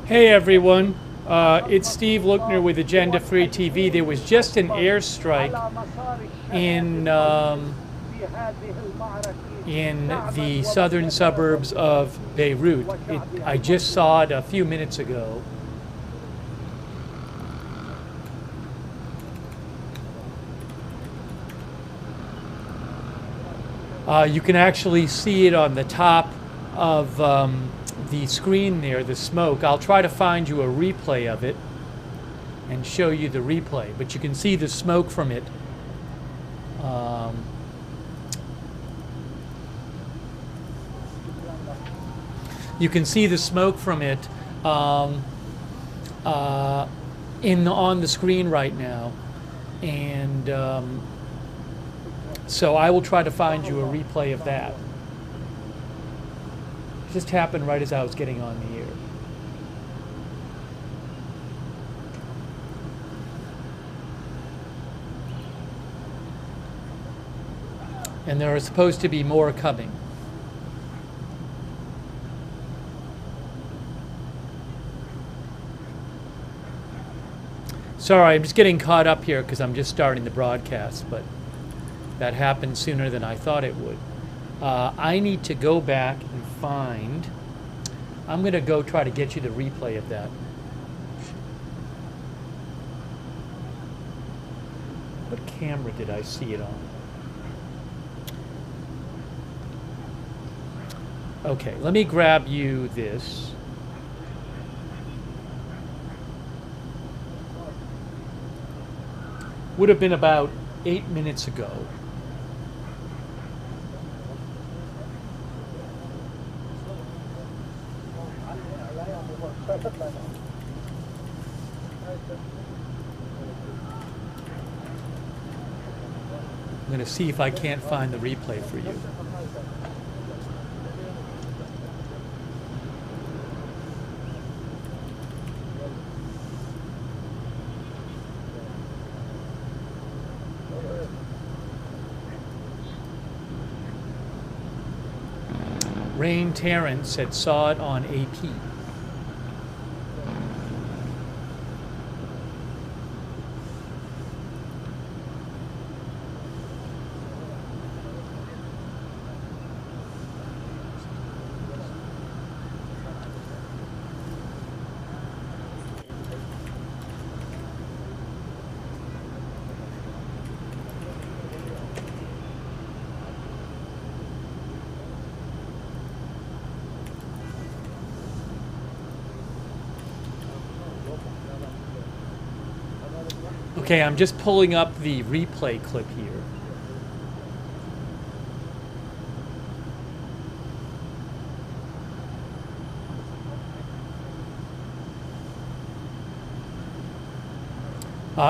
Hey everyone, it's Steve Lookner with Agenda Free TV. There was just an airstrike in the southern suburbs of Beirut. I just saw it a few minutes ago. You can actually see it on the top of the screen there, the smoke. I'll try to find you a replay of it and show you the replay, but you can see the smoke from it. You can see the smoke from it on the screen right now, and so I will try to find you a replay of that. It just happened right as I was getting on the air. And there are supposed to be more coming. Sorry, I'm just getting caught up here because I'm just starting the broadcast, but that happened sooner than I thought it would. I need to go back and find... I'm going to go try to get you the replay of that. What camera did I see it on? Okay, let me grab you this. Would have been about 8 minutes ago. I'm going to see if I can't find the replay for you. Rain Terrence said saw it on AP. Okay, I'm just pulling up the replay clip here.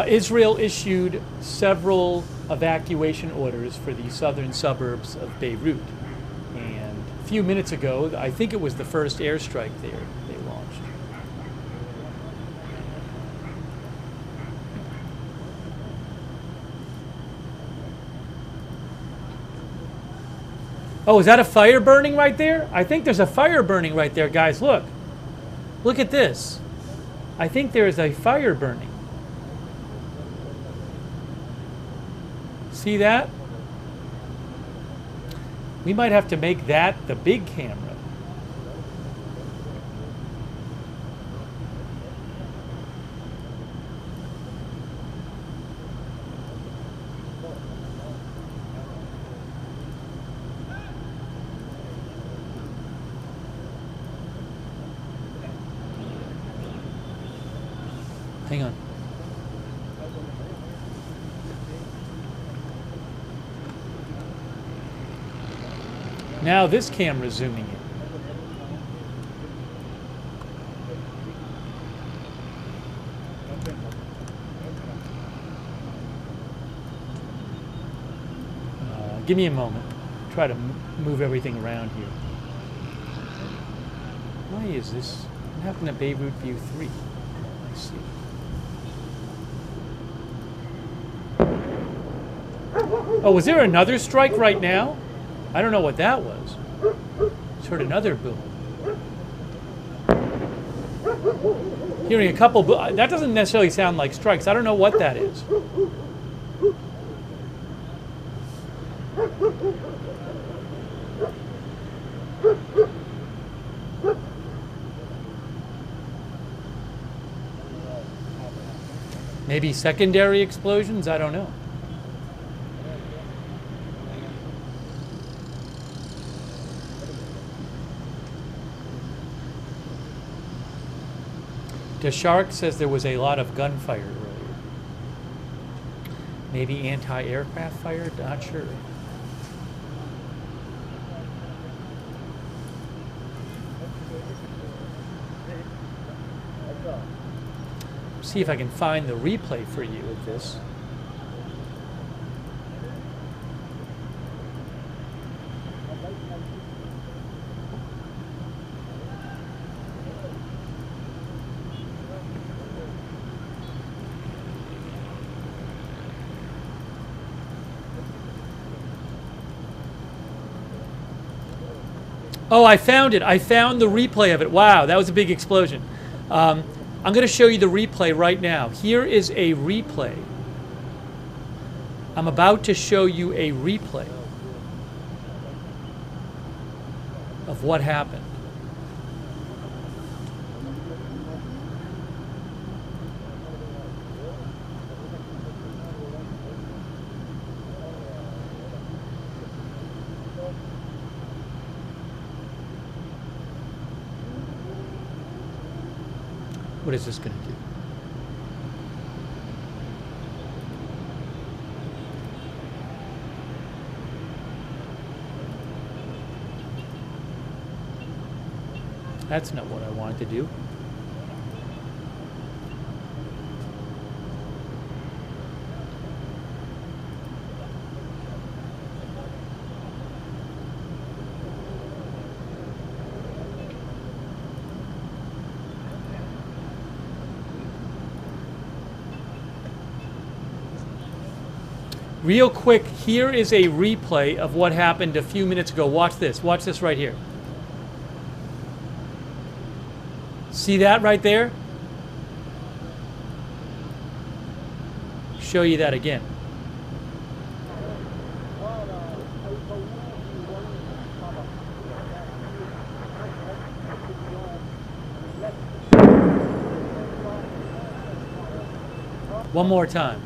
Israel issued several evacuation orders for the southern suburbs of Beirut. And a few minutes ago, I think it was the first airstrike there they launched. Oh, is that a fire burning right there? I think there's a fire burning right there, guys. Look. Look at this. I think there is a fire burning. See that? We might have to make that the big camera. Hang on. Now this camera's zooming in. Give me a moment. Try to move everything around here. Why is this? What happened to Beirut View 3? I see. Oh, was there another strike right now? I don't know what that was. Just heard another boom. Hearing a couple, that doesn't necessarily sound like strikes. I don't know what that is. Maybe secondary explosions? I don't know. Shark says there was a lot of gunfire earlier. Maybe anti-aircraft fire? Not sure. See if I can find the replay for you of this. Oh, I found it. I found the replay of it. Wow, that was a big explosion. I'm going to show you the replay right now. Here is a replay. I'm about to show you a replay of what happened. What is this going to do? That's not what I wanted to do. Real quick, here is a replay of what happened a few minutes ago. Watch this. Watch this right here. See that right there? Show you that again. One more time.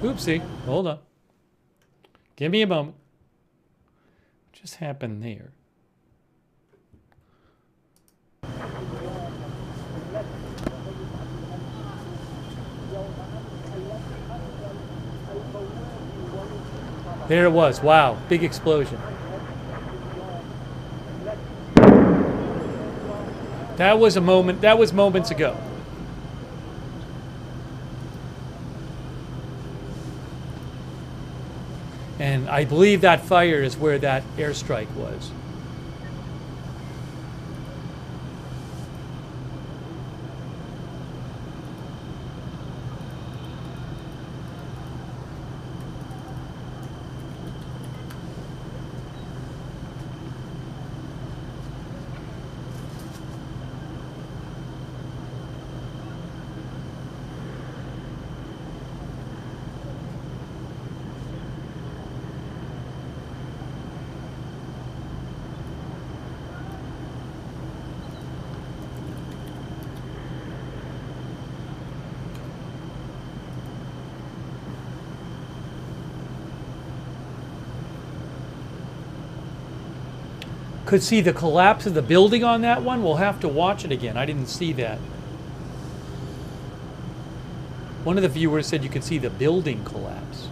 Oopsie, hold on. Give me a moment. What just happened there? There it was. Wow, big explosion. That was a moment, that was moments ago. And I believe that fire is where that airstrike was. Could see the collapse of the building on that one. We'll have to watch it again. I didn't see that. One of the viewers said you could see the building collapse.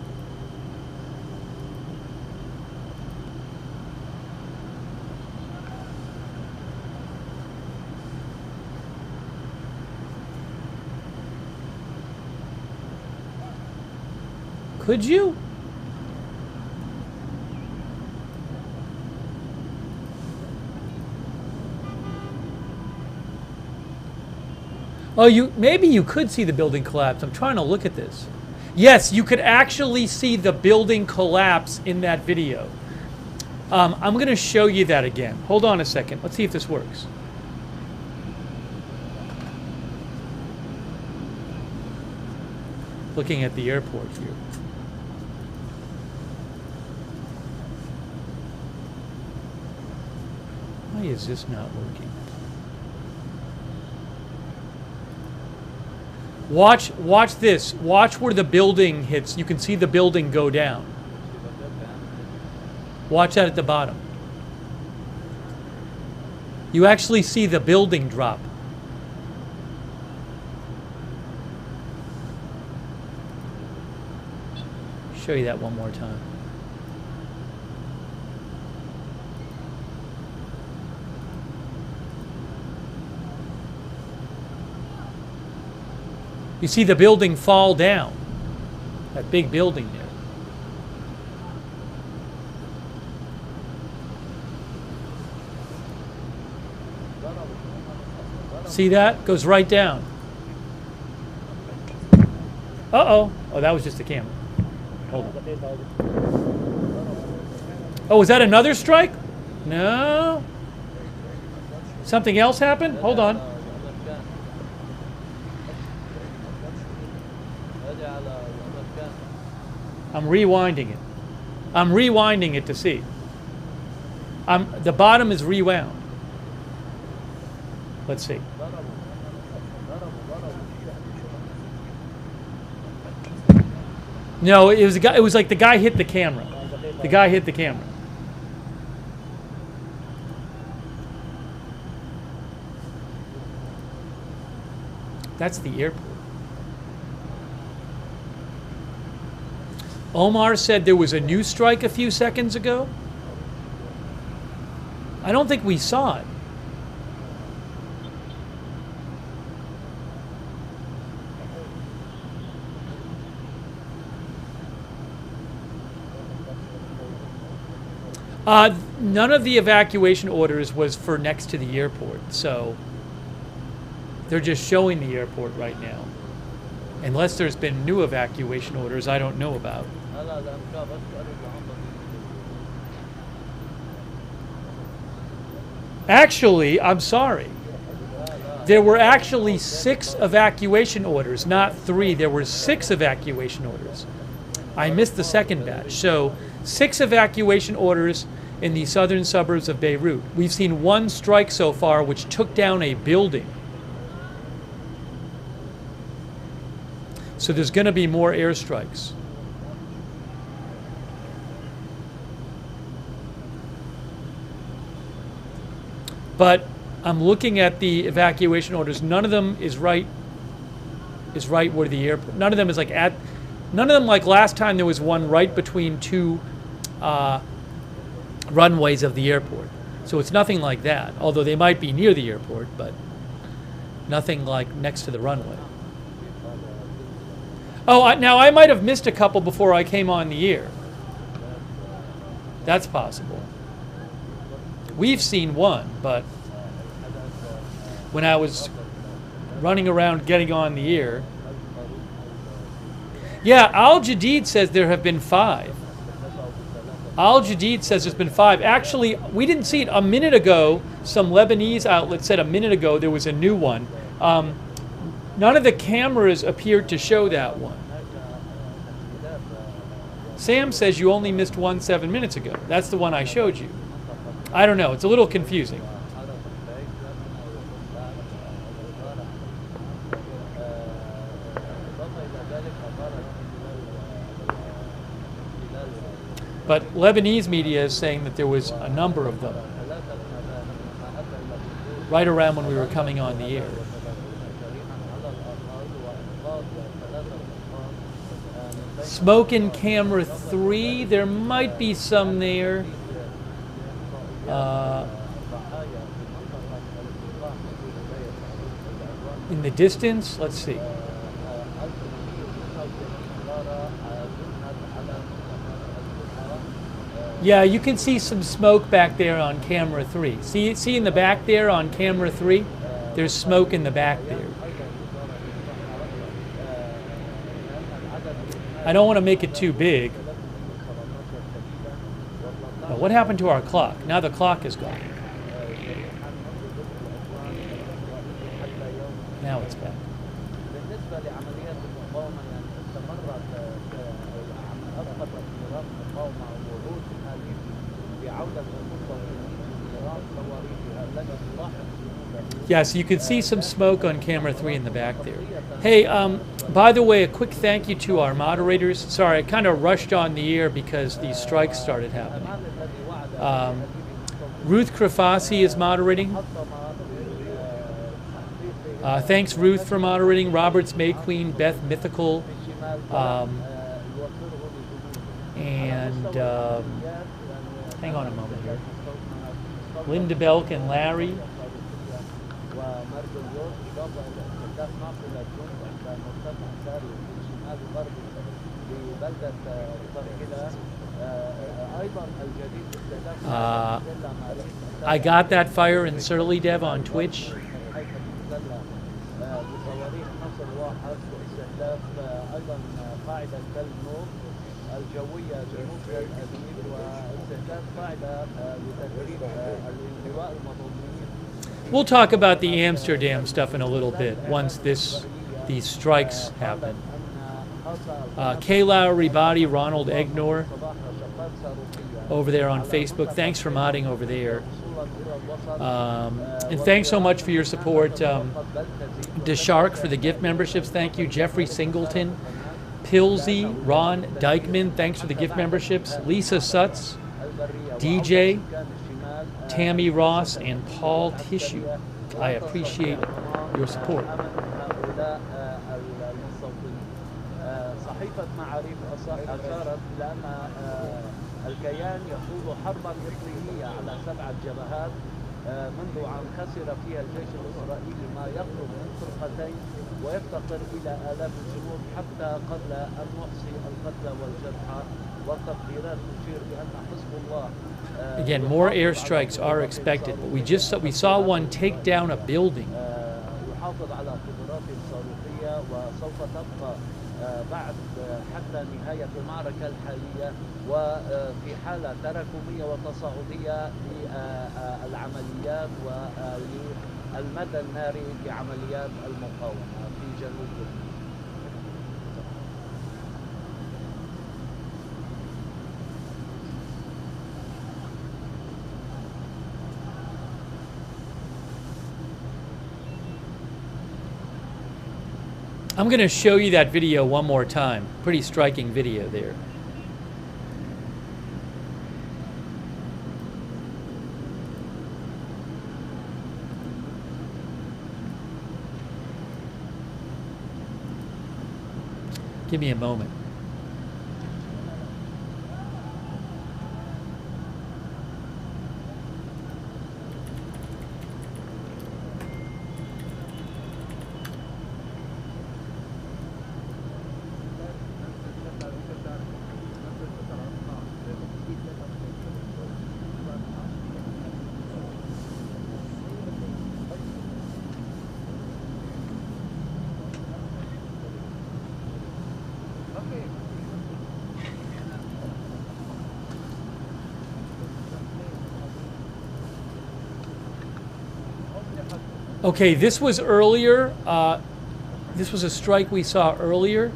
Could you? Oh, maybe you could see the building collapse. I'm trying to look at this. Yes, you could actually see the building collapse in that video. I'm going to show you that again. Hold on a second. Let's see if this works. Looking at the airport view. Why is this not working? Watch this. Watch where the building hits. You can see the building go down. Watch that at the bottom. You actually see the building drop. Show you that one more time. You see the building fall down. That big building there. See that? Goes right down. Uh-oh. Oh, that was just the camera. Hold on. Oh, was that another strike? No. Something else happened? Hold on. I'm rewinding it. I'm rewinding it to see. The bottom is rewound. Let's see. No, it was a guy. It was like the guy hit the camera. The guy hit the camera. That's the airport. Omar said there was a new strike a few seconds ago. I don't think we saw it. None of the evacuation orders was for next to the airport, so they're just showing the airport right now. Unless there's been new evacuation orders I don't know about. Actually, I'm sorry. There were actually 6 evacuation orders, not 3. There were 6 evacuation orders. I missed the second batch. So 6 evacuation orders in the southern suburbs of Beirut. We've seen 1 strike so far which took down a building. So there's going to be more airstrikes. But I'm looking at the evacuation orders. None of them is right where the airport. None of them is like at. None of them like last time there was one right between 2 runways of the airport. So it's nothing like that. Although they might be near the airport, but nothing like next to the runway. Oh, now I might have missed a couple before I came on the air. That's possible. We've seen 1, but when I was running around getting on the air. Yeah, Al Jadid says there have been 5. Al Jadid says there's been 5. Actually, we didn't see it a minute ago. Some Lebanese outlet said a minute ago there was a new one. None of the cameras appeared to show that one. Sam says you only missed one 7 minutes ago. That's the one I showed you. I don't know. It's a little confusing. But Lebanese media is saying that there was a number of them right around when we were coming on the air. Smoke in camera 3, there might be some there. In the distance, let's see. Yeah, you can see some smoke back there on camera 3. See in the back there on camera 3? There's smoke in the back there. I don't want to make it too big. Now What happened to our clock? Now the clock is gone. Now it's back. Yeah, so you can see some smoke on camera 3 in the back there. Hey, by the way, a quick thank you to our moderators. Sorry, I kind of rushed on the air because these strikes started happening. Ruth Krafasi is moderating. Thanks, Ruth, for moderating. Roberts, May Queen, Beth Mythical, and hang on a moment here. Linda Belk and Larry. I got that fire in Surly Dev on Twitch. We'll talk about the Amsterdam stuff in a little bit once these strikes happen. Kay Lowry Body, Ronald Egnor over there on Facebook. Thanks for modding over there. And thanks so much for your support. DeShark for the gift memberships. Thank you. Jeffrey Singleton. Pilsy, Ron Dykeman, thanks for the gift memberships. Lisa Sutz, DJ, Tammy Ross, and Paul Tissue. I appreciate your support. الكيان يخوض حربا إقليمية على 7 جبهات منذ عام خسر فيها الجيش الإسرائيلي ما يقرب من فرقتين ويفتقر إلى آلاف الجنود حتى قبل أن نحصي القتلى والجرحى والتقديرات تشير بأن حزب الله. Again, more airstrikes are expected, but we saw one take down a building. يحافظ على قدراته الصاروخية وسوف تبقى بعد حتى نهاية المعركة الحالية وفي حالة تراكمية وتصاعدية للعمليات وللمدى الناري لعمليات المقاومة في جنوب لبنان. I'm going to show you that video one more time. Pretty striking video there. Give me a moment. Okay, this was earlier. This was a strike we saw earlier.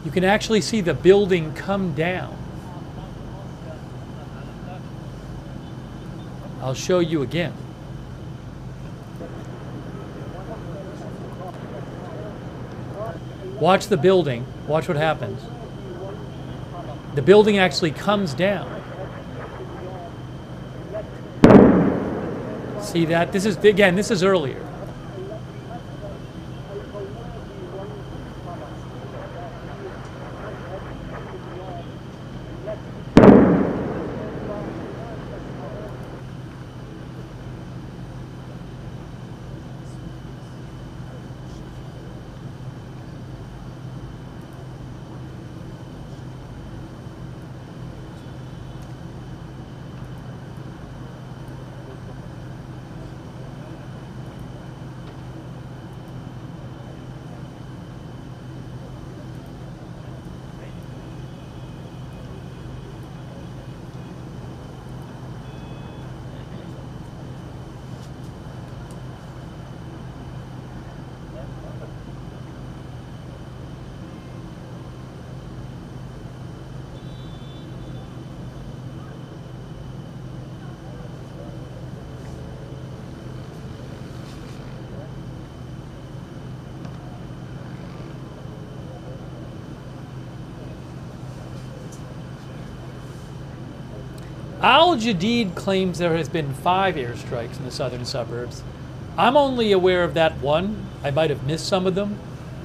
You can actually see the building come down. I'll show you again. Watch the building. Watch what happens. The building actually comes down. See that? This is, again, this is earlier. Al Jadid claims there has been 5 airstrikes in the southern suburbs. I'm only aware of that one. I might have missed some of them.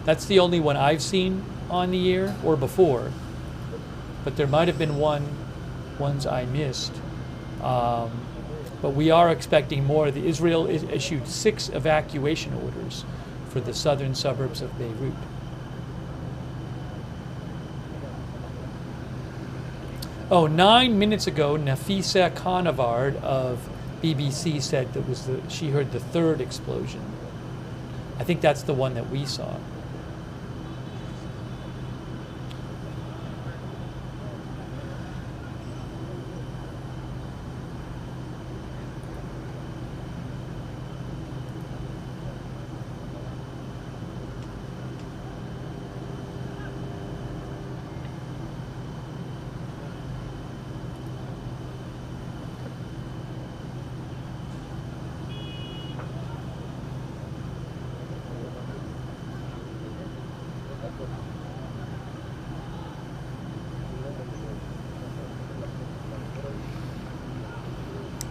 That's the only one I've seen on the air or before. But there might have been ones I missed. But we are expecting more. Israel issued 6 evacuation orders for the southern suburbs of Beirut. Oh, 9 minutes ago, Nafisa Khanavard of BBC said that she heard the 3rd explosion. I think that's the one that we saw.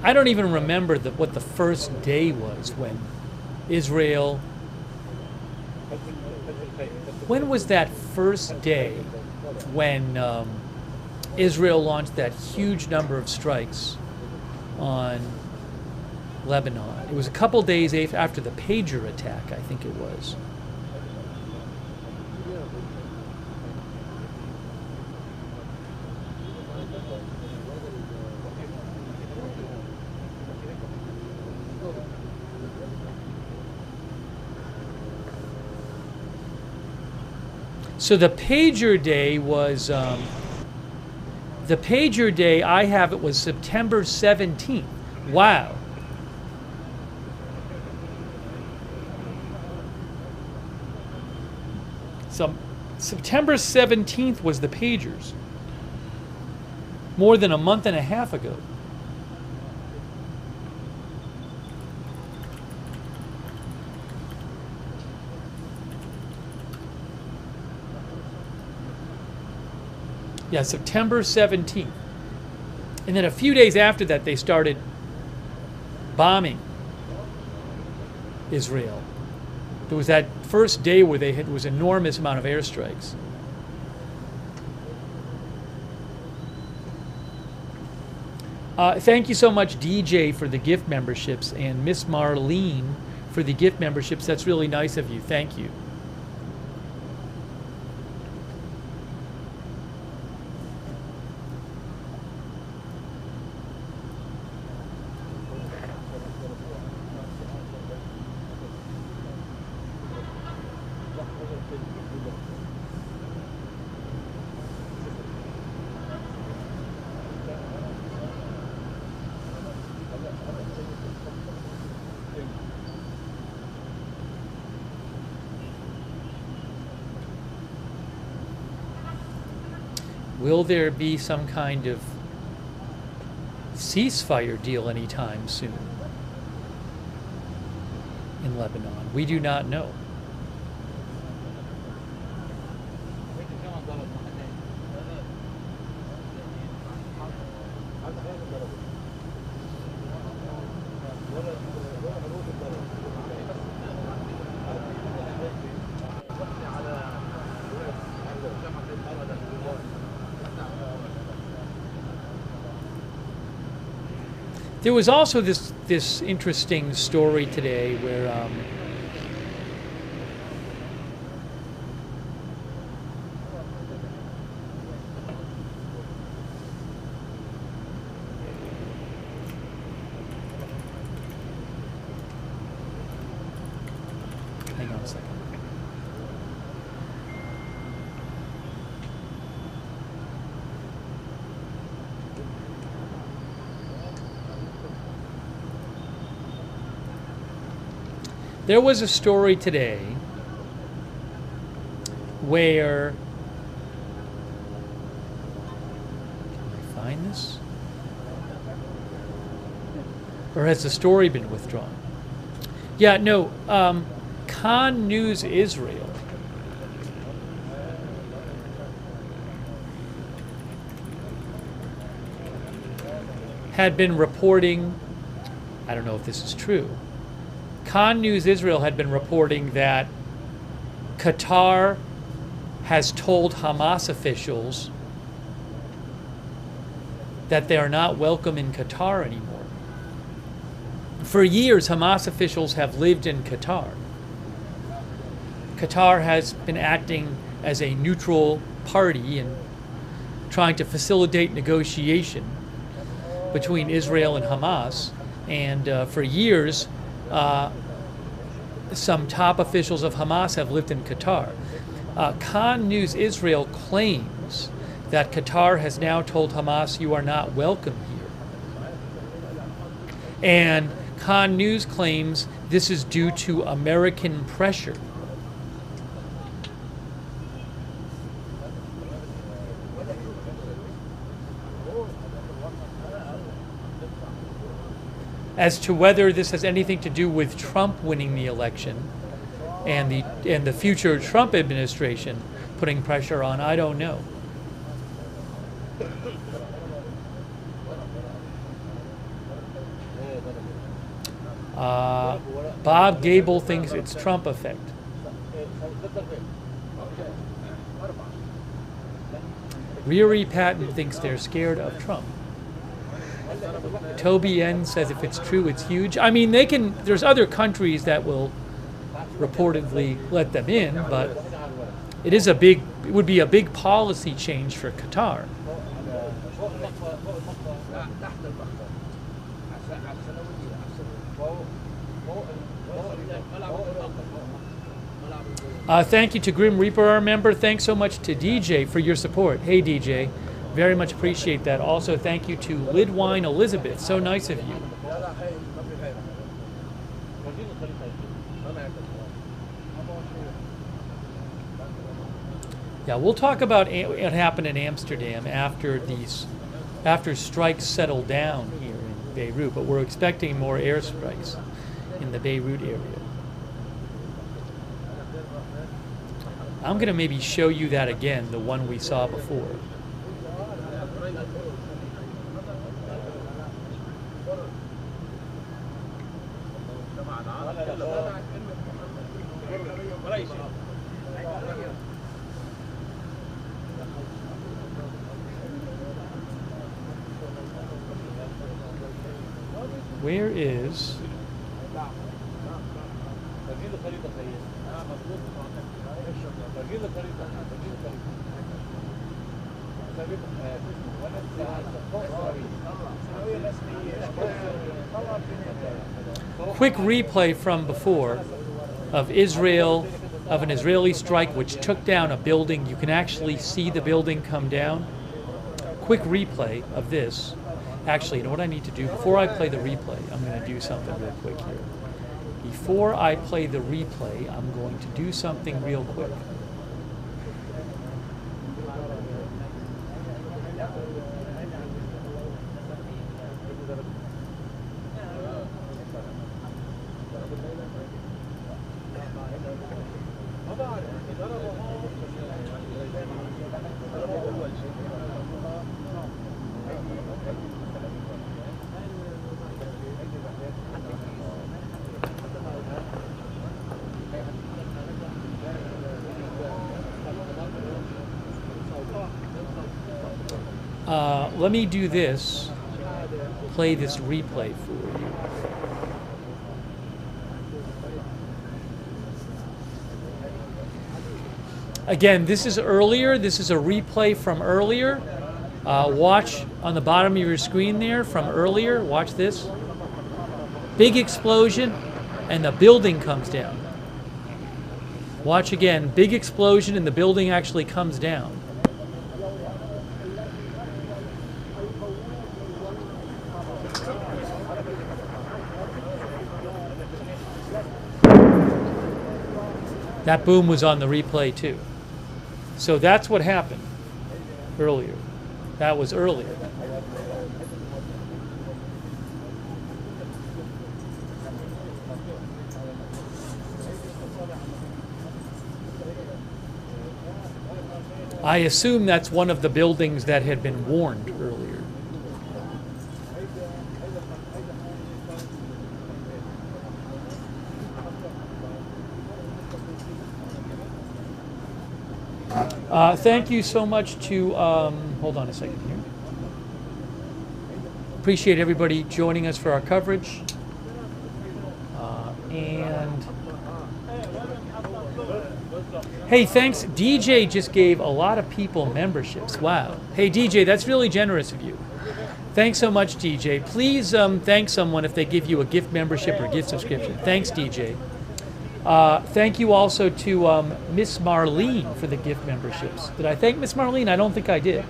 I don't even remember what the first day was when Israel. When was that first day when Israel launched that huge number of strikes on Lebanon? It was a couple days after the pager attack, I think it was. So the pager day was, the pager day I have it was September 17th. Wow. So September 17th was the pagers. More than a month and a half ago. Yeah, September 17th. And then a few days after that, they started bombing Israel. There was that first day where there was an enormous amount of airstrikes. Thank you so much, DJ, for the gift memberships, and Miss Marlene for the gift memberships. That's really nice of you. Thank you. Will there be some kind of ceasefire deal anytime soon in Lebanon? We do not know. There was also this interesting story today where hang on a second. There was a story today where, can I find this? Or has the story been withdrawn? Yeah, no, Khan News Israel had been reporting, I don't know if this is true, Khan News Israel had been reporting that Qatar has told Hamas officials that they are not welcome in Qatar anymore. For years, Hamas officials have lived in Qatar. Qatar has been acting as a neutral party and trying to facilitate negotiation between Israel and Hamas. And for years, some top officials of Hamas have lived in Qatar. Khan News Israel claims that Qatar has now told Hamas, you are not welcome here. And Khan News claims this is due to American pressure. As to whether this has anything to do with Trump winning the election and the future Trump administration putting pressure on, I don't know. Bob Gable thinks it's Trump effect. Riri Patton thinks they're scared of Trump. Toby N says if it's true, it's huge. I mean, they can. There's other countries that will reportedly let them in, but it is a big. It would be a big policy change for Qatar. Thank you to Grim Reaper, our member. Thanks so much to DJ for your support. Hey, DJ. Very much appreciate that. Also, thank you to Lidwine Elizabeth. So nice of you. Yeah, we'll talk about what happened in Amsterdam after strikes settle down here in Beirut, but we're expecting more airstrikes in the Beirut area. I'm going to maybe show you that again, the one we saw before. Where is... Quick replay from before of an Israeli strike which took down a building. You can actually see the building come down. Quick replay of this. Actually, you know what I need to do? Before I play the replay, I'm going to do something real quick here. Before I play the replay, I'm going to do something real quick. Let me do this, play this replay for you. Again, this is earlier. This is a replay from earlier. Watch on the bottom of your screen there from earlier. Watch this. Big explosion, and the building comes down. Watch again. Big explosion, and the building actually comes down. That boom was on the replay too. So that's what happened earlier. That was earlier. I assume that's one of the buildings that had been warned earlier. Thank you so much to, hold on a second here. Appreciate everybody joining us for our coverage. And hey, thanks. DJ just gave a lot of people memberships. Wow. Hey, DJ, that's really generous of you. Thanks so much, DJ. Please thank someone if they give you a gift membership or gift subscription. Thanks, DJ. Thank you also to Miss Marlene for the gift memberships. Did I thank Miss Marlene? I don't think I did.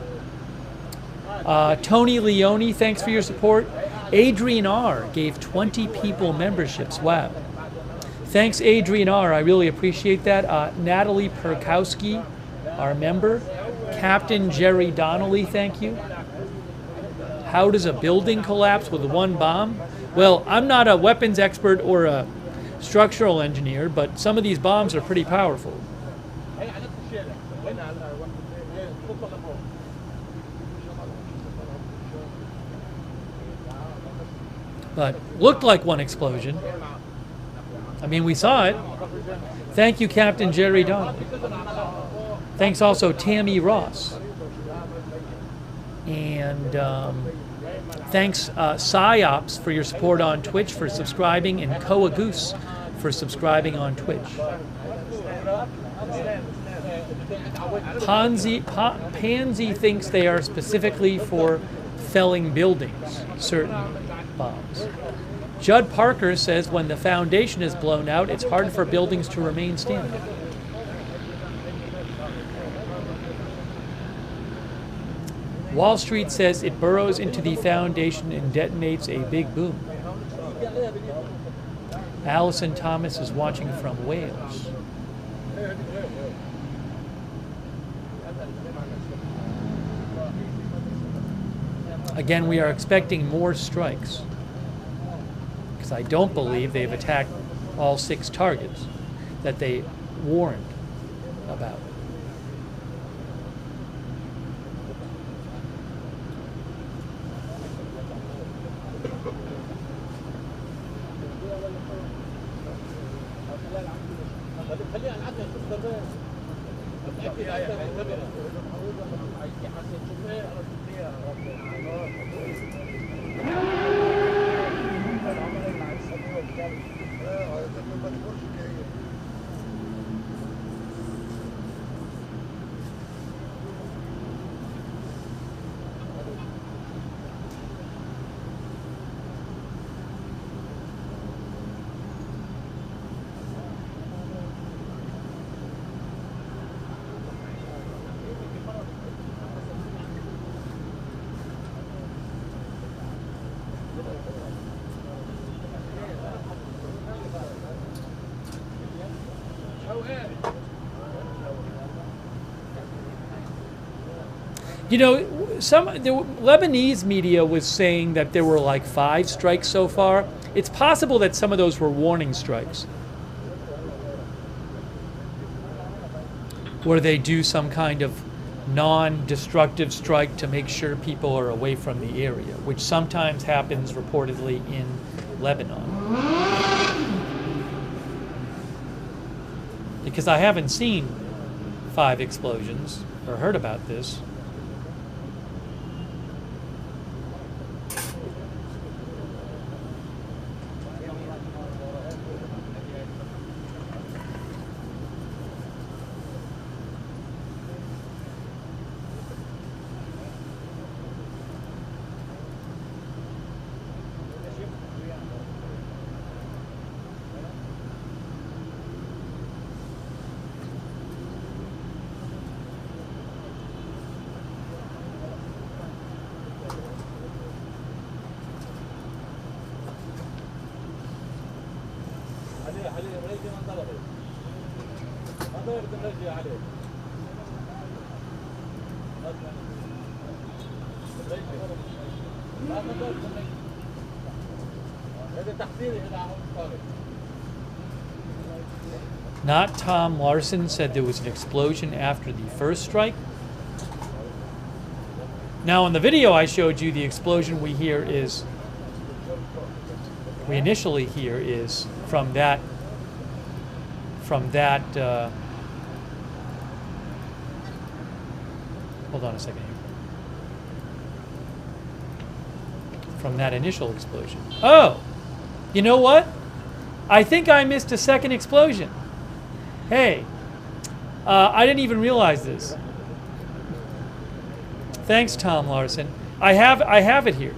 Tony Leone, thanks for your support. Adrian R. gave 20 people memberships. Wow. Thanks, Adrian R. I really appreciate that. Natalie Perkowski, our member. Captain Jerry Donnelly, thank you. How does a building collapse with one bomb? Well, I'm not a weapons expert or a structural engineer, but some of these bombs are pretty powerful. But looked like one explosion. I mean, we saw it. Thank you, Captain Jerry Donnelly. Thanks also, Tammy Ross. And thanks, PsyOps, for your support on Twitch, for subscribing, and Koa Goose for subscribing on Twitch. Pansy thinks they are specifically for felling buildings, certain bombs. Judd Parker says when the foundation is blown out, it's hard for buildings to remain standing. Wall Street says it burrows into the foundation and detonates a big boom. Allison Thomas is watching from Wales. Again, we are expecting more strikes, because I don't believe they've attacked all 6 targets that they warned about. You know, the Lebanese media was saying that there were like 5 strikes so far. It's possible that some of those were warning strikes, where they do some kind of non-destructive strike to make sure people are away from the area, which sometimes happens reportedly in Lebanon. Because I haven't seen 5 explosions or heard about this. Not Tom Larson said there was an explosion after the first strike. Now, in the video I showed you, the explosion we initially hear is from that Hold on a second here. From that initial explosion. Oh, you know what? I think I missed a second explosion. Hey, I didn't even realize this. Thanks, Tom Larson. I have it here.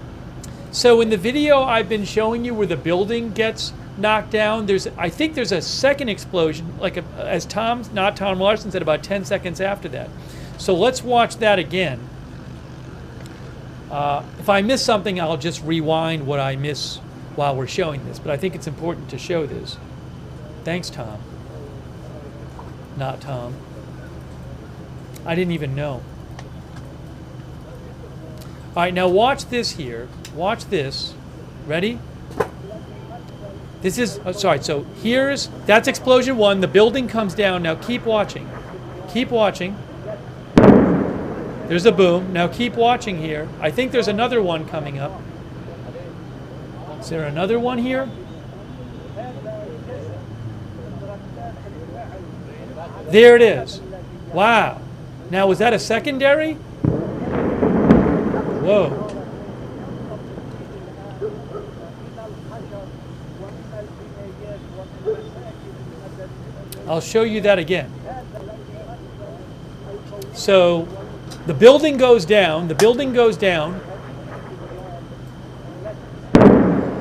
So in the video I've been showing you where the building gets knocked down, I think there's a second explosion, like as Tom Larson said, about 10 seconds after that. So let's watch that again. If I miss something, I'll just rewind what I miss while we're showing this. But I think it's important to show this. Thanks, Tom. Not Tom. I didn't even know. All right, now watch this here. Watch this. Ready? This is, sorry, so that's explosion one. The building comes down. Now keep watching. Keep watching. There's a boom. Now keep watching here. I think there's another one coming up. Is there another one here? There it is. Wow. Now was that a secondary? Whoa. I'll show you that again. So the building goes down. The building goes down.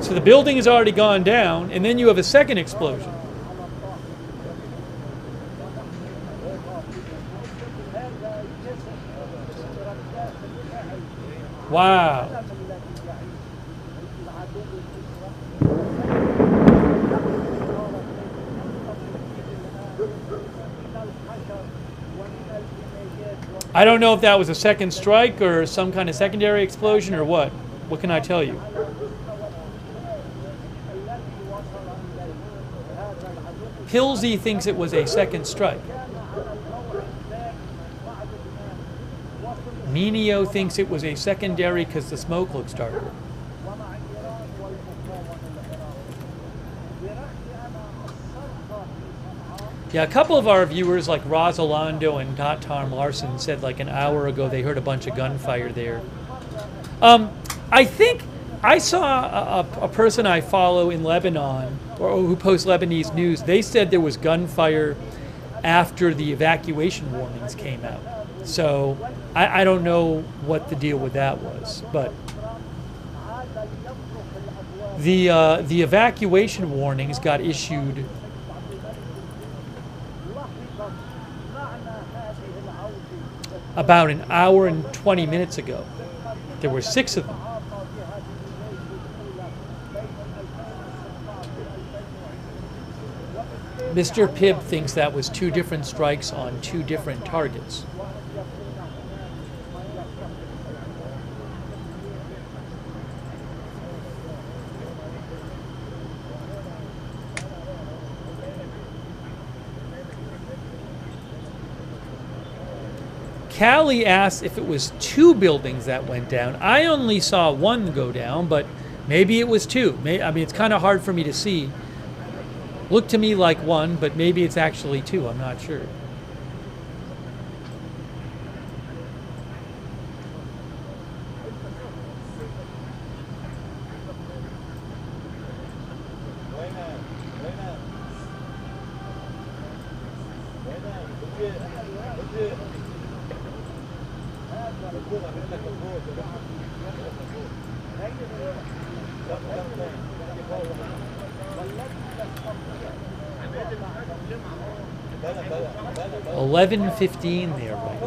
So the building has already gone down, and then you have a second explosion. Wow. I don't know if that was a second strike or some kind of secondary explosion or what. What can I tell you? Pilsey thinks it was a second strike. Minio thinks it was a secondary because the smoke looks darker. Yeah, a couple of our viewers, like Rosalando and Tom Larson, said like an hour ago they heard a bunch of gunfire there. I think I saw a person I follow in Lebanon, or who posts Lebanese news. They said there was gunfire after the evacuation warnings came out. So I don't know what the deal with that was, but the evacuation warnings got issued about an hour and 20 minutes ago. There were 6 of them. Mr. Pibb thinks that was 2 different strikes on 2 different targets. Callie asked if it was 2 buildings that went down. I only saw 1 go down, but maybe it was 2. I mean, it's kind of hard for me to see. Looked to me like 1, but maybe it's actually 2. I'm not sure. $11:15 there, right?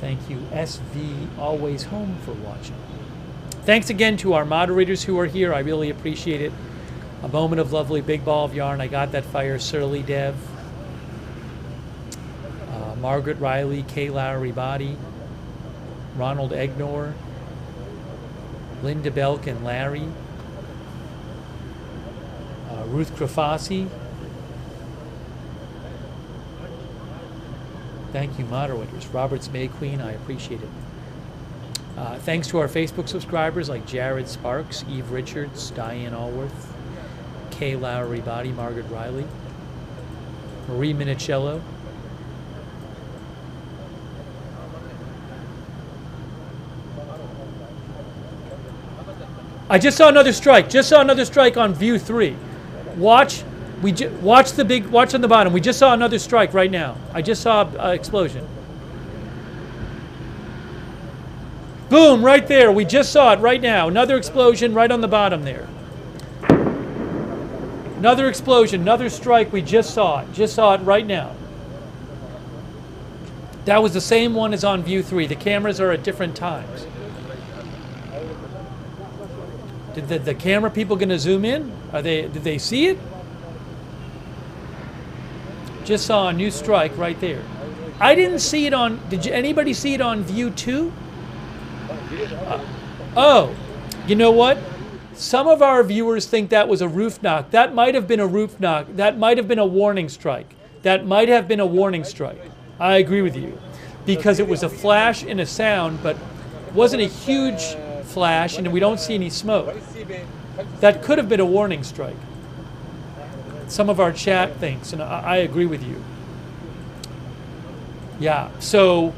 Thank you, SV Always Home, for watching. Thanks again to our moderators who are here. I really appreciate it. A moment of lovely big ball of yarn. I got that fire. Surly Dev, Margaret Riley, Kay Lowry Body, Ronald Egnor, Linda Belk and Larry, Ruth Krafasi. Thank you, moderators. Roberts May Queen, I appreciate it. Thanks to our Facebook subscribers like Jared Sparks, Eve Richards, Diane Allworth, Kay Lowry Body, Margaret Riley, Marie Minicello. I just saw another strike. Just saw another strike on view 3. Watch. Watch on the bottom. We just saw another strike right now. I just saw an explosion. Boom, right there. We just saw it right now. Another explosion right on the bottom there. Another explosion, another strike. We just saw it. Just saw it right now. That was the same one as on view 3. The cameras are at different times. Did the camera people going to zoom in? Did they see it? Just saw a new strike right there. I didn't see it on. Anybody see it on view 2? Oh, you know what? Some of our viewers think that was a roof knock. That might have been a roof knock. That might have been a warning strike. That might have been a warning strike. I agree with you, because it was a flash and a sound, but it wasn't a huge flash, and we don't see any smoke. That could have been a warning strike. Some of our chat thinks, and I agree with you. Yeah, so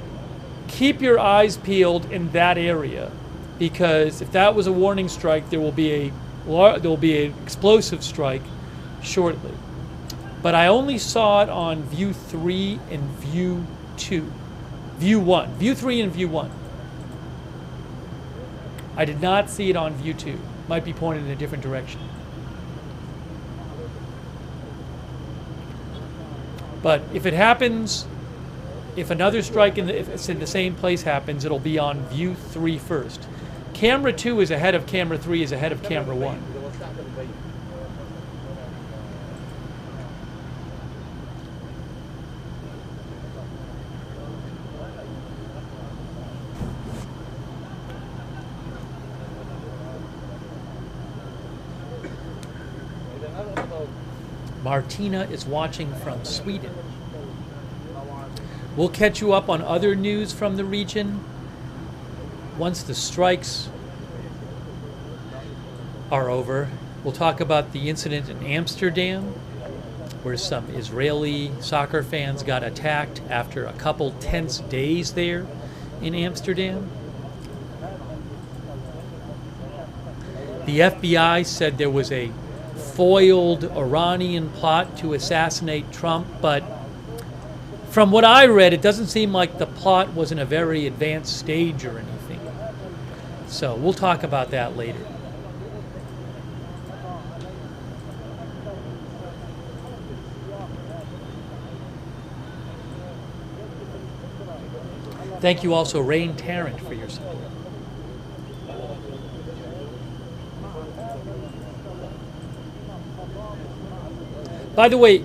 keep your eyes peeled in that area, because if that was a warning strike, there will be an explosive strike shortly. But I only saw it on view 3 and view 2. View 1. View 3 and view 1. I did not see it on view 2. Might be pointed in a different direction. But if it happens, if another strike if it's in the same place happens, it'll be on view 3 first. Camera 2 is ahead of camera 3 is ahead of camera 1. Martina is watching from Sweden. We'll catch you up on other news from the region once the strikes are over. We'll talk about the incident in Amsterdam, where some Israeli soccer fans got attacked after a couple tense days there in Amsterdam. The FBI said there was a foiled Iranian plot to assassinate Trump, but from what I read, it doesn't seem like the plot was in a very advanced stage or anything. So we'll talk about that later. Thank you also, Rain Tarrant, for your support. By the way,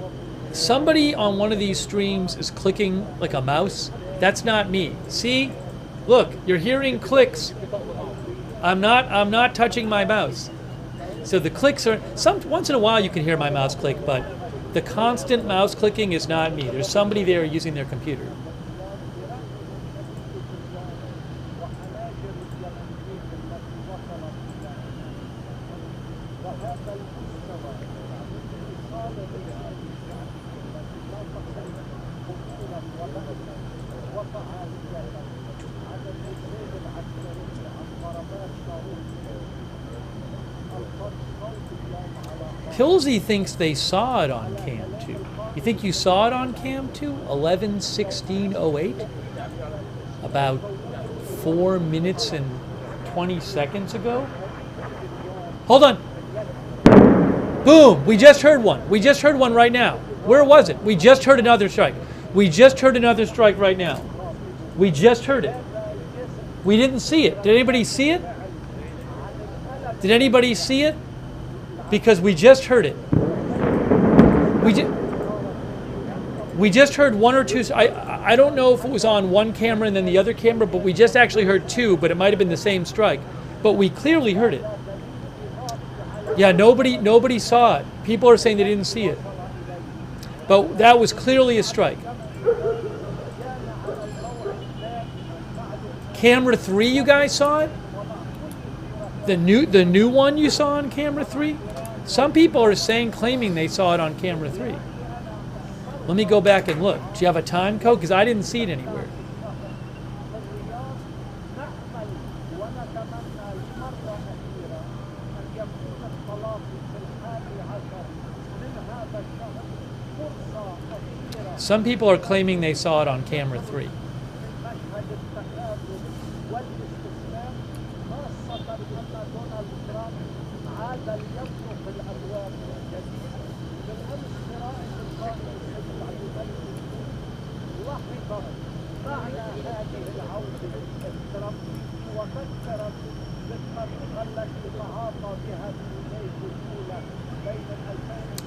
somebody on one of these streams is clicking like a mouse. That's not me. See? Look, you're hearing clicks. I'm not touching my mouse. So the clicks are once in a while you can hear my mouse click, but the constant mouse clicking is not me. There's somebody there using their computer. Pilsey thinks they saw it on cam 2. You think you saw it on cam 2? 11:16:08? About 4 minutes and 20 seconds ago? Hold on. Boom! We just heard one. We just heard one right now. Where was it? We just heard another strike. We just heard another strike right now. We just heard it. We didn't see it. Did anybody see it? Did anybody see it? Because we just heard it. We just heard one or two. I don't know if it was on one camera and then the other camera, but we just actually heard two, but it might have been the same strike. But we clearly heard it. Yeah, nobody saw it. People are saying they didn't see it. But that was clearly a strike. Camera 3, you guys saw it? The new one you saw on camera 3? Some people are claiming they saw it on camera 3. Let me go back and look. Do you have a time code? Because I didn't see it anywhere. Some people are claiming they saw it on camera 3.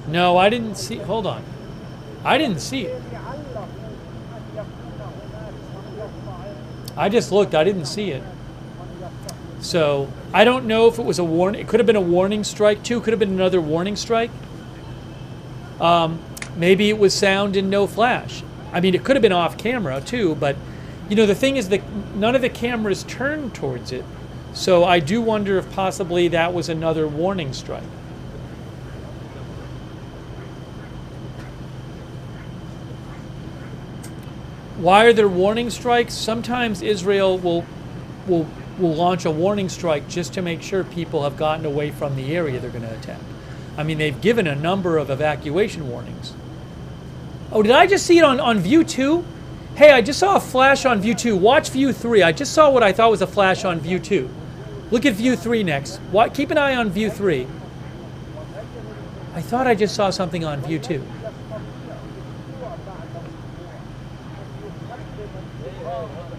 No, I didn't see. Hold on. I didn't see it. I just looked. I didn't see it. So I don't know if it was a warning. It could have been a warning strike too. Could have been another warning strike. Maybe it was sound and no flash. I mean, it could have been off camera too. But you know, the thing is that none of the cameras turned towards it. So I do wonder if possibly that was another warning strike. Why are there warning strikes? Sometimes Israel will launch a warning strike just to make sure people have gotten away from the area they're going to attack. I mean, they've given a number of evacuation warnings. Oh, did I just see it on view 2? Hey, I just saw a flash on view 2. Watch view 3. I just saw what I thought was a flash on view 2. Look at view 3 next. Keep an eye on view 3. I thought I just saw something on view 2.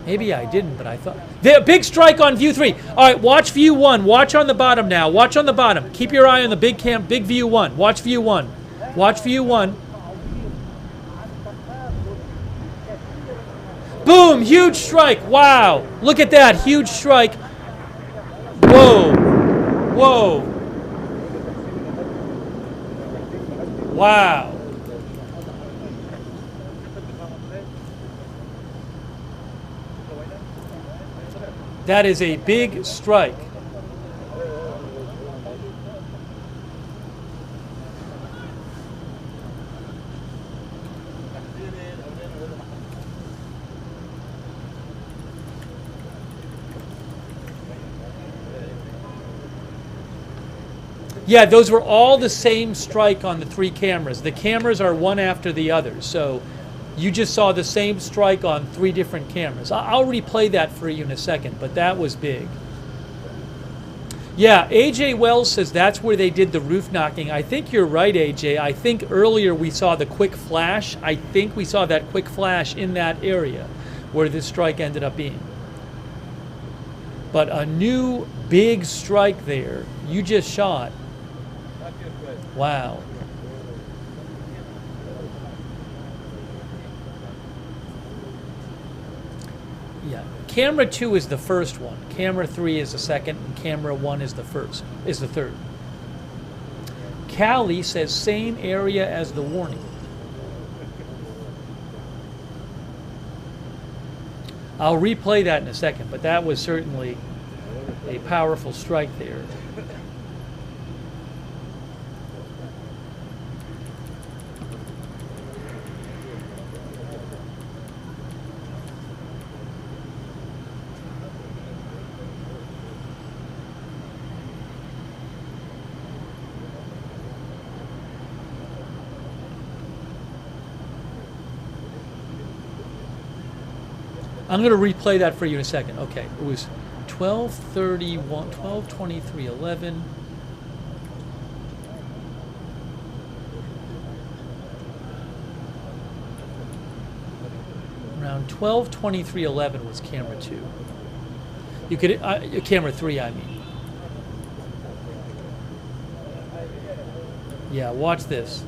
Maybe I didn't, but I thought. The big strike on view 3. All right, watch view 1. Watch on the bottom now. Watch on the bottom. Keep your eye on the big view 1. Watch view 1. Watch view 1. Boom! Huge strike. Wow. Look at that. Huge strike. Whoa. Whoa. Wow. That is a big strike. Yeah, those were all the same strike on the 3 cameras. The cameras are one after the other. So you just saw the same strike on 3 different cameras. I'll replay that for you in a second, but that was big. Yeah, AJ Wells says that's where they did the roof knocking. I think you're right, AJ. I think earlier we saw the quick flash. I think we saw that quick flash in that area where this strike ended up being. But a new big strike there. You just shot. Wow. Yeah. Camera 2 is the first one. Camera 3 is the second, and camera 1 is the third. Callie says same area as the warning. I'll replay that in a second, but that was certainly a powerful strike there. I'm going to replay that for you in a second. Okay, it was 12:31, 12:23:11. Around 12:23:11 was camera 2. You could camera 3, I mean. Yeah, watch this.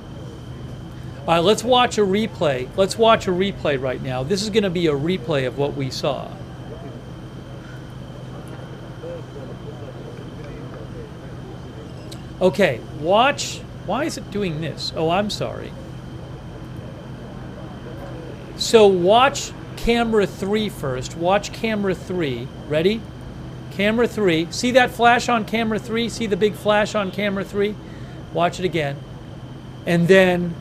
All right, let's watch a replay. Let's watch a replay right now. This is going to be a replay of what we saw. Okay, watch. Why is it doing this? Oh, I'm sorry. So watch camera 3 first. Watch camera 3. Ready? Camera 3. See that flash on camera 3? See the big flash on camera 3? Watch it again. And then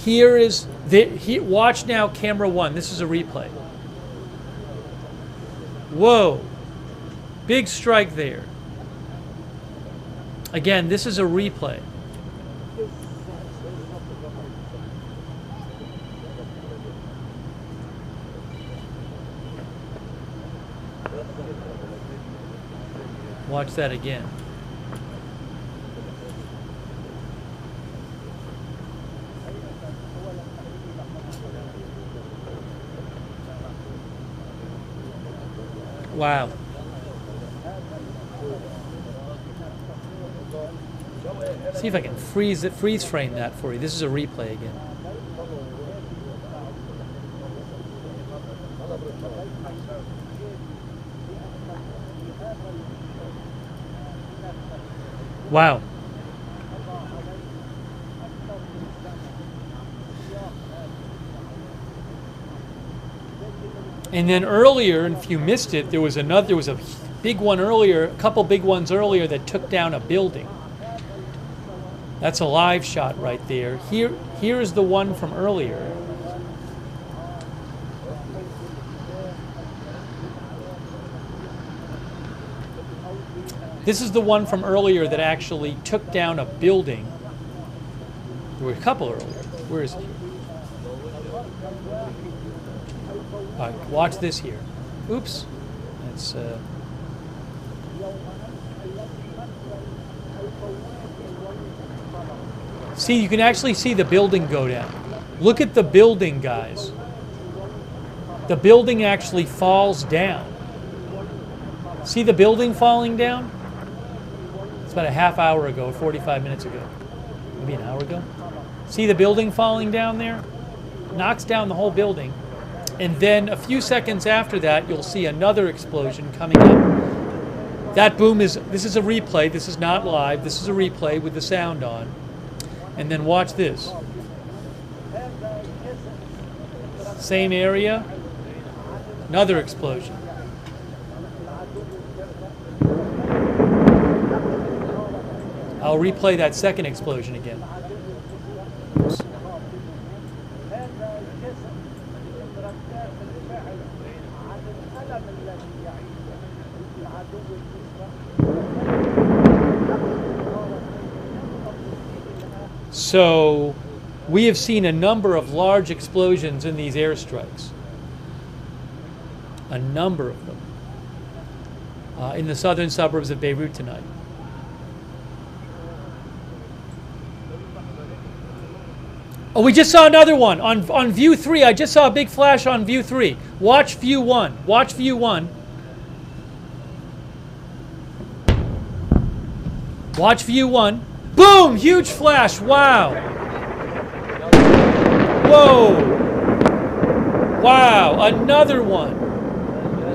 here is watch now camera 1. This is a replay. Whoa. Big strike there. Again, this is a replay. Watch that again. Wow. See if I can freeze frame that for you. This is a replay again. Wow. And then earlier, and if you missed it, there was a big one earlier, a couple big ones earlier that took down a building. That's a live shot right there. Here's the one from earlier. This is the one from earlier that actually took down a building. There were a couple earlier. Where is it? All right, watch this here. Oops. That's See, you can actually see the building go down. Look at the building, guys. The building actually falls down. See the building falling down? It's about a half hour ago, 45 minutes ago. Maybe an hour ago. See the building falling down there? Knocks down the whole building. And then a few seconds after that, you'll see another explosion coming up. That boom this is a replay. This is not live. This is a replay with the sound on. And then watch this. Same area. Another explosion. I'll replay that second explosion again. Oops. So we have seen a number of large explosions in these airstrikes. A number of them. In the southern suburbs of Beirut tonight. Oh, we just saw another one on view 3. I just saw a big flash on view 3. Watch view 1. Watch view 1. Watch view 1. Boom! Huge flash. Wow. Whoa. Wow. Another one.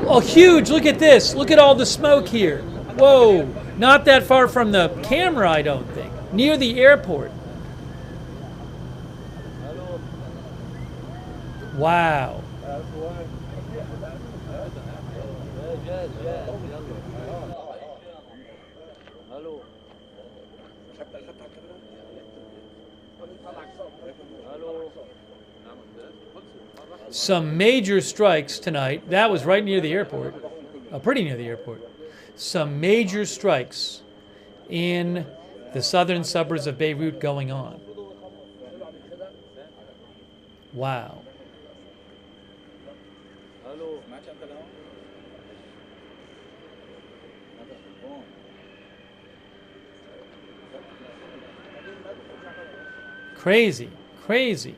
Oh, huge. Look at this. Look at all the smoke here. Whoa. Not that far from the camera, I don't think. Near the airport. Wow. Some major strikes tonight. That was right near the airport. Pretty near the airport. Some major strikes in the southern suburbs of Beirut going on. Wow. Crazy, crazy.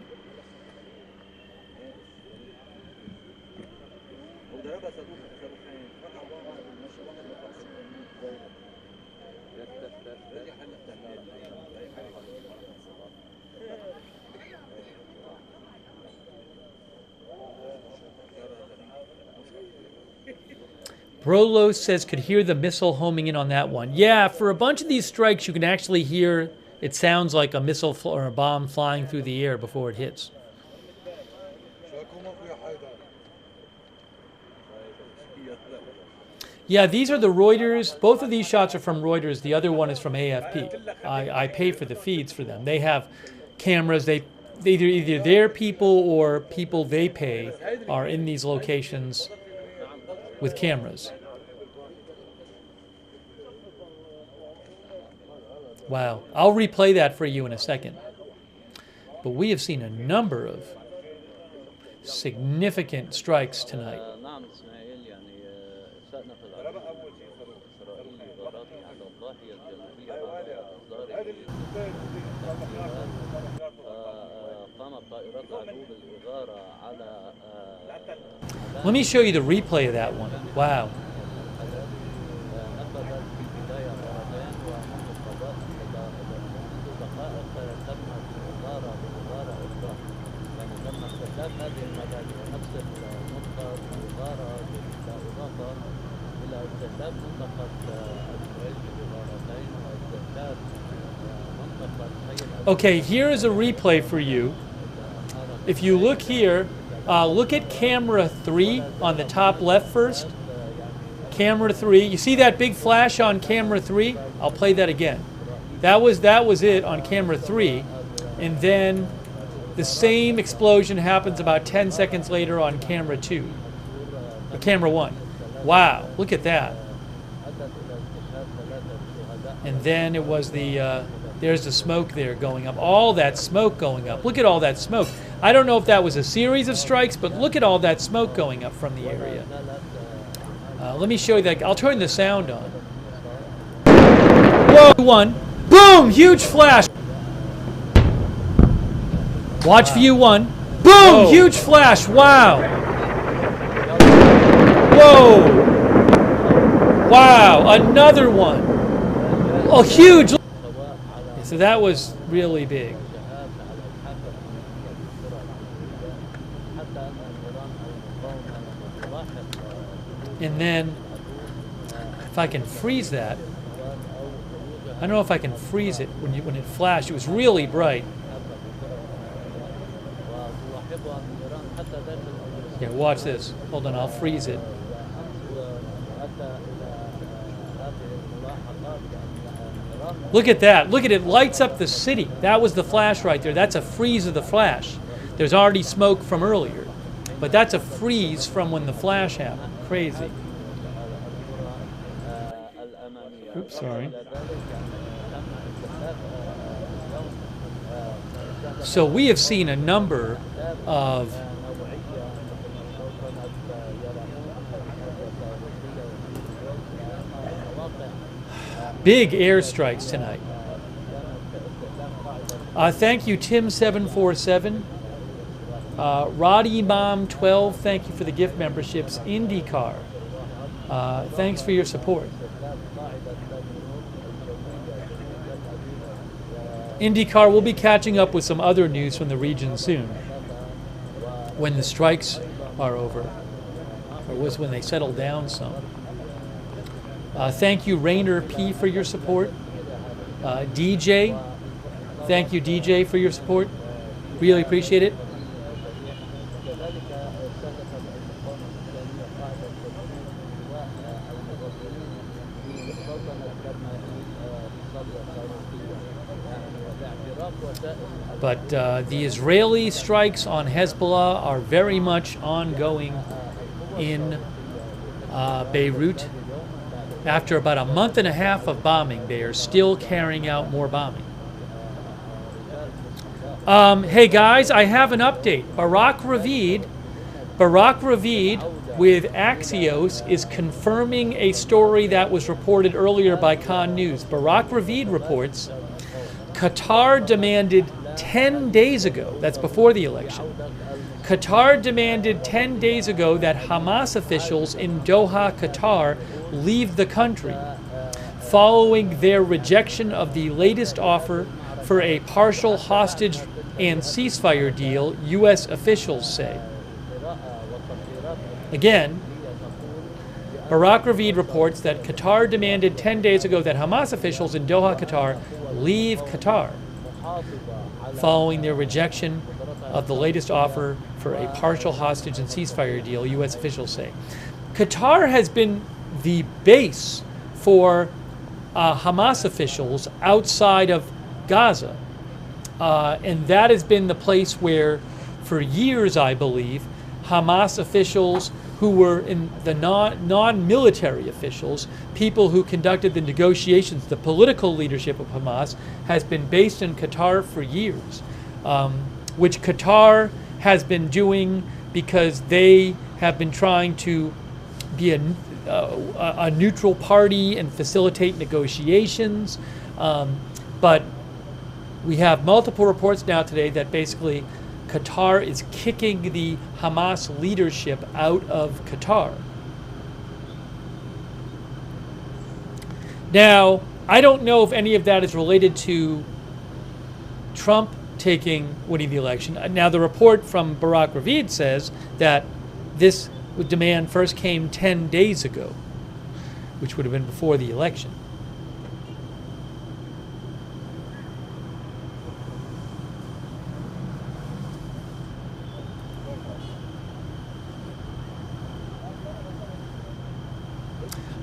Brolos says could hear the missile homing in on that one. Yeah, for a bunch of these strikes, you can actually hear it sounds like a missile or a bomb flying through the air before it hits. Yeah, these are the Reuters. Both of these shots are from Reuters. The other one is from AFP. I pay for the feeds for them. They have cameras. Either their people or people they pay are in these locations with cameras. Wow. I'll replay that for you in a second. But we have seen a number of significant strikes tonight. Let me show you the replay of that one. Wow. Okay, here is a replay for you. If you look here, look at camera 3 on the top left first. Camera 3. You see that big flash on camera 3? I'll play that again. That was it on camera 3. And then the same explosion happens about 10 seconds later on camera 2. Or camera 1. Wow, look at that. And then it was there's the smoke there going up. All that smoke going up. Look at all that smoke. I don't know if that was a series of strikes, but look at all that smoke going up from the area. Let me show you that. I'll turn the sound on. Whoa, one. Boom! Huge flash. Watch view 1. Boom! Whoa. Huge flash. Wow. Whoa. Wow. Another one. Oh, huge. So that was really big. And then, if I can freeze that, I don't know if I can freeze it when it flashed. It was really bright. Here, watch this. Hold on, I'll freeze it. Look at that. Look at it. Lights up the city. That was the flash right there. That's a freeze of the flash. There's already smoke from earlier. But that's a freeze from when the flash happened. Crazy. Oops, sorry. So we have seen a number of big airstrikes tonight. Thank you, Tim747. Roddy Mom 12, thank you for the gift memberships. IndyCar, thanks for your support. IndyCar will be catching up with some other news from the region soon, when the strikes are over, or was when they settle down some. Thank you, Rainer P, for your support. DJ, thank you, DJ, for your support. Really appreciate it. But the Israeli strikes on Hezbollah are very much ongoing in Beirut. After about a month and a half of bombing, they are still carrying out more bombing. Hey guys, I have an update. Barak Ravid with Axios is confirming a story that was reported earlier by Khan News. Barak Ravid reports Qatar demanded 10 days ago, that's before the election, Qatar demanded 10 days ago that Hamas officials in Doha, Qatar, leave the country, following their rejection of the latest offer for a partial hostage and ceasefire deal, U.S. officials say. Again, Barak Ravid reports that Qatar demanded 10 days ago that Hamas officials in Doha, Qatar, leave Qatar, following their rejection of the latest offer for a partial hostage and ceasefire deal, U.S. officials say. Qatar has been the base for Hamas officials outside of Gaza. And that has been the place where, for years, I believe, Hamas officials who were in the non-military officials, people who conducted the negotiations, the political leadership of Hamas, has been based in Qatar for years, which Qatar has been doing because they have been trying to be a neutral party and facilitate negotiations. But we have multiple reports now today that basically Qatar is kicking the Hamas leadership out of Qatar. Now, I don't know if any of that is related to Trump winning the election. Now, the report from Barak Ravid says that this demand first came 10 days ago, which would have been before the election.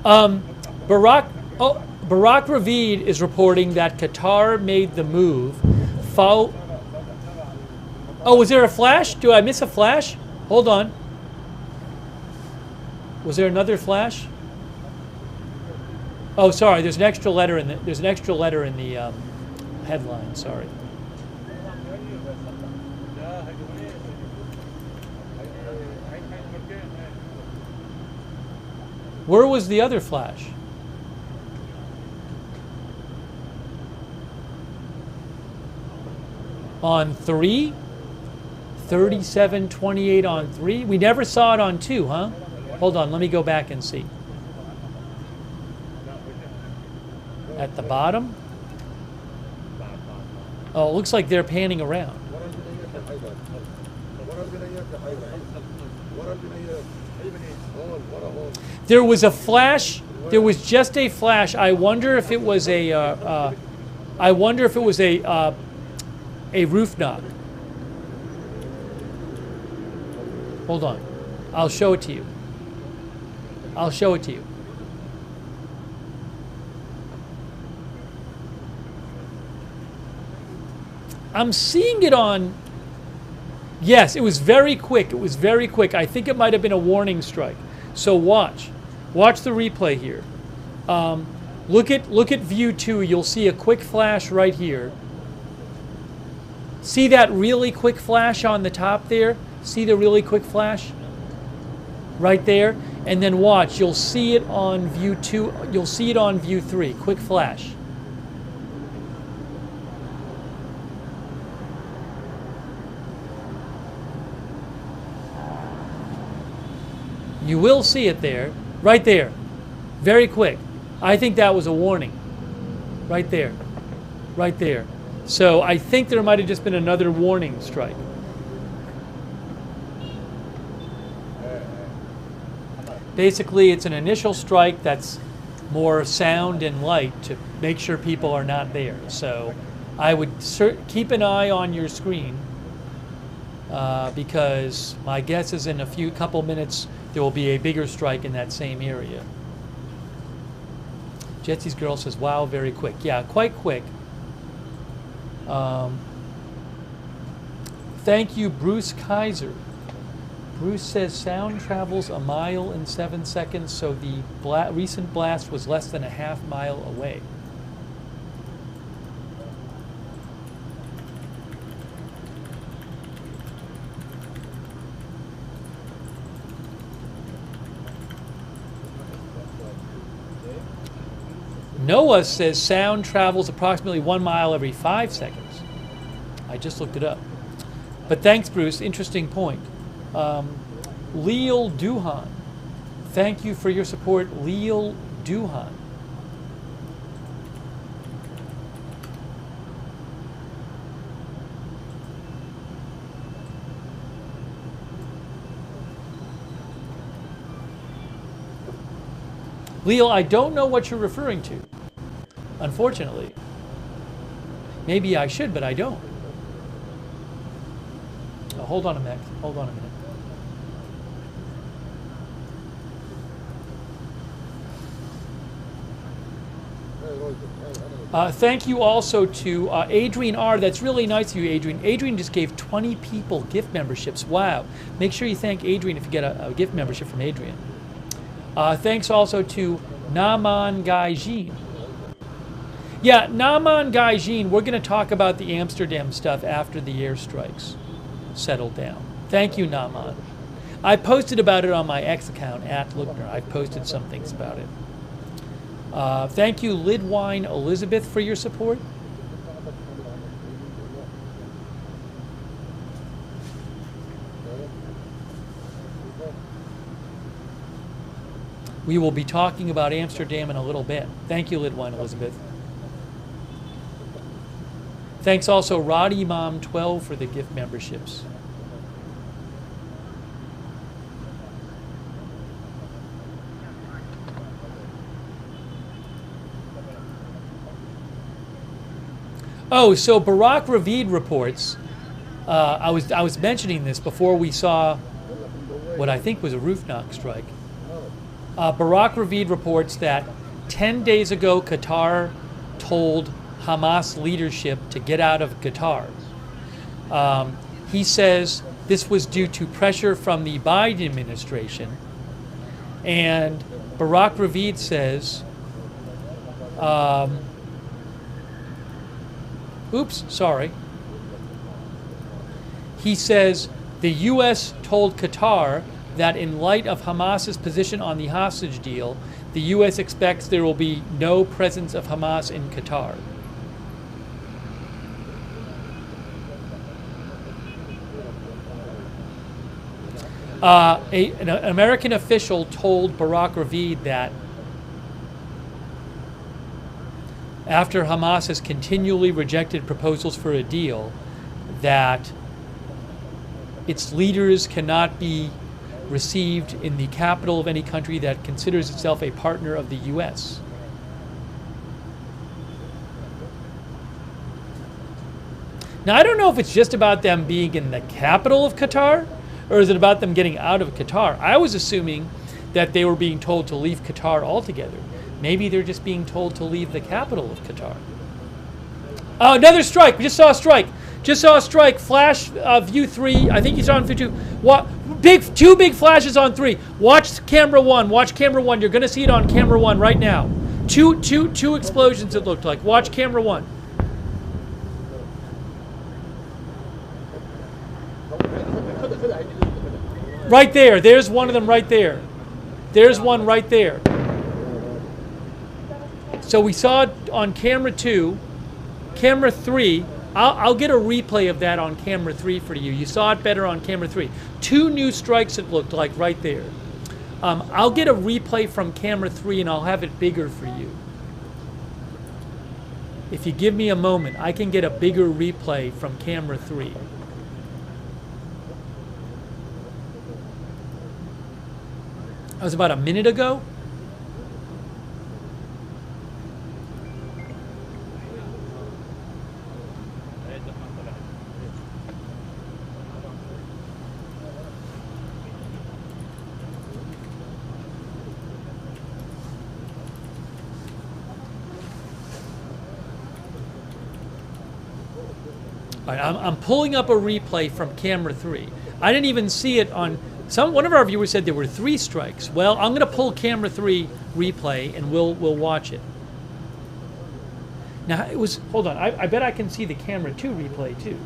Barak Ravid is reporting that Qatar made the move. Oh, was there a flash? Do I miss a flash? Hold on. Was there another flash? Oh, sorry. There's an extra letter in the headline. Sorry. Where was the other flash? On 3? 37:28 on 3? We never saw it on 2, huh? Hold on, let me go back and see. At the bottom? Oh, it looks like they're panning around. There was a flash. There was just a flash. I wonder if it was a roof knock. Hold on. I'll show it to you. I'm seeing it on. Yes, it was very quick. I think it might have been a warning strike. So watch the replay here. Look at view 2. You'll see a quick flash right here. See that really quick flash on the top there? See the really quick flash? Right there? And then watch, you'll see it on view 2, you'll see it on view 3. Quick flash. You will see it there. Right there. Very quick. I think that was a warning. Right there. Right there. So I think there might have just been another warning strike. Basically, it's an initial strike that's more sound and light to make sure people are not there. So I would keep an eye on your screen because my guess is in a couple minutes there will be a bigger strike in that same area. Jetsy's girl says, wow, very quick. Yeah, quite quick. Thank you, Bruce Kaiser. Bruce says sound travels 1 mile in 7 seconds, so the recent blast was less than a half mile away. Noah says sound travels approximately 1 mile every 5 seconds. I just looked it up. But thanks, Bruce. Interesting point. Leal Duhan. Thank you for your support, Leal Duhan. Leo, I don't know what you're referring to, unfortunately. Maybe I should, but I don't. Oh, hold on a minute. Hold on a minute. Thank you also to Adrian R. That's really nice of you, Adrian. Adrian just gave 20 people gift memberships. Wow. Make sure you thank Adrian if you get a gift membership from Adrian. Thanks also to Naaman Gaijin. Yeah, Naaman Gaijin, we're going to talk about the Amsterdam stuff after the airstrikes settle down. Thank you, Naaman. I posted about it on my X account, @Lookner. I posted some things about it. Thank you, Lidwine Elizabeth, for your support. We will be talking about Amsterdam in a little bit. Thank you, Lidwine Elizabeth. Thanks also, Roddy Mom 12 for the gift memberships. Oh, so Barak Ravid reports. I was mentioning this before we saw what I think was a roof knock strike. Barak Ravid reports that 10 days ago, Qatar told Hamas leadership to get out of Qatar. He says this was due to pressure from the Biden administration. And Barak Ravid says, oops, sorry. He says the U.S. told Qatar that in light of Hamas's position on the hostage deal, the U.S. expects there will be no presence of Hamas in Qatar. An American official told Barak Ravid that after Hamas has continually rejected proposals for a deal, that its leaders cannot be received in the capital of any country that considers itself a partner of the U.S. Now, I don't know if it's just about them being in the capital of Qatar, or is it about them getting out of Qatar? I was assuming that they were being told to leave Qatar altogether. Maybe they're just being told to leave the capital of Qatar. Oh, another strike. We just saw a strike. Just saw a strike. Flash view 3. I think you saw on view 2. What? Two big flashes on 3. Watch camera 1. Watch camera 1. You're going to see it on camera 1 right now. Two explosions it looked like. Watch camera 1. Right there. There's one of them right there. There's one right there. So we saw it on camera 2. Camera 3, I'll get a replay of that on camera 3 for you. You saw it better on camera 3. 2 new strikes it looked like right there. I'll get a replay from camera 3 and I'll have it bigger for you. If you give me a moment, I can get a bigger replay from camera 3. That was about a minute ago. All right, I'm pulling up a replay from camera 3. I didn't even see it on... One of our viewers said there were 3 strikes. Well, I'm going to pull camera 3 replay and we'll watch it. Now, it was... Hold on. I bet I can see the camera 2 replay, too.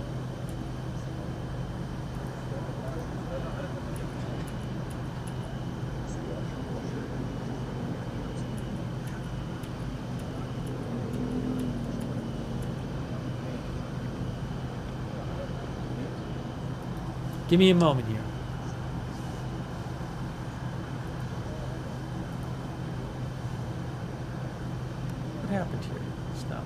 Give me a moment here. What happened here? Stop.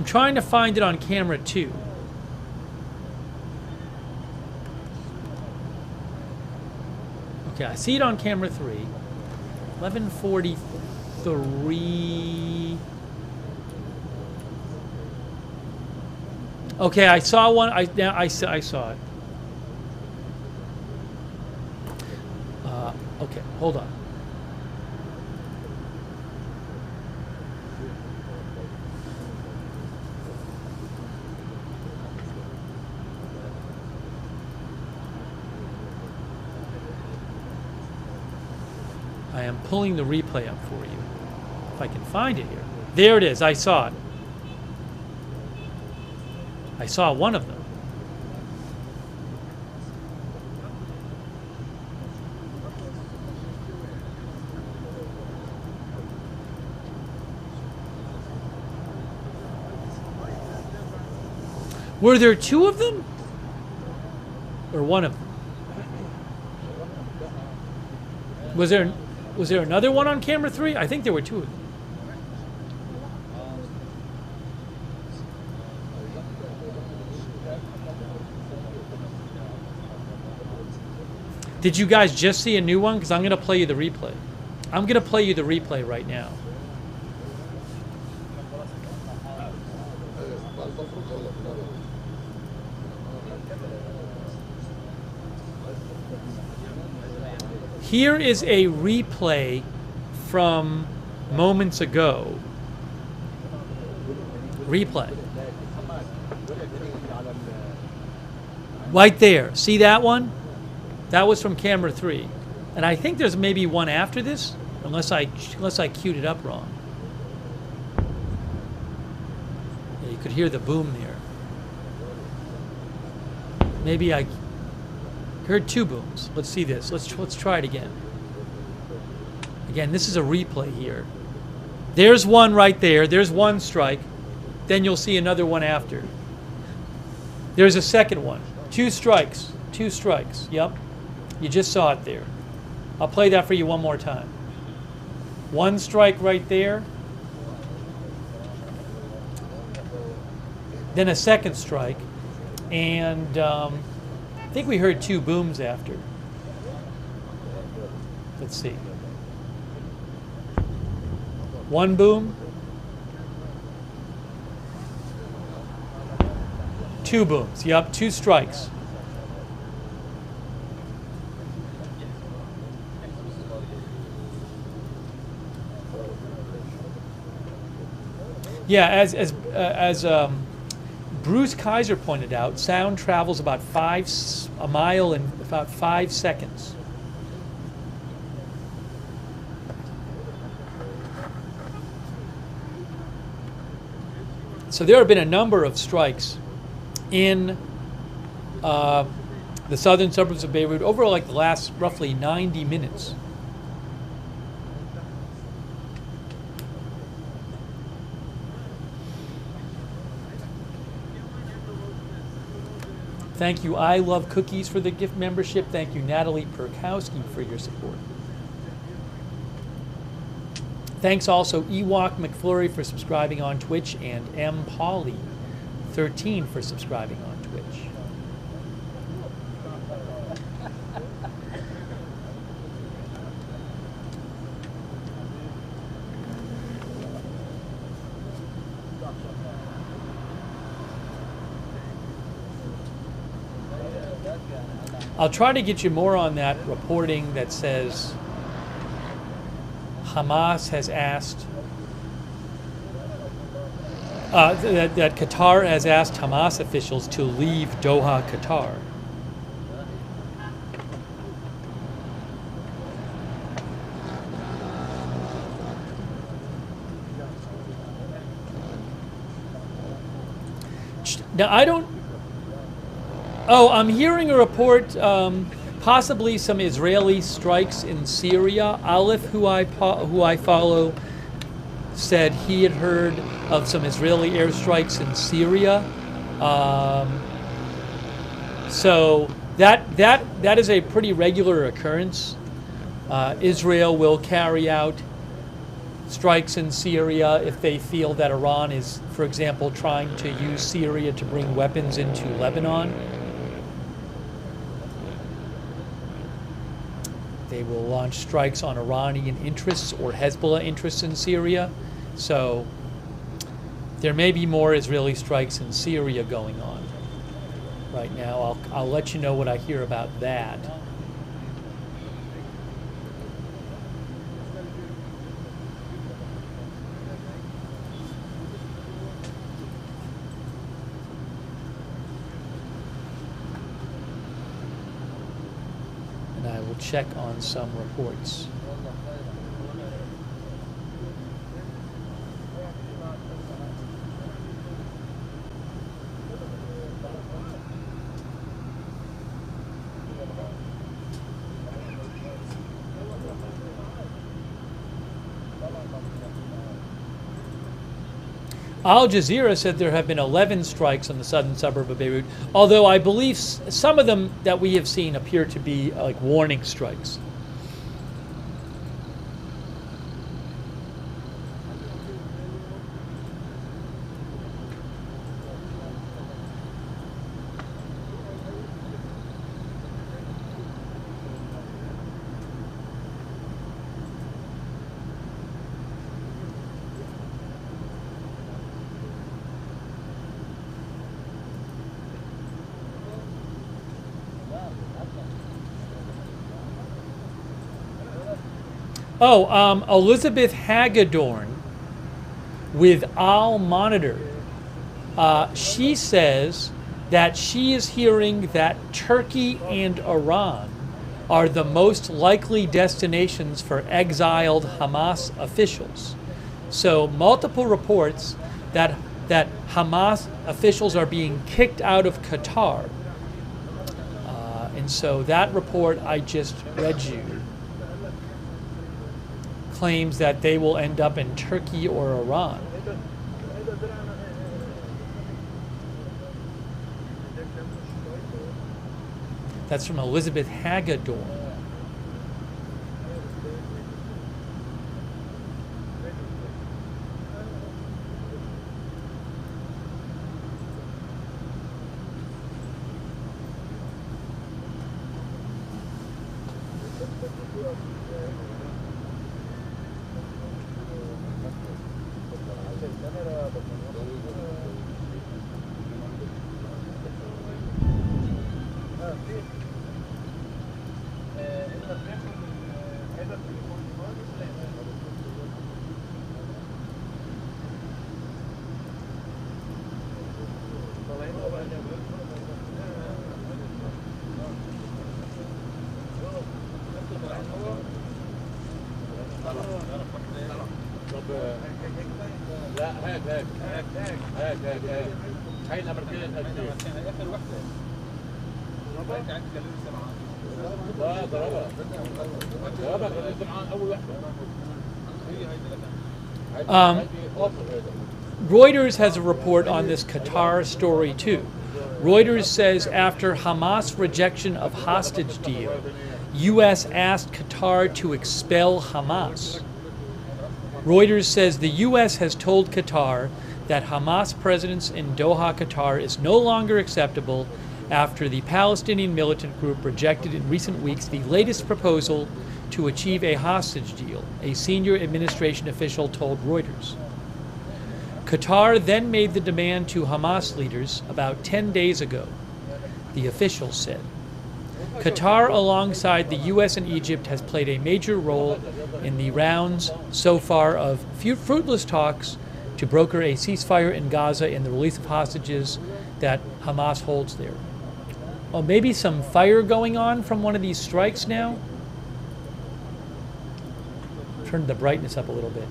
I'm trying to find it on camera 2. Okay, I see it on camera 3. 11:43. Okay, I saw one. I saw it. Okay, hold on. I am pulling the replay up for you. If I can find it here. There it is. I saw it. I saw one of them. Were there 2 of them? Or one of them? Was there another one on camera 3? I think there were 2 of them. Did you guys just see a new one? Because I'm going to play you the replay. I'm going to play you the replay right now. Here is a replay from moments ago. Replay. Right there. See that one? That was from camera 3. And I think there's maybe one after this, unless I queued it up wrong. Yeah, you could hear the boom there. Maybe I heard 2 booms. Let's see this. Let's try it again. Again, this is a replay here. There's one right there. There's one strike. Then you'll see another one after. There's a second one. 2 strikes. 2 strikes. Yep. You just saw it there. I'll play that for you one more time. 1 strike right there. Then a second strike. And I think we heard 2 booms after. Let's see. 1 boom. 2 booms. Yep, 2 strikes. Yeah, as Bruce Kaiser pointed out, sound travels about a mile in about 5 seconds. So there have been a number of strikes in the southern suburbs of Beirut over like the last roughly 90 minutes. Thank you, I Love Cookies, for the gift membership. Thank you, Natalie Perkowski, for your support. Thanks also Ewok McFlurry for subscribing on Twitch, and M. Pauly 13 for subscribing on Twitch. I'll try to get you more on that reporting that says Hamas has asked, that Qatar has asked Hamas officials to leave Doha, Qatar. Now, I don't... Oh, I'm hearing a report, possibly some Israeli strikes in Syria. Aleph, who I follow, said he had heard of some Israeli airstrikes in Syria. So that is a pretty regular occurrence. Israel will carry out strikes in Syria if they feel that Iran is, for example, trying to use Syria to bring weapons into Lebanon. They will launch strikes on Iranian interests or Hezbollah interests in Syria. So there may be more Israeli strikes in Syria going on right now. I'll let you know what I hear about that. And I will check on some reports. Al Jazeera said there have been 11 strikes on the southern suburb of Beirut, although I believe some of them that we have seen appear to be like warning strikes. Oh, Elizabeth Hagedorn with Al Monitor. She says that she is hearing that Turkey and Iran are the most likely destinations for exiled Hamas officials. So multiple reports that Hamas officials are being kicked out of Qatar. And so that report I just read you claims that they will end up in Turkey or Iran. That's from Elizabeth Hagedorn. Reuters has a report on this Qatar story too. Reuters says after Hamas rejection of hostage deal, U.S. asked Qatar to expel Hamas. Reuters says the U.S. has told Qatar that Hamas presence in Doha, Qatar is no longer acceptable after the Palestinian militant group rejected in recent weeks the latest proposal to achieve a hostage deal, a senior administration official told Reuters. Qatar then made the demand to Hamas leaders about 10 days ago, the official said. Qatar, alongside the U.S. and Egypt, has played a major role in the rounds so far of fruitless talks to broker a ceasefire in Gaza and the release of hostages that Hamas holds there. Oh, maybe some fire going on from one of these strikes now? Turn the brightness up a little bit.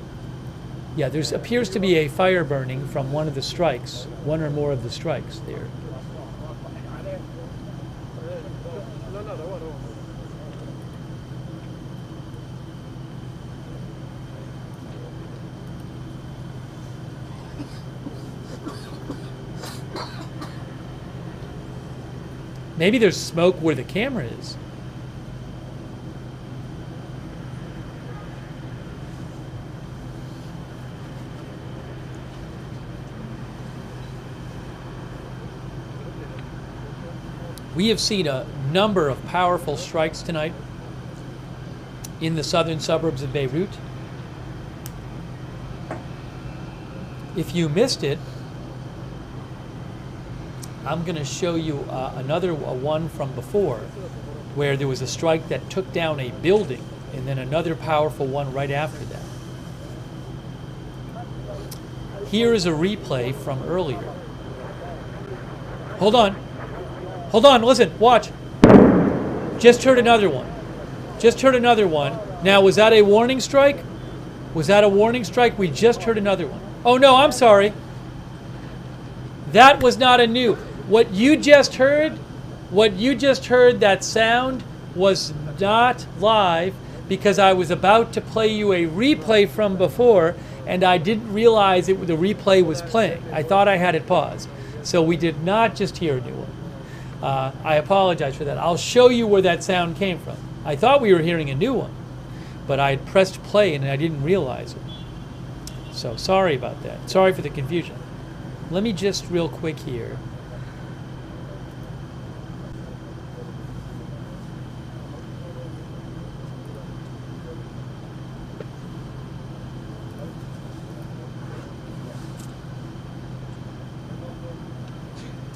Yeah, there appears to be a fire burning from one of the strikes, one or more of the strikes there. Maybe there's smoke where the camera is. We have seen a number of powerful strikes tonight in the southern suburbs of Beirut. If you missed it, I'm going to show you another one from before, where there was a strike that took down a building, and then another powerful one right after that. Here is a replay from earlier. Hold on. Hold on, listen, watch. Just heard another one. Just heard another one. Now, was that a warning strike? Was that a warning strike? We just heard another one. Oh, no, I'm sorry. That was not a new. What you just heard, that sound was not live because I was about to play you a replay from before and I didn't realize the replay was playing. I thought I had it paused. So we did not just hear a new one. I apologize for that. I'll show you where that sound came from. I thought we were hearing a new one, but I had pressed play and I didn't realize it. So sorry about that. Sorry for the confusion. Let me just real quick here.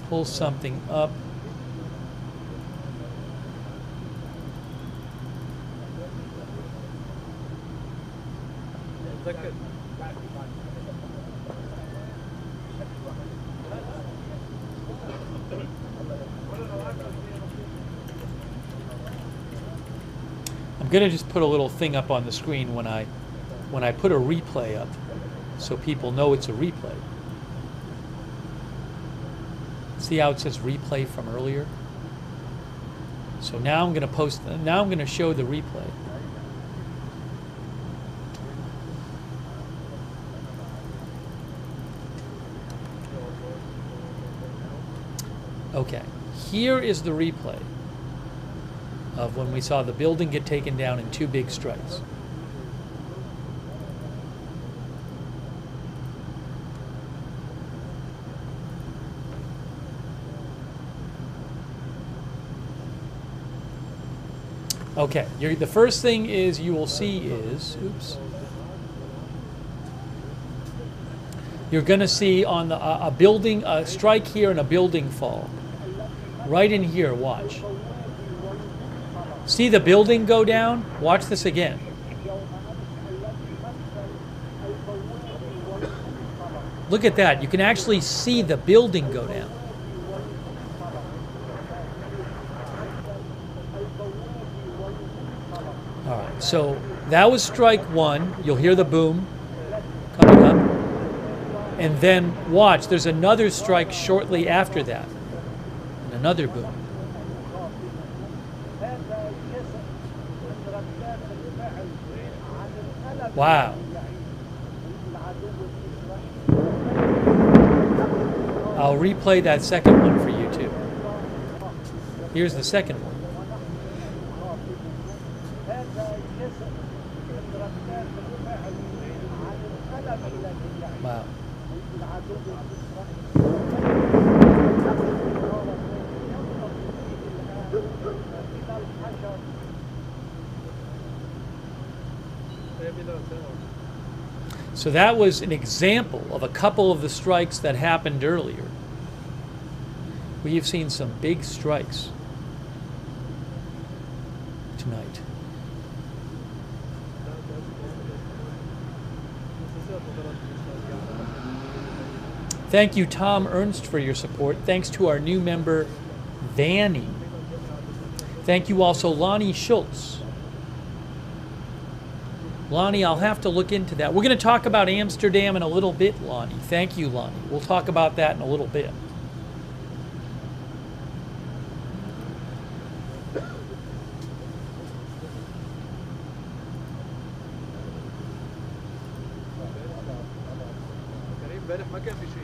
Pull something up. I'm going to just put a little thing up on the screen when I put a replay up so people know it's a replay. See how it says replay from earlier? So now I'm going to show the replay. Okay, here is the replay of when we saw the building get taken down in two big strikes. Okay, the first thing is you will see is, oops, you're going to see on a building, a strike here and a building fall. Right in here, watch. See the building go down? Watch this again. Look at that. You can actually see the building go down. All right, so that was strike one. You'll hear the boom coming up. And then watch, there's another strike shortly after that. And another boom. Wow. I'll replay that second one for you too. Here's the second one. Wow. So that was an example of a couple of the strikes that happened earlier. We have seen some big strikes tonight. Thank you, Tom Ernst, for your support. Thanks to our new member, Vanny. Thank you also, Lonnie Schultz. Lonnie, I'll have to look into that. We're going to talk about Amsterdam in a little bit, Lonnie. Thank you, Lonnie. We'll talk about that in a little bit.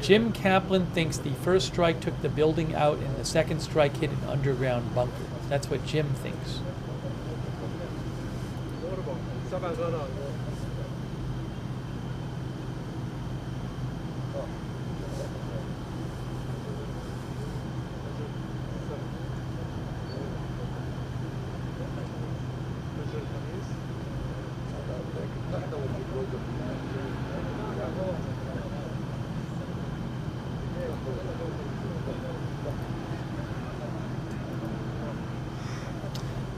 Jim Kaplan thinks the first strike took the building out and the second strike hit an underground bunker. That's what Jim thinks.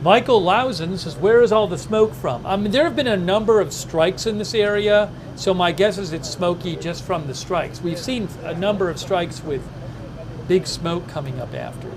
Michael Lausen says, where is all the smoke from? I mean, there have been a number of strikes in this area, so my guess is it's smoky just from the strikes. We've seen a number of strikes with big smoke coming up after it.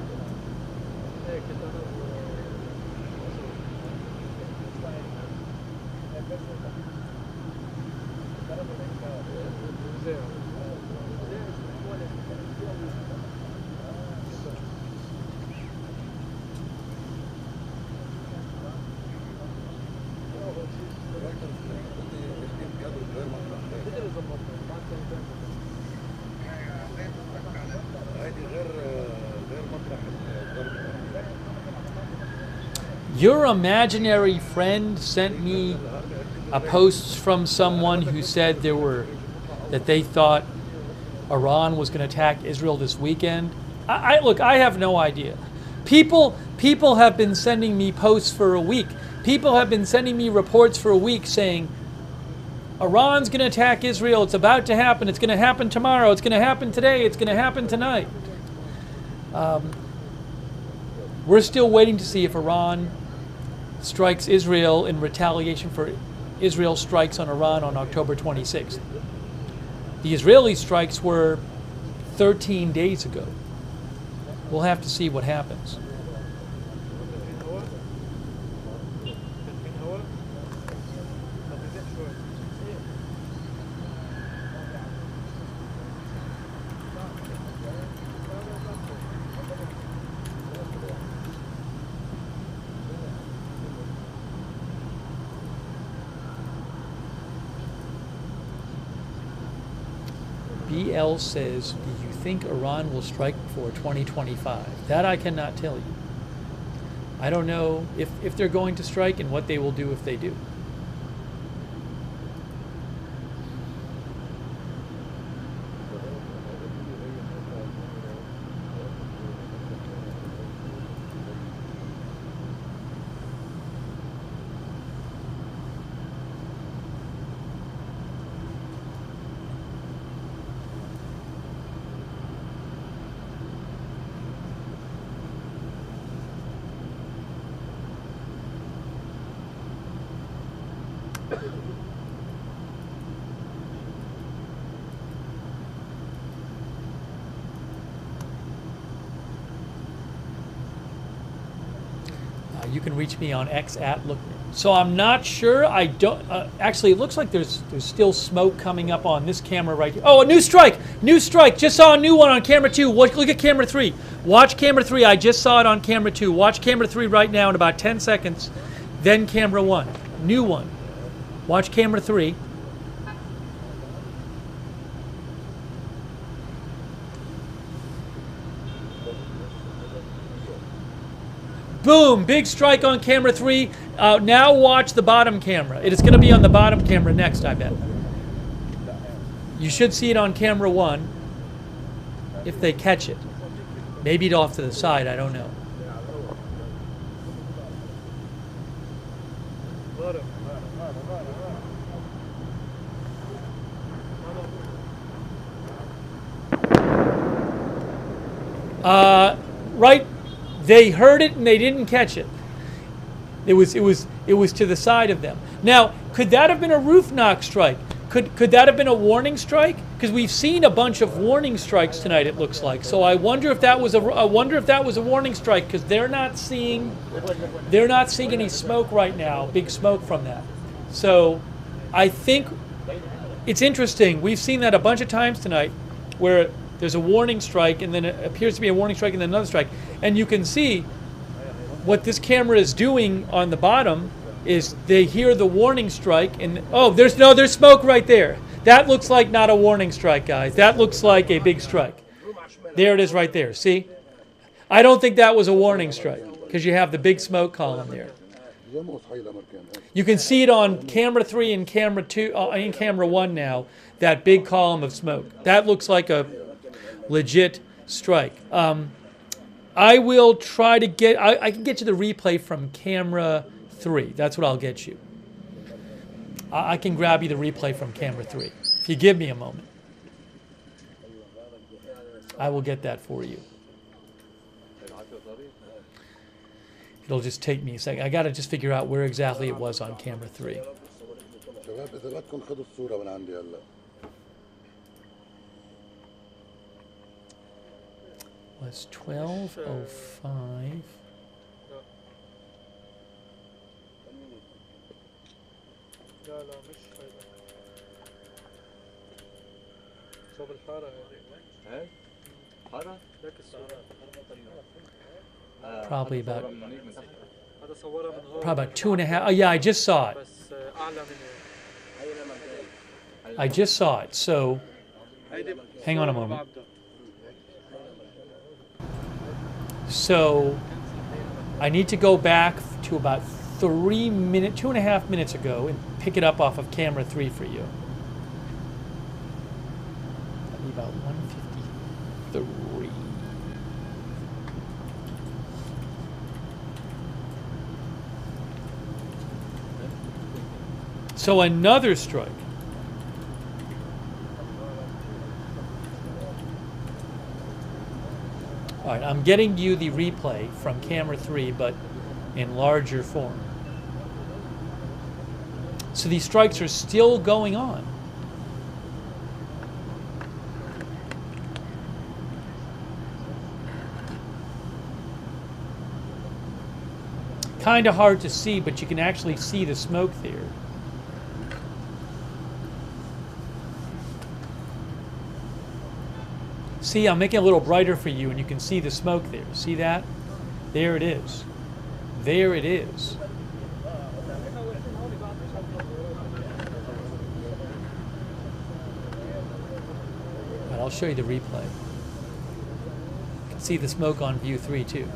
Your imaginary friend sent me a post from someone who said that they thought Iran was going to attack Israel this weekend. Look, I have no idea. People have been sending me posts for a week. People have been sending me reports for a week saying Iran's going to attack Israel. It's about to happen. It's going to happen tomorrow. It's going to happen today. It's going to happen tonight. We're still waiting to see if Iran strikes Israel in retaliation for Israel strikes on Iran on October 26th. The Israeli strikes were 13 days ago. We'll have to see what happens. BL says, do you think Iran will strike before 2025? That I cannot tell you. I don't know if they're going to strike and what they will do if they do. You can reach me on X at Lookner. So I'm not sure. I don't. Actually, it looks like there's still smoke coming up on this camera right here. Oh, a new strike! New strike! Just saw a new one on camera 2. Look at camera 3. Watch camera 3. I just saw it on camera 2. Watch camera 3 right now in about 10 seconds. Then camera 1. New one. Watch camera 3. Boom! Big strike on camera 3. Now watch the bottom camera. It is going to be on the bottom camera next, I bet. You should see it on camera 1 if they catch it. Maybe it off to the side, I don't know. Right. They heard it and they didn't catch it. It was to the side of them. Now, could that have been a roof knock strike? Could that have been a warning strike? Because we've seen a bunch of warning strikes tonight. It looks like. So I wonder if that was a warning strike, because they're not seeing any smoke right now. Big smoke from that. So I think it's interesting. We've seen that a bunch of times tonight, where there's a warning strike, and then it appears to be a warning strike, and then another strike. And you can see what this camera is doing on the bottom is they hear the warning strike, and oh, there's smoke right there. That looks like not a warning strike, guys. That looks like a big strike. There it is right there. See? I don't think that was a warning strike, because you have the big smoke column there. You can see it on camera 3 and camera 2, and camera 1 now, that big column of smoke. That looks like a legit strike. I will try to get, I can get you the replay from camera 3. That's what I'll get you. I can grab you the replay from camera 3. If you give me a moment, I will get that for you. It'll just take me a second. I got to just figure out where exactly it was on camera 3. شباب إذا بدكم خذوا الصورة من عندي هلا. Was 12:05. لا مش هيدا صوب الحارة هاي حارة لك الصورة Probably about هذا صورها من هون probably about 2.5. Oh yeah, I just saw it. بس أعلى من I just saw it. So هيدي hang on a moment. So I need to go back to about 2.5 minutes ago and pick it up off of camera 3 for you. That'd be about 1:53. So another strike. All right, I'm getting you the replay from camera 3, but in larger form. So these strikes are still going on. Kind of hard to see, but you can actually see the smoke there. See, I'm making it a little brighter for you, and you can see the smoke there. See that? There it is. There it is. All right, I'll show you the replay. You can see the smoke on view 3 too.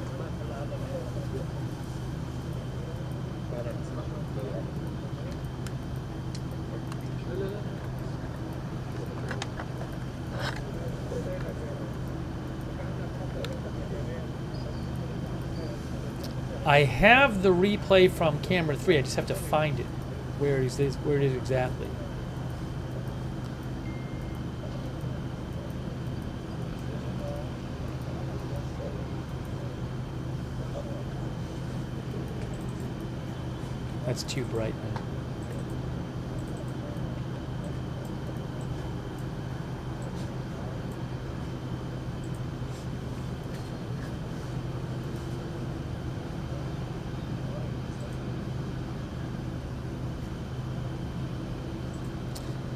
I have the replay from camera 3. I just have to find it. Where it is exactly. That's too bright now.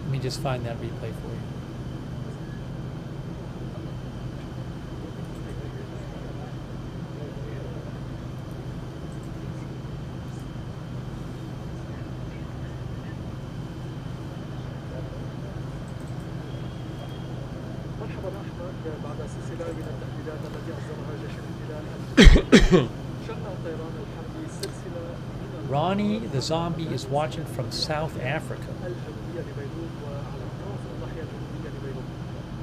Let me just find that replay for you. مرحبا أحمد بعد سلسلة من التهديدات التي أصدرها جيش الاحتلال شن الطيران الحربي سلسلة من Ronnie the zombie is watching from South Africa. الجنوبية لبيروت وعلى أطراف الضاحية الجنوبية لبيروت.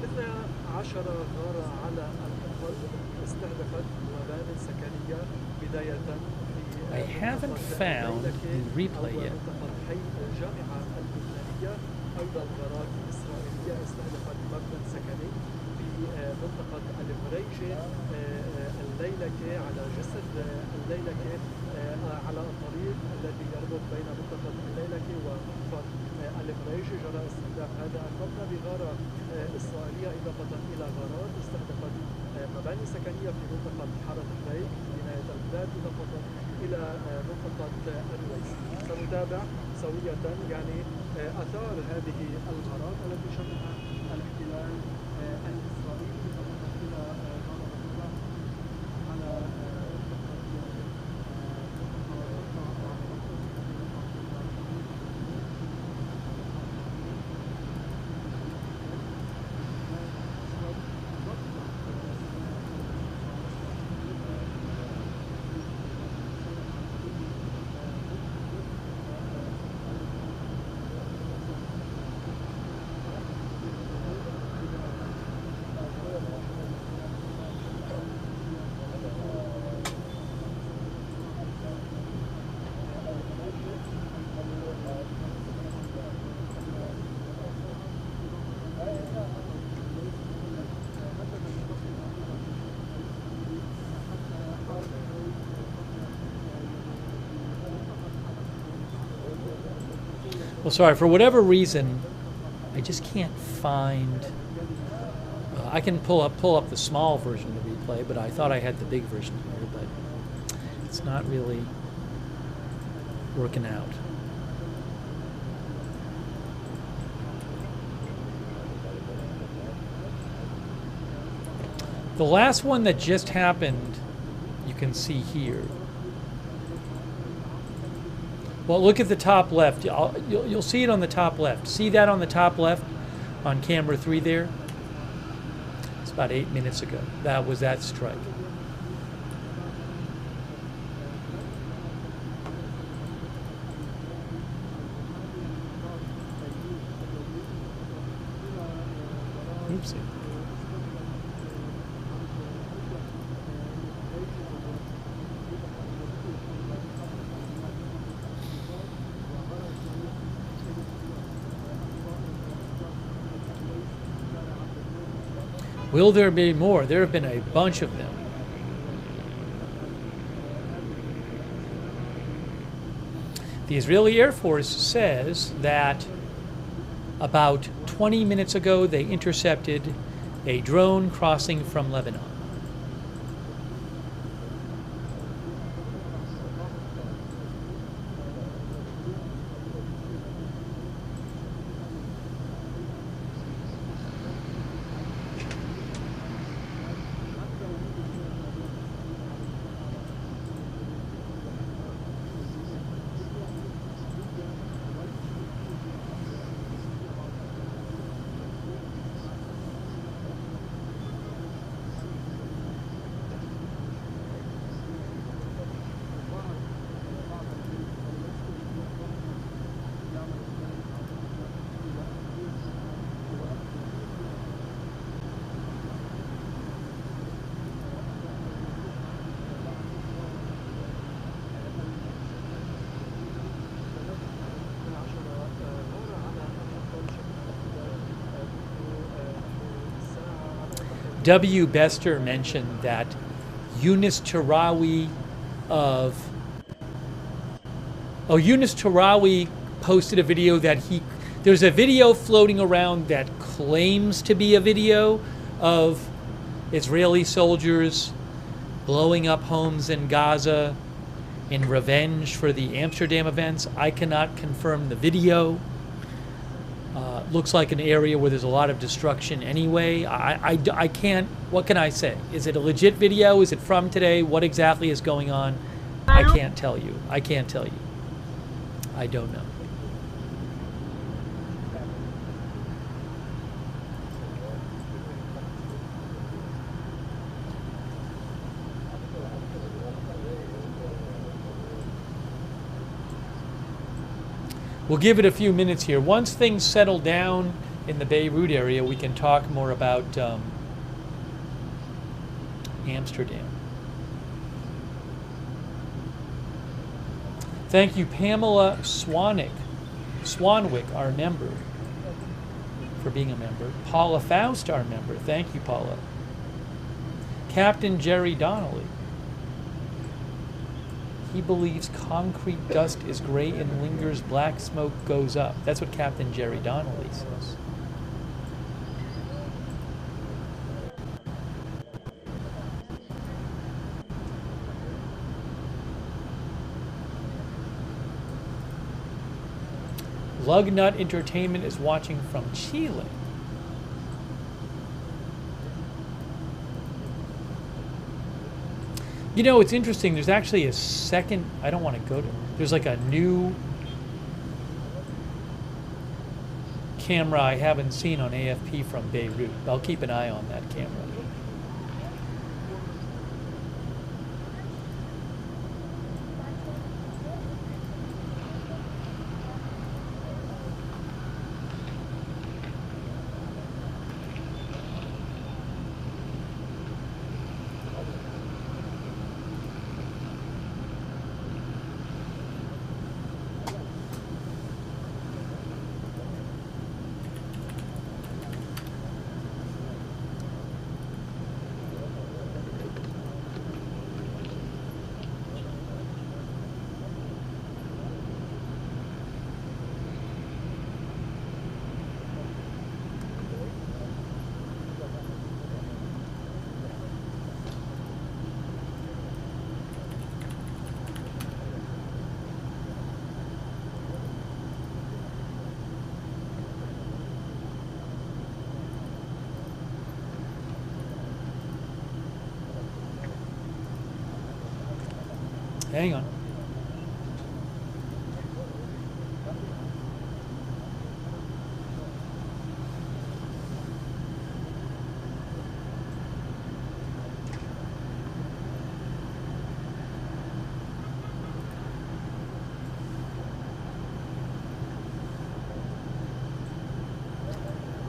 12 غارة على الأقل استهدفت مبانٍ سكنية بداية I haven't found the replay yet. منطقة حي الجامعة اللبنانية. أيضا غارات إسرائيلية استهدفت مبنى سكني في منطقة الفريجة الليلكة على جسر الليلكة على الطريق الذي يربط بين منطقة الليلكة ومنطقة الفريجة. جرى استهداف هذا المبنى بغارة إسرائيلية إضافة إلى غارات استهدفت مباني سكنية في منطقة حارة حريق في ولاية البلاد إضافة إلى منطقة الرويس. سنتابع سوية يعني آثار هذه الغارات التي شنها الاحتلال الإسرائيلي إضافة إلى غارة على Well, sorry, for whatever reason, I just can't find. I can pull up the small version of the replay, but I thought I had the big version here, but it's not really working out. The last one that just happened, you can see here. Well, look at the top left. You'll see it on the top left. See that on the top left on camera 3 there? It's about 8 minutes ago. That was that strike. Oopsie. Will there be more? There have been a bunch of them. The Israeli Air Force says that about 20 minutes ago they intercepted a drone crossing from Lebanon. W. Bester mentioned that Yunus Tarawi posted a video that there's a video floating around that claims to be a video of Israeli soldiers blowing up homes in Gaza in revenge for the Amsterdam events. I cannot confirm the video. Looks like an area where there's a lot of destruction anyway. I can't, what can I say? Is it a legit video? Is it from today? What exactly is going on? I can't tell you. I can't tell you. I don't know. We'll give it a few minutes here. Once things settle down in the Beirut area, we can talk more about Amsterdam. Thank you, Pamela Swanwick, our member, for being a member. Paula Faust, our member. Thank you, Paula. Captain Jerry Donnelly. He believes concrete dust is gray and lingers, black smoke goes up. That's what Captain Jerry Donnelly says. Lugnut Entertainment is watching from Chile. You know, it's interesting. There's actually a second, I don't want to go to, there's like a new camera I haven't seen on AFP from Beirut. I'll keep an eye on that camera. Hang on.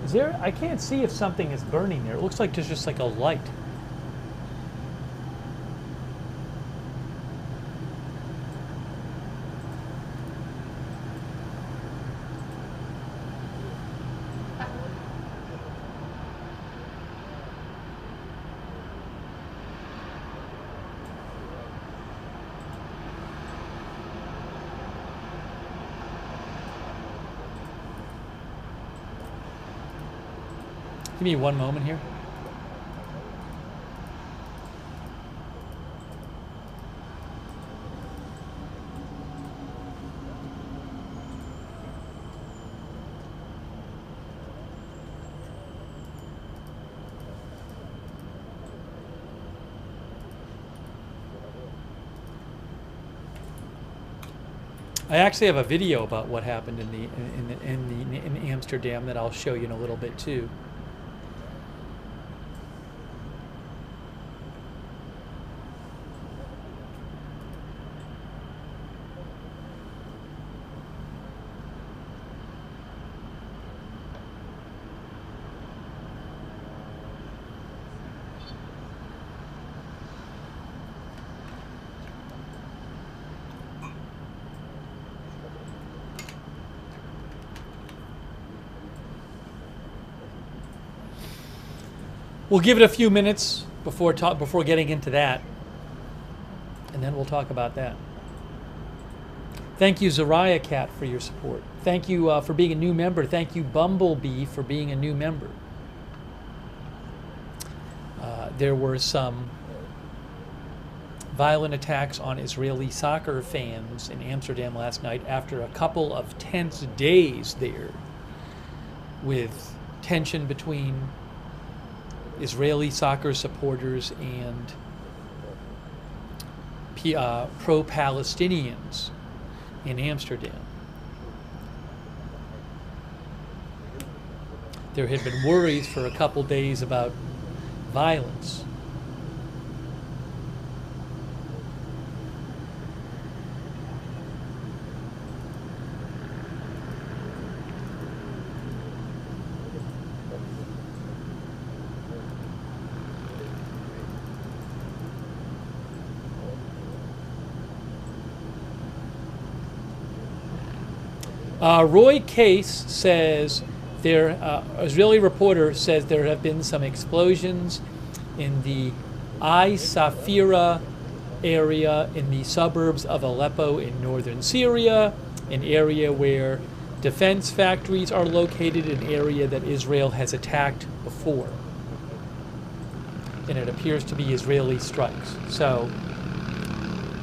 Is there, I can't see if something is burning there. It looks like there's just like a light. Give me one moment here. I actually have a video about what happened in Amsterdam that I'll show you in a little bit too. We'll give it a few minutes before getting into that, and then we'll talk about that. Thank you, Zariah Cat, for your support. Thank you for being a new member. Thank you, Bumblebee, for being a new member. There were some violent attacks on Israeli soccer fans in Amsterdam last night after a couple of tense days there, with tension between Israeli soccer supporters and pro-Palestinians in Amsterdam. There had been worries for a couple days about violence. Roy Case says Israeli reporter says there have been some explosions in the Safira area in the suburbs of Aleppo in northern Syria, an area where defense factories are located, an area that Israel has attacked before. And it appears to be Israeli strikes. So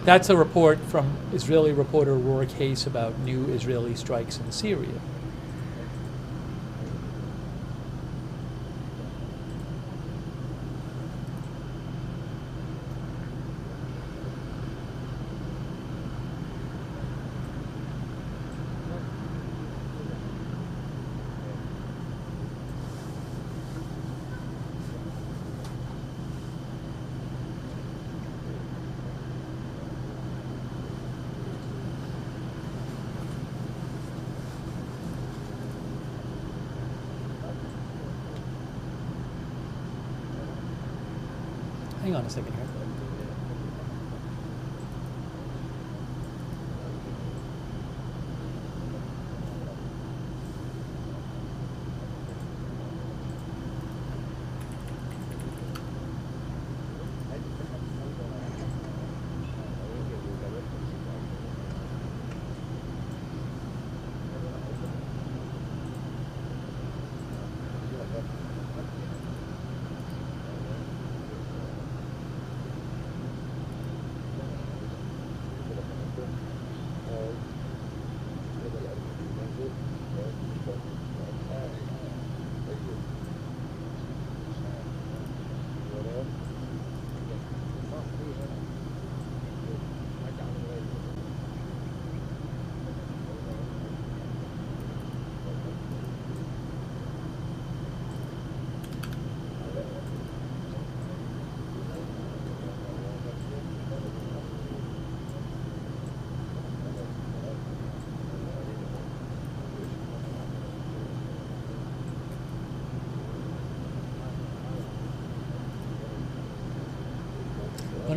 that's a report from Israeli reporter Roy Case about new Israeli strikes in Syria. Hang on a second here.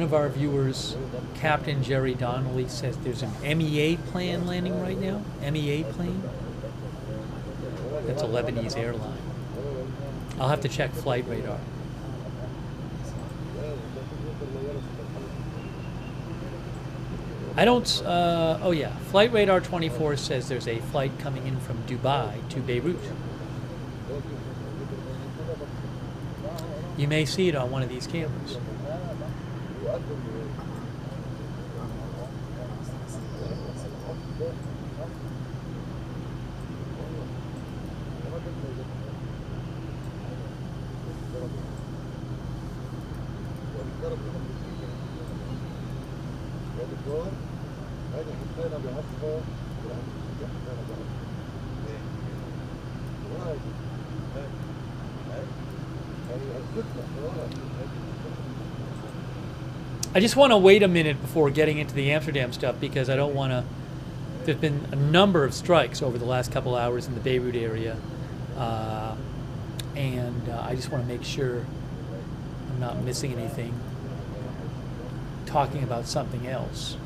One of our viewers, Captain Jerry Donnelly, says there's an MEA plane landing right now. MEA plane? That's a Lebanese airline. I'll have to check flight radar. I don't, oh yeah, Flight Radar 24 says there's a flight coming in from Dubai to Beirut. You may see it on one of these cameras. I just want to wait a minute before getting into the Amsterdam stuff because I don't want to. There's been a number of strikes over the last couple hours in the Beirut area, and I just want to make sure I'm not missing anything. Talking about something else.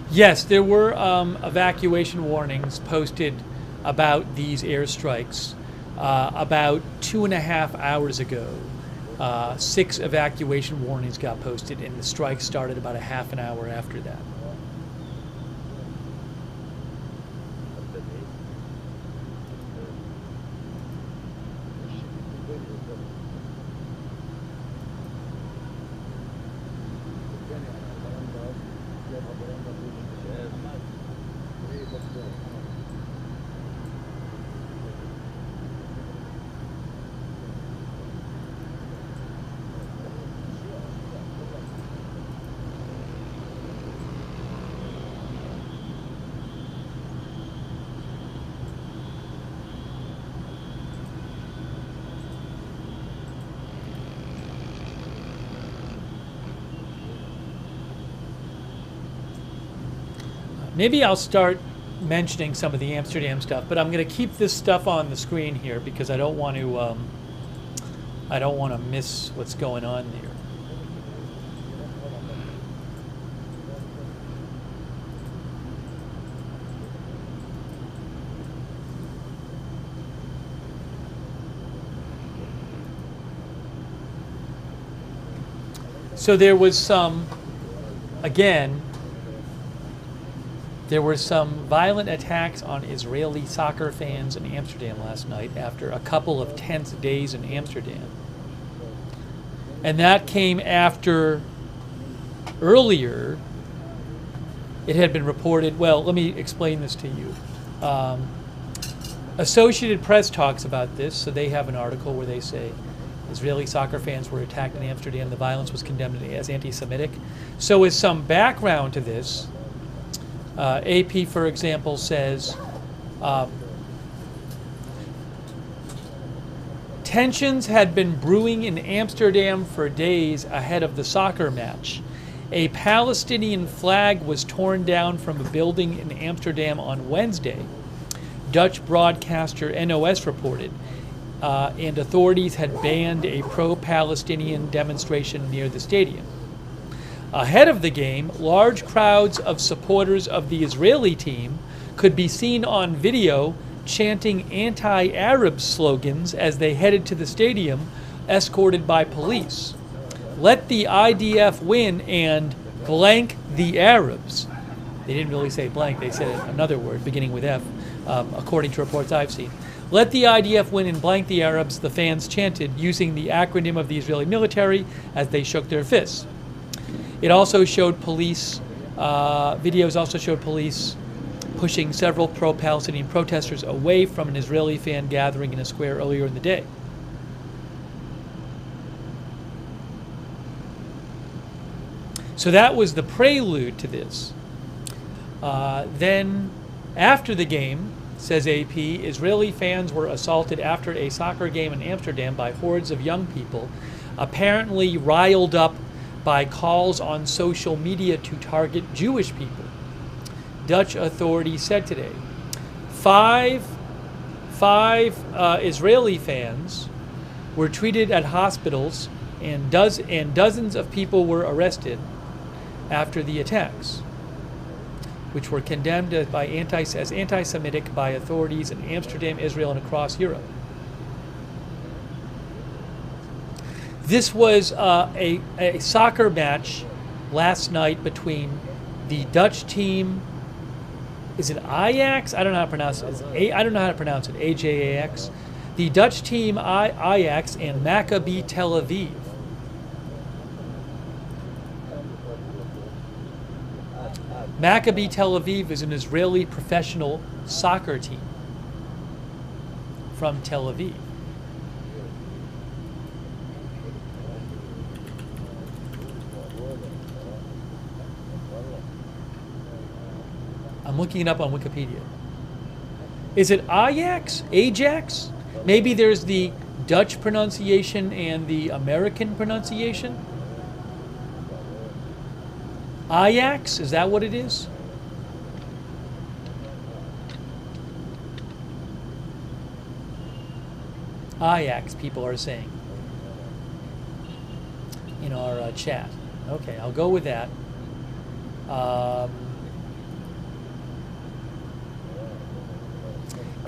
Yes, there were evacuation warnings posted about these airstrikes about 2.5 hours ago. 6 evacuation warnings got posted, and the strike started about a half an hour after that. Maybe I'll start mentioning some of the Amsterdam stuff, but I'm going to keep this stuff on the screen here because I don't want to miss what's going on there. So there was some, again, there were some violent attacks on Israeli soccer fans in Amsterdam last night after a couple of tense days in Amsterdam. And that came after earlier it had been reported, well, let me explain this to you. Associated Press talks about this, so they have an article where they say Israeli soccer fans were attacked in Amsterdam. The violence was condemned as anti-Semitic. So as some background to this, AP, for example, says tensions had been brewing in Amsterdam for days ahead of the soccer match. A Palestinian flag was torn down from a building in Amsterdam on Wednesday, Dutch broadcaster NOS reported, and authorities had banned a pro-Palestinian demonstration near the stadium. Ahead of the game, large crowds of supporters of the Israeli team could be seen on video chanting anti-Arab slogans as they headed to the stadium, escorted by police. Let the IDF win and blank the Arabs. They didn't really say blank, they said another word beginning with F, according to reports I've seen. Let the IDF win and blank the Arabs, the fans chanted, using the acronym of the Israeli military as they shook their fists. It also showed police, videos also showed police pushing several pro-Palestinian protesters away from an Israeli fan gathering in a square earlier in the day. So that was the prelude to this. Then, after the game, says AP, Israeli fans were assaulted after a soccer game in Amsterdam by hordes of young people, apparently riled up by calls on social media to target Jewish people. Dutch authorities said today. Five Israeli fans were treated at hospitals, and dozens of people were arrested after the attacks, which were condemned as anti-Semitic by authorities in Amsterdam, Israel, and across Europe. This was a soccer match last night between the Dutch team. Is it Ajax? I don't know how to pronounce it. I don't know how to pronounce it. AJAX. The Dutch team Ajax and Maccabi Tel Aviv. Maccabi Tel Aviv is an Israeli professional soccer team from Tel Aviv. I'm looking it up on Wikipedia. Is it Ajax? Ajax? Maybe there's the Dutch pronunciation and the American pronunciation? Ajax? Is that what it is? Ajax, people are saying in our chat. Okay, I'll go with that.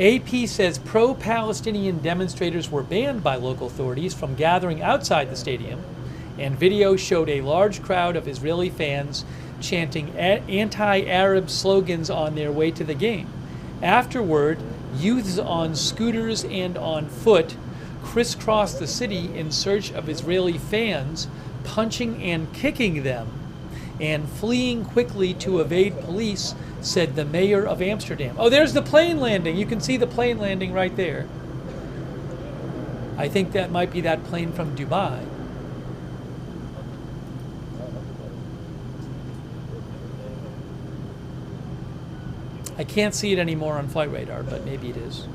AP says pro-Palestinian demonstrators were banned by local authorities from gathering outside the stadium, and video showed a large crowd of Israeli fans chanting anti-Arab slogans on their way to the game. Afterward, youths on scooters and on foot crisscrossed the city in search of Israeli fans, punching and kicking them, and fleeing quickly to evade police, said the mayor of Amsterdam. Oh, there's the plane landing. You can see the plane landing right there. I think that might be that plane from Dubai. I can't see it anymore on flight radar, but maybe it is.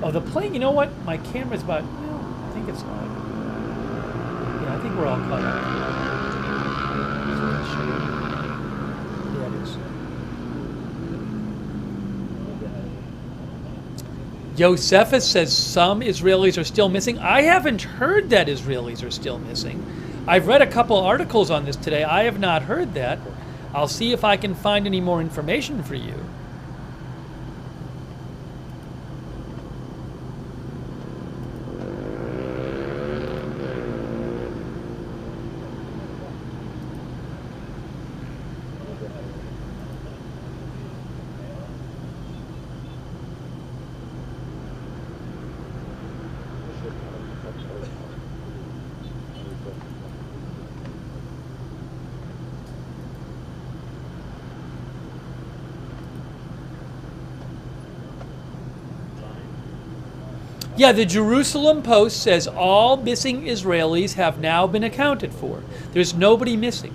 Oh, the plane, you know what? My camera's about, well, I think it's not. Yeah, I think we're all caught up. Yeah, it is. Josephus says some Israelis are still missing. I haven't heard that Israelis are still missing. I've read a couple articles on this today. I have not heard that. I'll see if I can find any more information for you. Yeah, the Jerusalem Post says all missing Israelis have now been accounted for. There's nobody missing.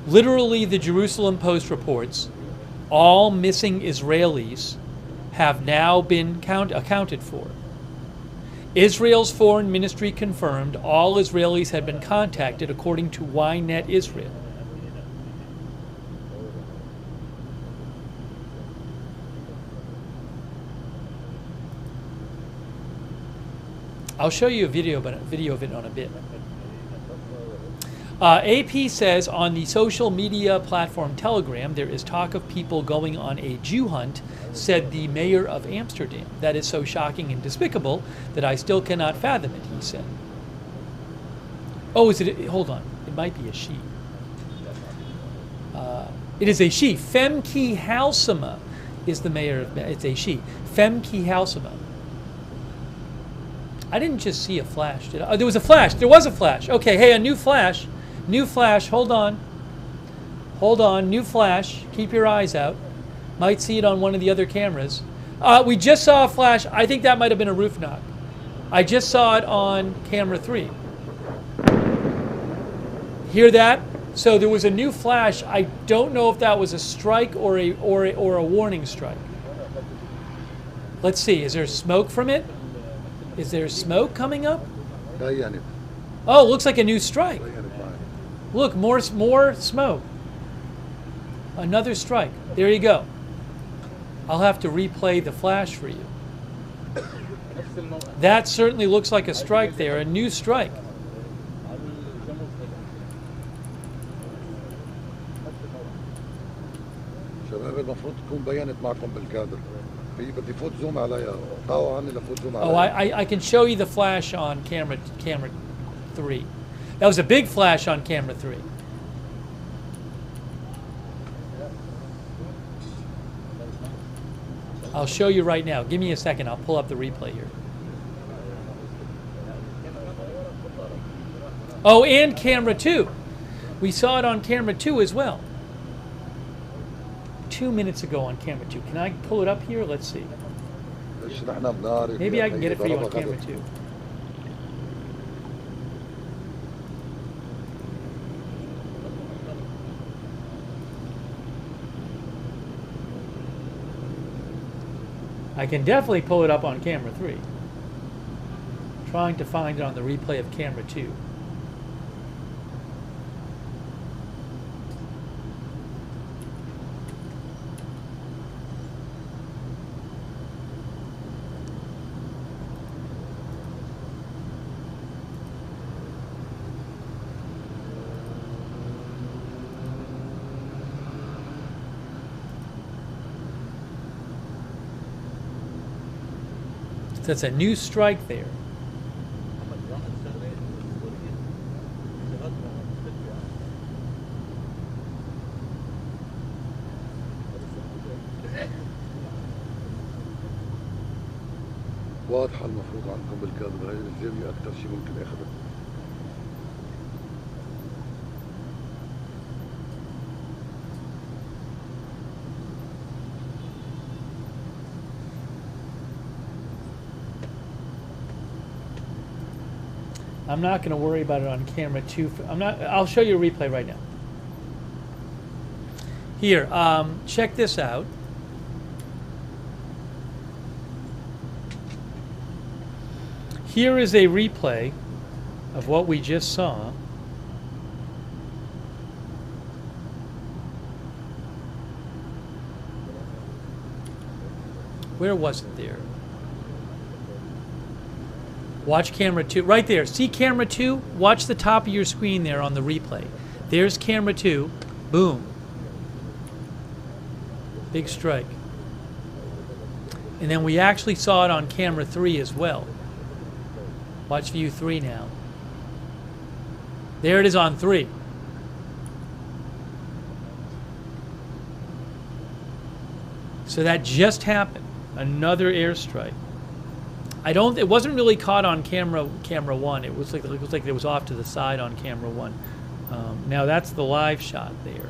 Literally, the Jerusalem Post reports all missing Israelis have now been accounted for. Israel's foreign ministry confirmed all Israelis had been contacted, according to Ynet Israel. I'll show you a video of it on a bit. AP says on the social media platform Telegram, there is talk of people going on a Jew hunt, said the mayor of Amsterdam. That is so shocking and despicable that I still cannot fathom it, he said. Oh, is it? Hold on. It might be a she. It is a she. Femke Halsema is the mayor of. It's a she. Femke Halsema. I didn't just see a flash, did I? Oh, there was a flash. There was a flash. Okay, hey, a new flash. New flash. Hold on. Hold on, new flash. Keep your eyes out. Might see it on one of the other cameras. We just saw a flash. I think that might have been a roof knock. I just saw it on camera 3. Hear that? So there was a new flash. I don't know if that was a strike or a warning strike. Let's see. Is there smoke from it? Is there smoke coming up? بينت Oh, it looks like a new strike. بينت معي. Look, more smoke. Another strike. There you go. I'll have to replay the flash for you. That certainly looks like a strike there, a new strike. شباب المفروض تكون بينت معكم بالكادر. بدي فوت زوم عليها. طاوع عني لفوت زوم Oh, عليها. I can show you the flash on camera 3. That was a big flash on camera 3. I'll show you right now. Give me a second. I'll pull up the replay here. Oh, and camera 2. We saw it on camera 2 as well. 2 minutes ago on camera 2. Can I pull it up here? Let's see. ليش نحن بنعرف Maybe I can get it for you on ضربة camera غدر. 2. I can definitely pull it up on camera 3. Trying to find it on the replay of camera 2. That's a new strike there. واضحة المفروض عندكم بالكادر. هاي الزاوية أكثر شيء ممكن آخذها. I'm not going to worry about it on camera 2. I'll show you a replay right now. Here, check this out. Here is a replay of what we just saw. Where was it there? Watch camera 2. Right there. See camera 2? Watch the top of your screen there on the replay. There's camera 2. Boom. Big strike. And then we actually saw it on camera 3 as well. Watch view 3 now. There it is on 3. So that just happened. Another airstrike. It wasn't really caught on camera 1. It was like it was off to the side on camera 1. Now that's the live shot there.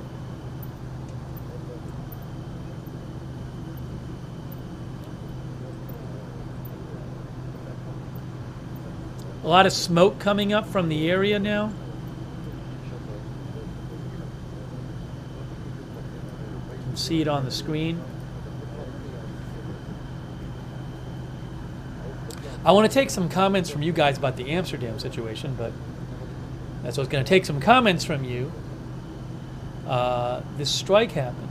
A lot of smoke coming up from the area now. You can see it on the screen. I want to take some comments from you guys about the Amsterdam situation, but that's what I was going to take some comments from you. This strike happened.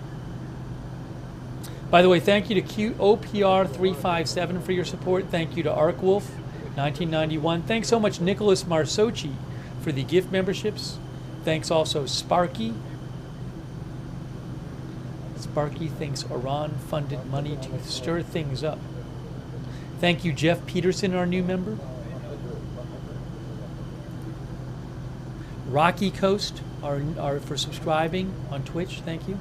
By the way, thank you to OPR357 for your support. Thank you to ArcWolf 1991. Thanks so much, Nicholas Marsoci, for the gift memberships. Thanks also, Sparky. Sparky thinks Iran funded money to stir things up. Thank you, Jeff Peterson, our new member. Rocky Coast are for subscribing on Twitch. Thank you.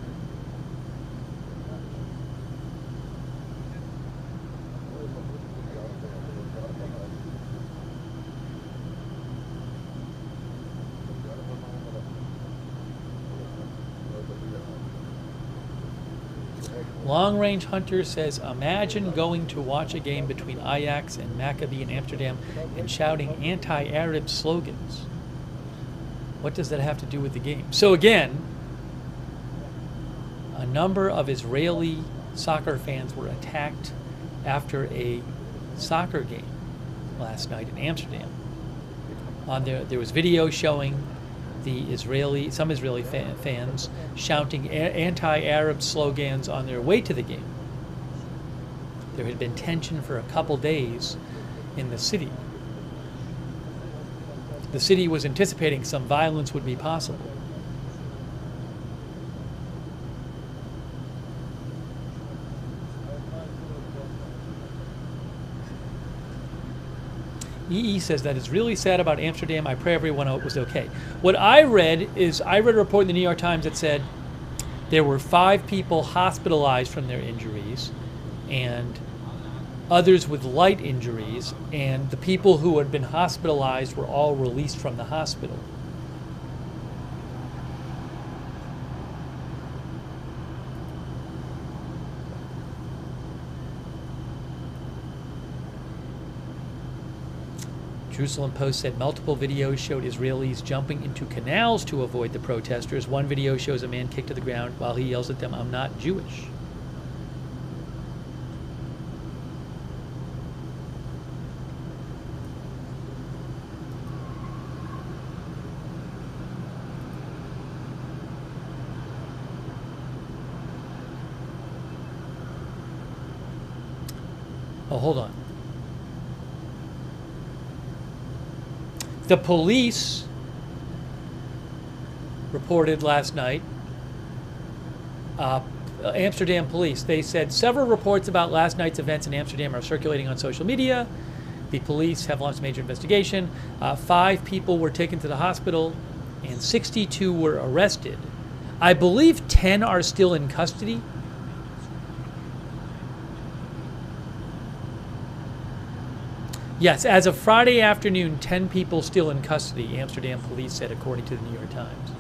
Long Range Hunter says, imagine going to watch a game between Ajax and Maccabi in Amsterdam and shouting anti-Arab slogans. What does that have to do with the game? So again, a number of Israeli soccer fans were attacked after a soccer game last night in Amsterdam. There was video showing some Israeli fans shouting anti-Arab slogans on their way to the game. There had been tension for a couple days in the city. The city was anticipating some violence would be possible. EE says that it's really sad about Amsterdam. I pray everyone was okay. What I read a report in the New York Times that said there were 5 people hospitalized from their injuries and others with light injuries, and the people who had been hospitalized were all released from the hospital. Jerusalem Post said multiple videos showed Israelis jumping into canals to avoid the protesters. One video shows a man kicked to the ground while he yells at them, "I'm not Jewish." Oh, hold on. The police reported last night, Amsterdam police, they said several reports about last night's events in Amsterdam are circulating on social media. The police have launched a major investigation. 5 people were taken to the hospital and 62 were arrested. I believe 10 are still in custody. Yes, as of Friday afternoon, 10 people still in custody, Amsterdam police said, according to the New York Times.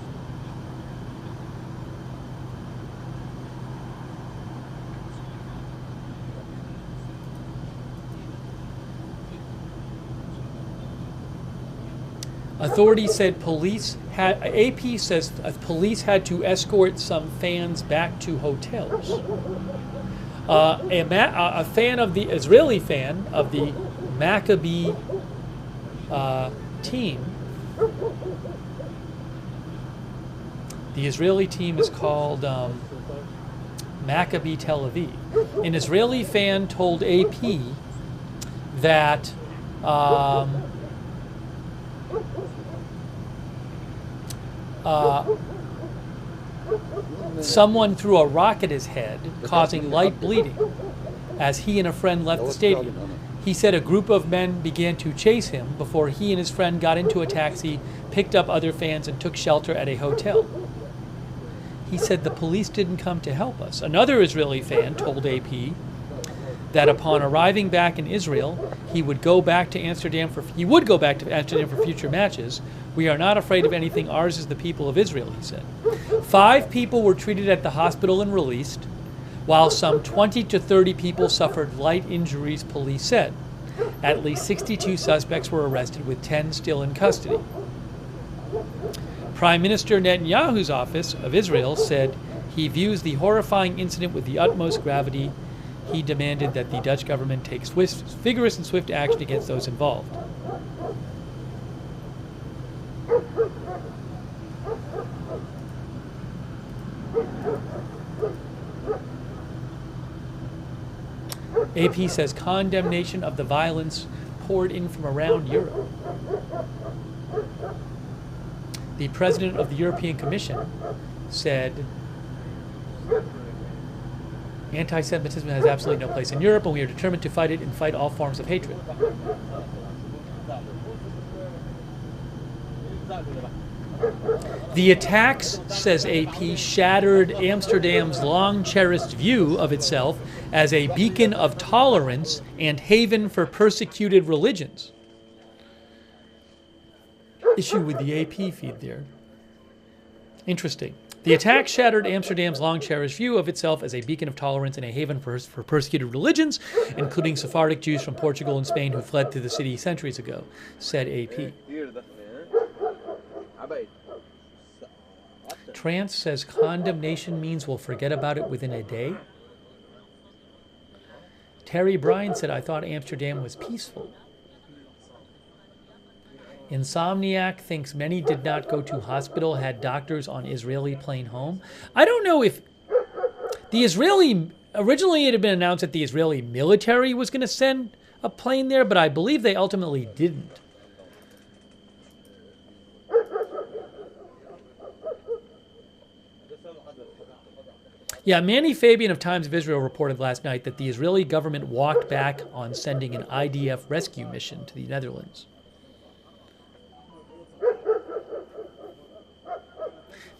Authorities said AP says police had to escort some fans back to hotels. A fan of the Israeli fan of the Maccabi team. The Israeli team is called Maccabi Tel Aviv. An Israeli fan told AP that someone threw a rock at his head, causing light bleeding, as he and a friend left the stadium. He said a group of men began to chase him before he and his friend got into a taxi, picked up other fans, and took shelter at a hotel. He said the police didn't come to help us. Another Israeli fan told AP that upon arriving back in Israel, he would go back to Amsterdam for future matches. We are not afraid of anything. Ours is the people of Israel, he said. 5 people were treated at the hospital and released, while some 20 to 30 people suffered light injuries, police said. At least 62 suspects were arrested, with 10 still in custody. Prime Minister Netanyahu's office of Israel said he views the horrifying incident with the utmost gravity. He demanded that the Dutch government take vigorous and swift action against those involved. AP says condemnation of the violence poured in from around Europe. The president of the European Commission said anti-Semitism has absolutely no place in Europe, and we are determined to fight it and fight all forms of hatred. The attacks, says AP, shattered Amsterdam's long-cherished view of itself as a beacon of tolerance and haven for persecuted religions. Issue with the AP feed there. Interesting. The attack shattered Amsterdam's long-cherished view of itself as a beacon of tolerance and a haven for persecuted religions, including Sephardic Jews from Portugal and Spain who fled to the city centuries ago, said AP. Trance says condemnation means we'll forget about it within a day. Terry Bryan said, I thought Amsterdam was peaceful. Insomniac thinks many did not go to hospital, had doctors on Israeli plane home. I don't know if the Israeli, originally it had been announced that the Israeli military was going to send a plane there, but I believe they ultimately didn't. Yeah, Manny Fabian of Times of Israel reported last night that the Israeli government walked back on sending an IDF rescue mission to the Netherlands.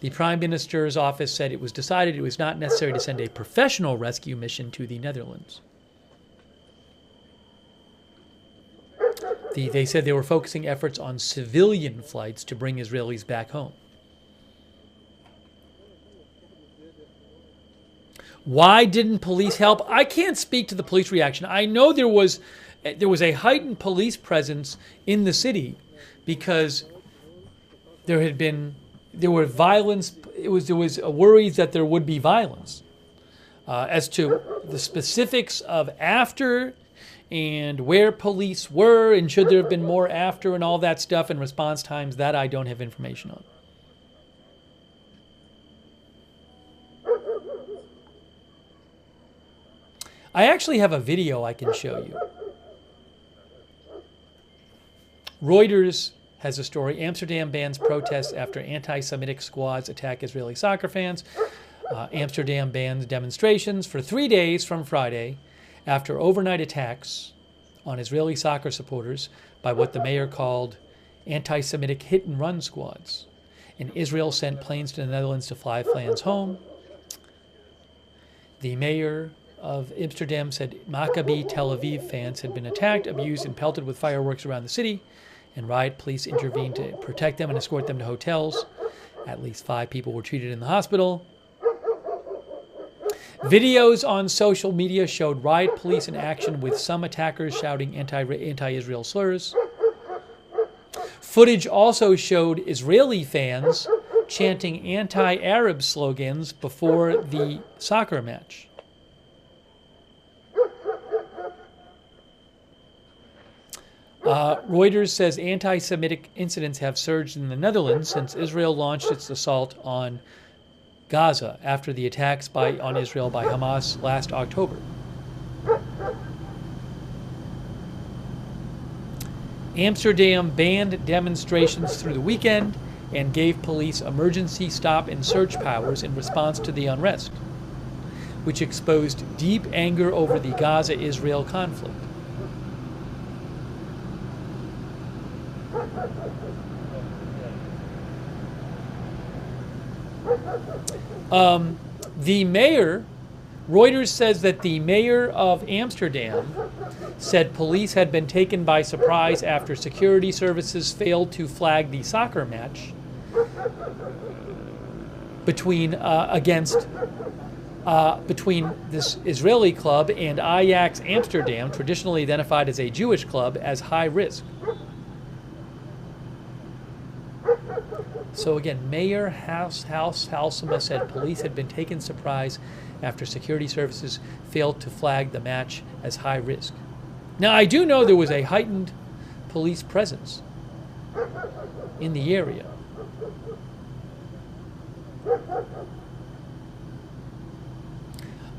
The Prime Minister's office said it was decided it was not necessary to send a professional rescue mission to the Netherlands. They said they were focusing efforts on civilian flights to bring Israelis back home. Why didn't police help? I can't speak to the police reaction. I know there was a heightened police presence in the city because there were violence. There was a worry that there would be violence. As to the specifics of after and where police were and should there have been more after and all that stuff and response times, that I don't have information on. I actually have a video I can show you. Reuters has a story. Amsterdam bans protests after anti-Semitic squads attack Israeli soccer fans. Amsterdam bans demonstrations for 3 days from Friday after overnight attacks on Israeli soccer supporters by what the mayor called anti-Semitic hit-and-run squads. And Israel sent planes to the Netherlands to fly fans home. The mayor of Amsterdam said Maccabi Tel Aviv fans had been attacked, abused, and pelted with fireworks around the city, and riot police intervened to protect them and escort them to hotels. At least 5 people were treated in the hospital. Videos on social media showed riot police in action with some attackers shouting anti-Israel slurs. Footage also showed Israeli fans chanting anti-Arab slogans before the soccer match. Reuters says anti-Semitic incidents have surged in the Netherlands since Israel launched its assault on Gaza after the attacks on Israel by Hamas last October. Amsterdam banned demonstrations through the weekend and gave police emergency stop and search powers in response to the unrest, which exposed deep anger over the Gaza-Israel conflict. The mayor, Reuters says that the mayor of Amsterdam said police had been taken by surprise after security services failed to flag the soccer match between this Israeli club and Ajax Amsterdam, traditionally identified as a Jewish club, as high risk. So again, Mayor Halsema said police had been taken surprise after security services failed to flag the match as high risk. Now, I do know there was a heightened police presence in the area.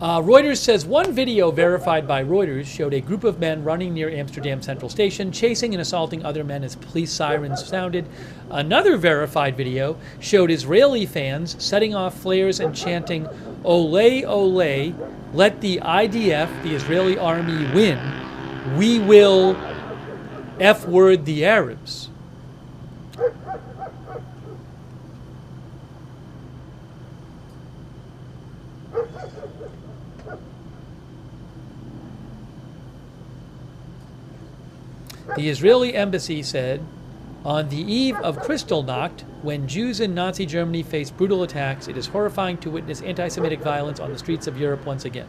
Reuters says one video verified by Reuters showed a group of men running near Amsterdam Central Station, chasing and assaulting other men as police sirens sounded. Another verified video showed Israeli fans setting off flares and chanting, "Ole, ole, let the IDF, the Israeli army, win. We will F-word the Arabs." The Israeli embassy said On the eve of Kristallnacht, when Jews in Nazi Germany face brutal attacks, it is horrifying to witness anti-Semitic violence on the streets of Europe once again.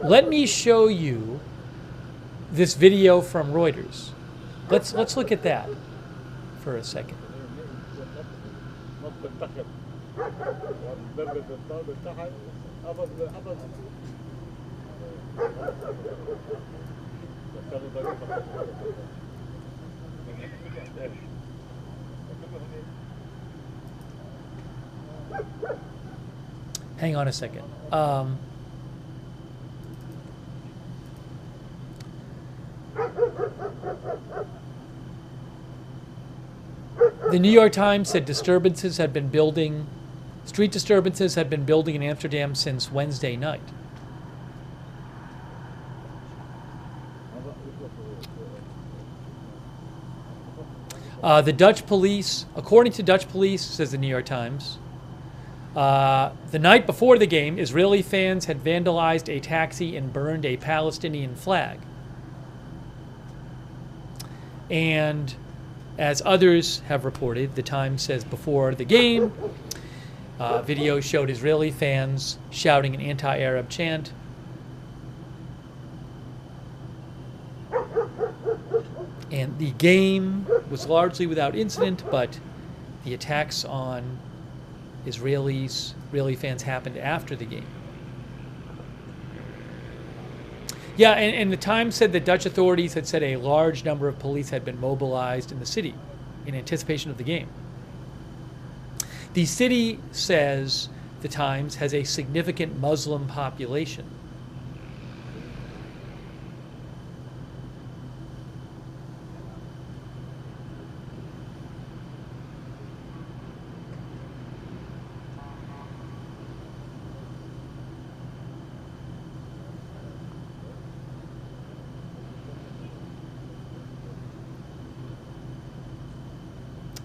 Let me show you this video from Reuters. Let's look at that for a second. Hang on a second. The New York Times said street disturbances had been building in Amsterdam since Wednesday night. The Dutch police, according to Dutch police, says the New York Times, the night before the game, Israeli fans had vandalized a taxi and burned a Palestinian flag. And as others have reported, the Times says before the game, video showed Israeli fans shouting an anti-Arab chant. And the game was largely without incident, but the attacks on Israeli fans happened after the game. Yeah, and the Times said that Dutch authorities had said a large number of police had been mobilized in the city in anticipation of the game. The city, says the Times, has a significant Muslim population.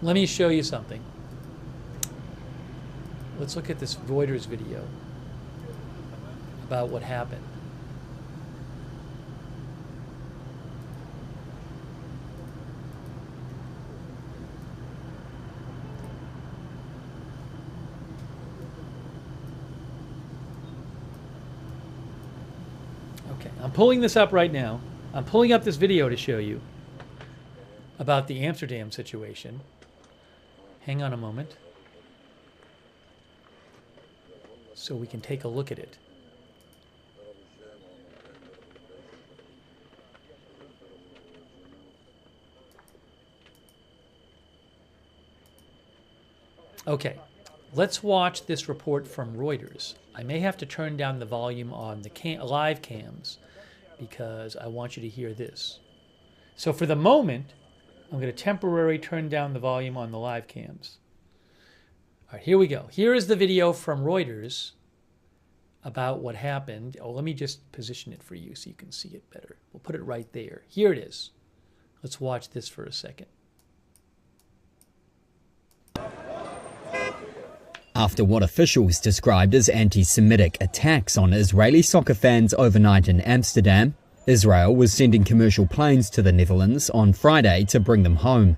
Let me show you something. Let's look at this Reuters video about what happened. Okay, I'm pulling this up right now. I'm pulling up this video to show you about the Amsterdam situation. Hang on a moment so we can take a look at it. Okay, let's watch this report from Reuters. I may have to turn down the volume on the live cams because I want you to hear this. So for the moment, I'm going to temporarily turn down the volume on the live cams. All right, here we go. Here is the video from Reuters about what happened. Oh, let me just position it for you so you can see it better. We'll put it right there. Here it is. Let's watch this for a second. After what officials described as anti-Semitic attacks on Israeli soccer fans overnight in Amsterdam, Israel was sending commercial planes to the Netherlands on Friday to bring them home.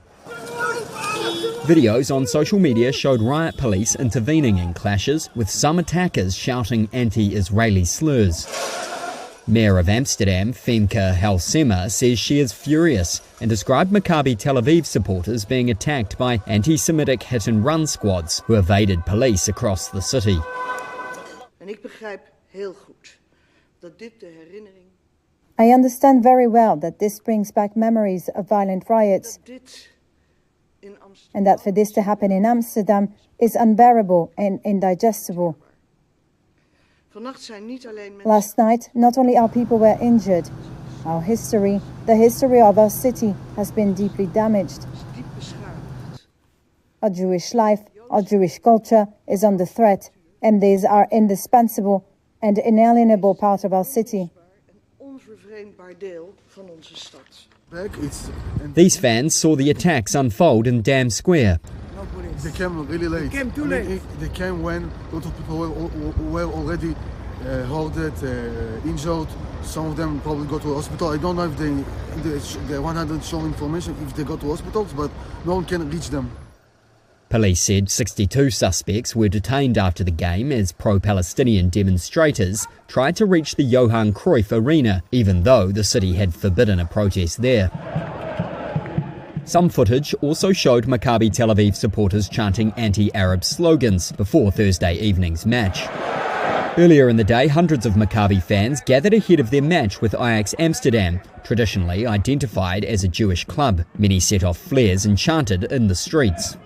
Videos on social media showed riot police intervening in clashes, with some attackers shouting anti-Israeli slurs. Mayor of Amsterdam, Femke Halsema, says she is furious and described Maccabi Tel Aviv supporters being attacked by anti-Semitic hit-and-run squads who evaded police across the city. I understand very well that this brings back memories of violent riots, and that for this to happen in Amsterdam is unbearable and indigestible. Last night, not only our people were injured, our history, the history of our city, has been deeply damaged. Our Jewish life, our Jewish culture is under threat, and these are indispensable and inalienable part of our city. These fans saw the attacks unfold in Dam Square. They came really late. They came too late. They came when a lot of people were already hoarded, injured. Some of them probably go to a hospital. I don't know if the 100 show information if they go to hospitals, but no one can reach them. Police said 62 suspects were detained after the game as pro-Palestinian demonstrators tried to reach the Johan Cruyff Arena, even though the city had forbidden a protest there. Some footage also showed Maccabi Tel Aviv supporters chanting anti-Arab slogans before Thursday evening's match. Earlier in the day, hundreds of Maccabi fans gathered ahead of their match with Ajax Amsterdam, traditionally identified as a Jewish club. Many set off flares and chanted in the streets.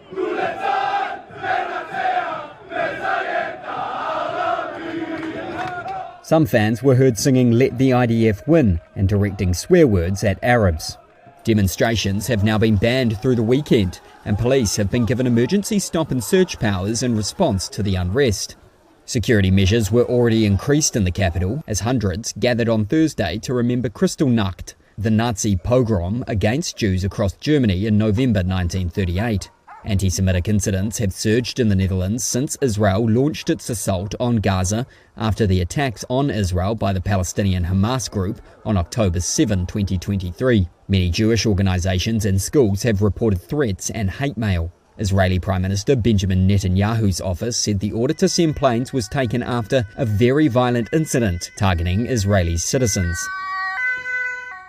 Some fans were heard singing "Let the IDF win" and directing swear words at Arabs. Demonstrations have now been banned through the weekend, and police have been given emergency stop and search powers in response to the unrest. Security measures were already increased in the capital as hundreds gathered on Thursday to remember Kristallnacht, the Nazi pogrom against Jews across Germany in November 1938. Anti-Semitic incidents have surged in the Netherlands since Israel launched its assault on Gaza after the attacks on Israel by the Palestinian Hamas group on October 7, 2023. Many Jewish organisations and schools have reported threats and hate mail. Israeli Prime Minister Benjamin Netanyahu's office said the order to send planes was taken after a very violent incident targeting Israeli citizens.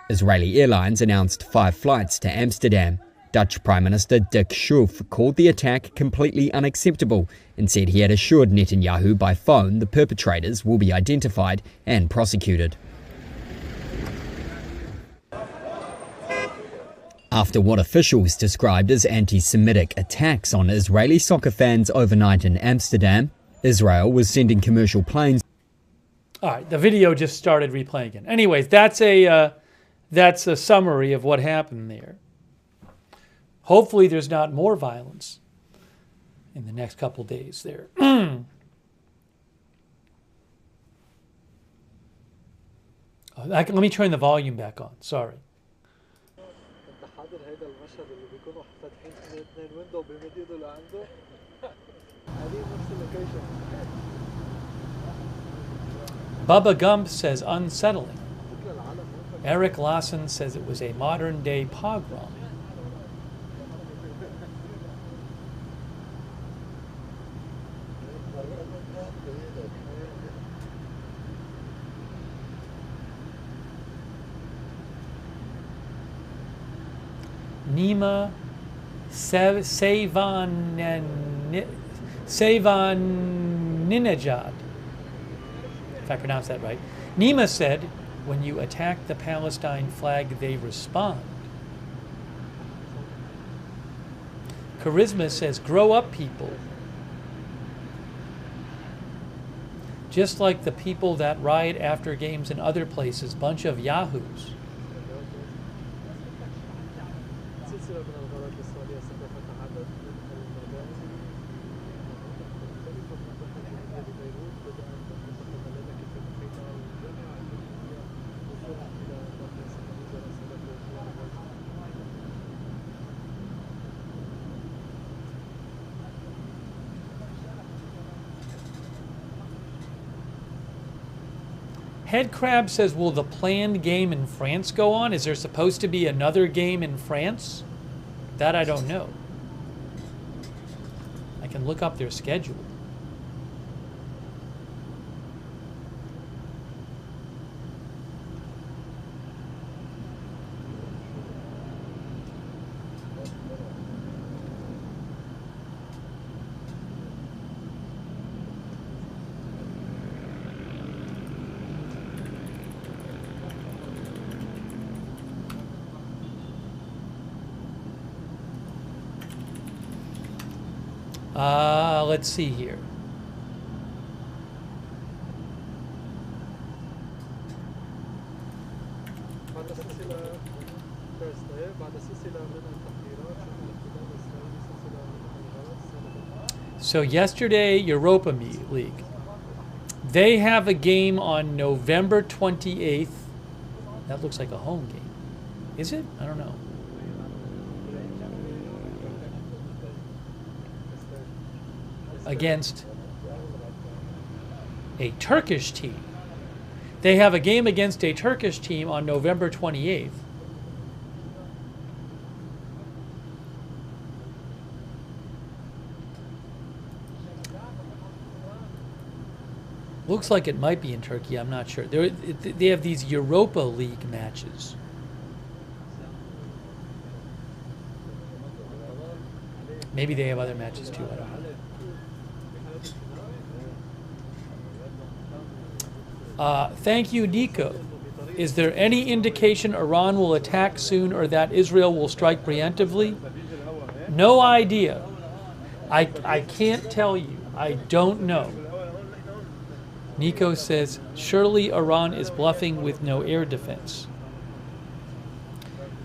Israeli Airlines announced 5 flights to Amsterdam. Dutch Prime Minister Dick Schoof called the attack completely unacceptable and said he had assured Netanyahu by phone the perpetrators will be identified and prosecuted. After what officials described as anti-Semitic attacks on Israeli soccer fans overnight in Amsterdam, Israel was sending commercial planes. All right, the video just started replaying again. Anyways, that's a summary of what happened there. Hopefully there's not more violence in the next couple days there. Let me turn the volume back on. Sorry. Bubba Gump says unsettling. Eric Lawson says it was a modern-day pogrom. Nima Sevaninejad, if I pronounce that right. Nima said, when you attack the Palestine flag, they respond. Charisma says, grow up, people. Just like the people that riot after games in other places, bunch of yahoos. Head Crab says, will the planned game in France go on? Is there supposed to be another game in France? That I don't know. I can look up their schedule. Let's see here. So yesterday, Europa League. They have a game on November 28th. That looks like a home game. Is it? I don't know. Against A Turkish team. They have a game against a Turkish team on November 28th. Looks like it might be in Turkey. I'm not sure. They have these Europa League matches. Maybe they have other matches too. I don't know. Thank you, Nico. Is there any indication Iran will attack soon or that Israel will strike preemptively? No idea. I can't tell you. I don't know. Nico says, surely Iran is bluffing with no air defense.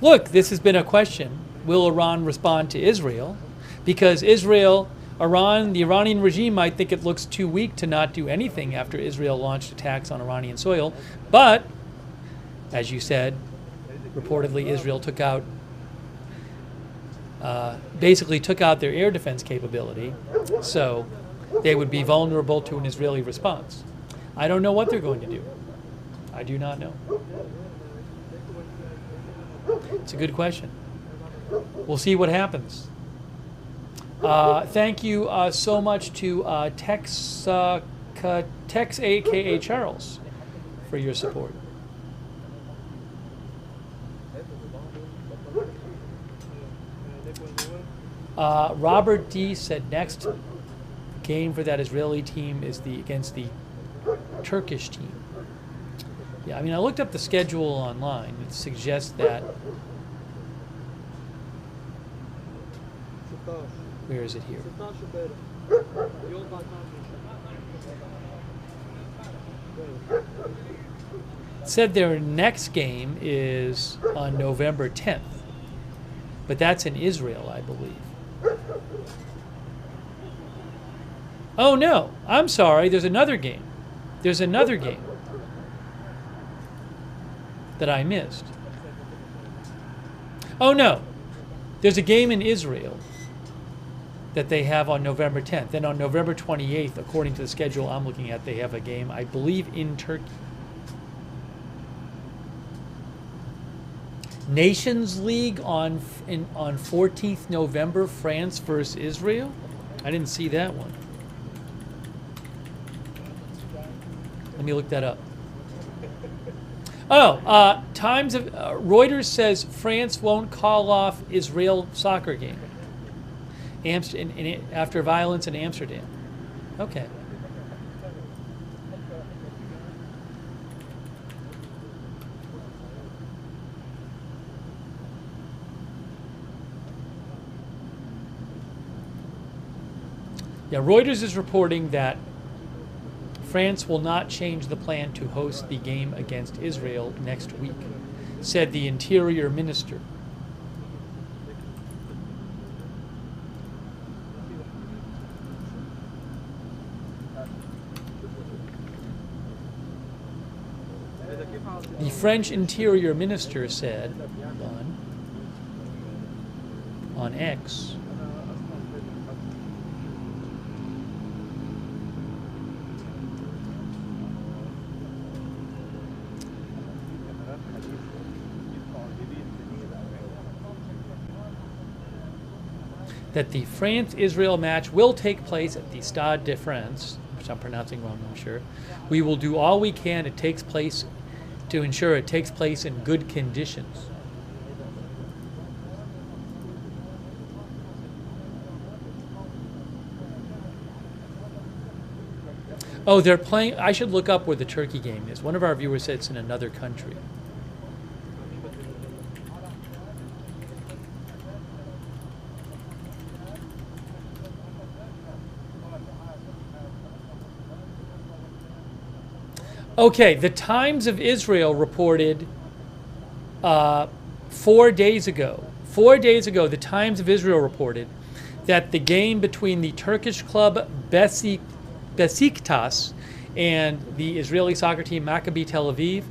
Look, this has been a question. Will Iran respond to Israel? Because the Iranian regime might think it looks too weak to not do anything after Israel launched attacks on Iranian soil. But, as you said, reportedly Israel basically took out their air defense capability, so they would be vulnerable to an Israeli response. I don't know what they're going to do. I do not know. It's a good question. We'll see what happens. Thank you so much to Tex aka Charles for your support. Robert D said next game for that Israeli team is against the Turkish team. Yeah, I mean, I looked up the schedule online. It suggests that. Where is it here? It said their next game is on November 10th, but that's in Israel, I believe. Oh no, I'm sorry, there's another game. There's another game that I missed. Oh no, there's a game in Israel that they have on November 10th. Then on November 28th, according to the schedule I'm looking at, they have a game, I believe, in Turkey. Nations League on 14th November, France versus Israel? I didn't see that one. Let me look that up. Oh, Reuters says France won't call off Israel soccer game after violence in Amsterdam. Okay. Yeah, Reuters is reporting that France will not change the plan to host the game against Israel next week, said the Interior Minister. The French Interior Minister said on X, that the France-Israel match will take place at the Stade de France, which I'm pronouncing wrong, I'm sure. We will do all we can to ensure it takes place in good conditions. Oh, they're playing. I should look up where the Turkey game is. One of our viewers said it's in another country. Okay, the Times of Israel reported 4 days ago. 4 days ago, the Times of Israel reported that the game between the Turkish club Besiktas and the Israeli soccer team Maccabi Tel Aviv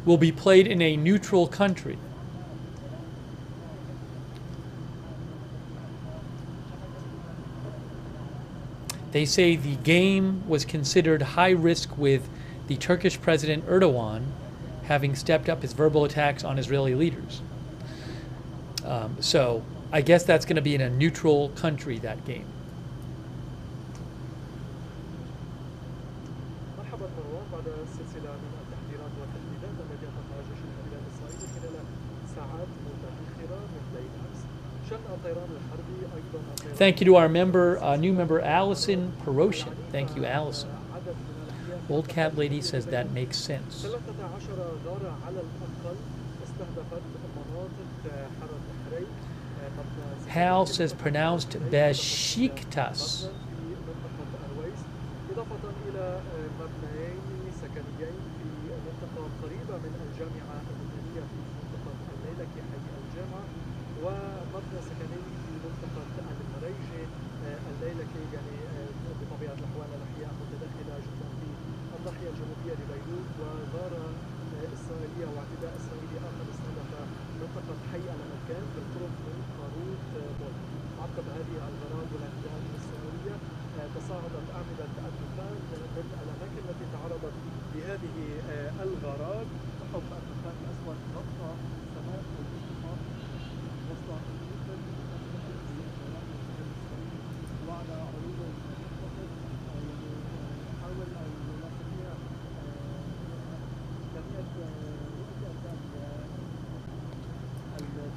will be played in a neutral country. They say the game was considered high risk with the Turkish President Erdogan having stepped up his verbal attacks on Israeli leaders. So I guess that's going to be in a neutral country, that game. مرحبا مروان. بعد سلسلة من التحذيرات والتهديدات التي أطلقها جيش الاحتلال الإسرائيلي خلال ساعات متأخرة من ليل أمس شن الطيران الحربي أيضا. Thank you to our member, new member Allison Peroshin. Thank you, Allison. Old Cat Lady says that makes sense. 13 غارة على الأقل استهدفت مناطق حرم الحريق. Hal says pronounced Besiktas. إضافة إلى مبنيين سكنيين في منطقة قريبة من الجامعة اللبنانية في منطقة الليلكي حي الجامعة، ومبنى سكني في منطقة المريجة الليلكي، يعني بطبيعة الأحوال الأحياء متداخلة جدا في الناحية الجنوبية لبيروت. وغارة إسرائيلية واعتداء إسرائيلي آخر استهدف منطقة حي الأمريكان بالقرب من قاروت مول. عقب هذه الغارات والاعتداءات الإسرائيلية تصاعدت أعمدة الدخان من الأماكن التي تعرضت لهذه الغارات. حب الدخان الأسود غطى سماء المنطقة وسط وعلى عروض المنطقة حاول أن يستطيع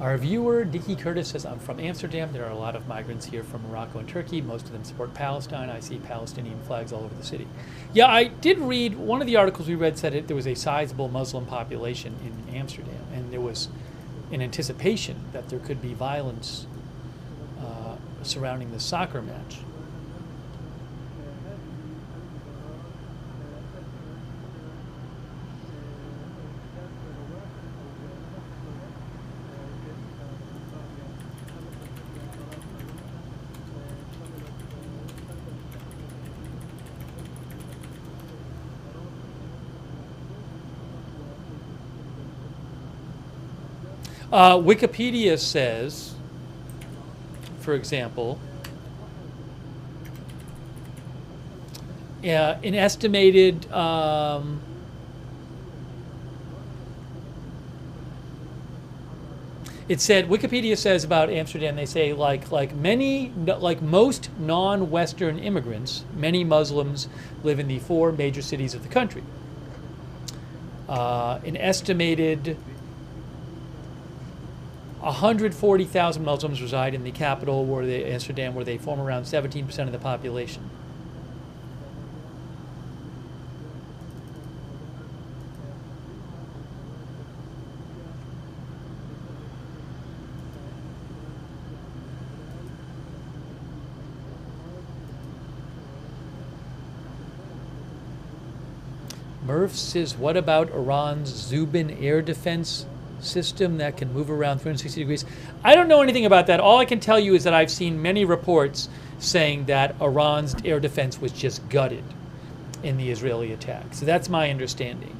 Our viewer, Dickie Curtis, says, I'm from Amsterdam. There are a lot of migrants here from Morocco and Turkey. Most of them support Palestine. I see Palestinian flags all over the city. Yeah, I did read, one of the articles we read said there was a sizable Muslim population in Amsterdam, and there was an anticipation that there could be violence surrounding the soccer match. Wikipedia says, for example, an estimated it said, Wikipedia says about Amsterdam, they say like most non-Western immigrants, many Muslims live in the 4 major cities of the country. An estimated 140,000 Muslims reside in the capital, Amsterdam, where they form around 17% of the population. Murph says, what about Iran's Zubin air defense system that can move around 360 degrees? I don't know anything about that. All I can tell you is that I've seen many reports saying that Iran's air defense was just gutted in the Israeli attack. So that's my understanding.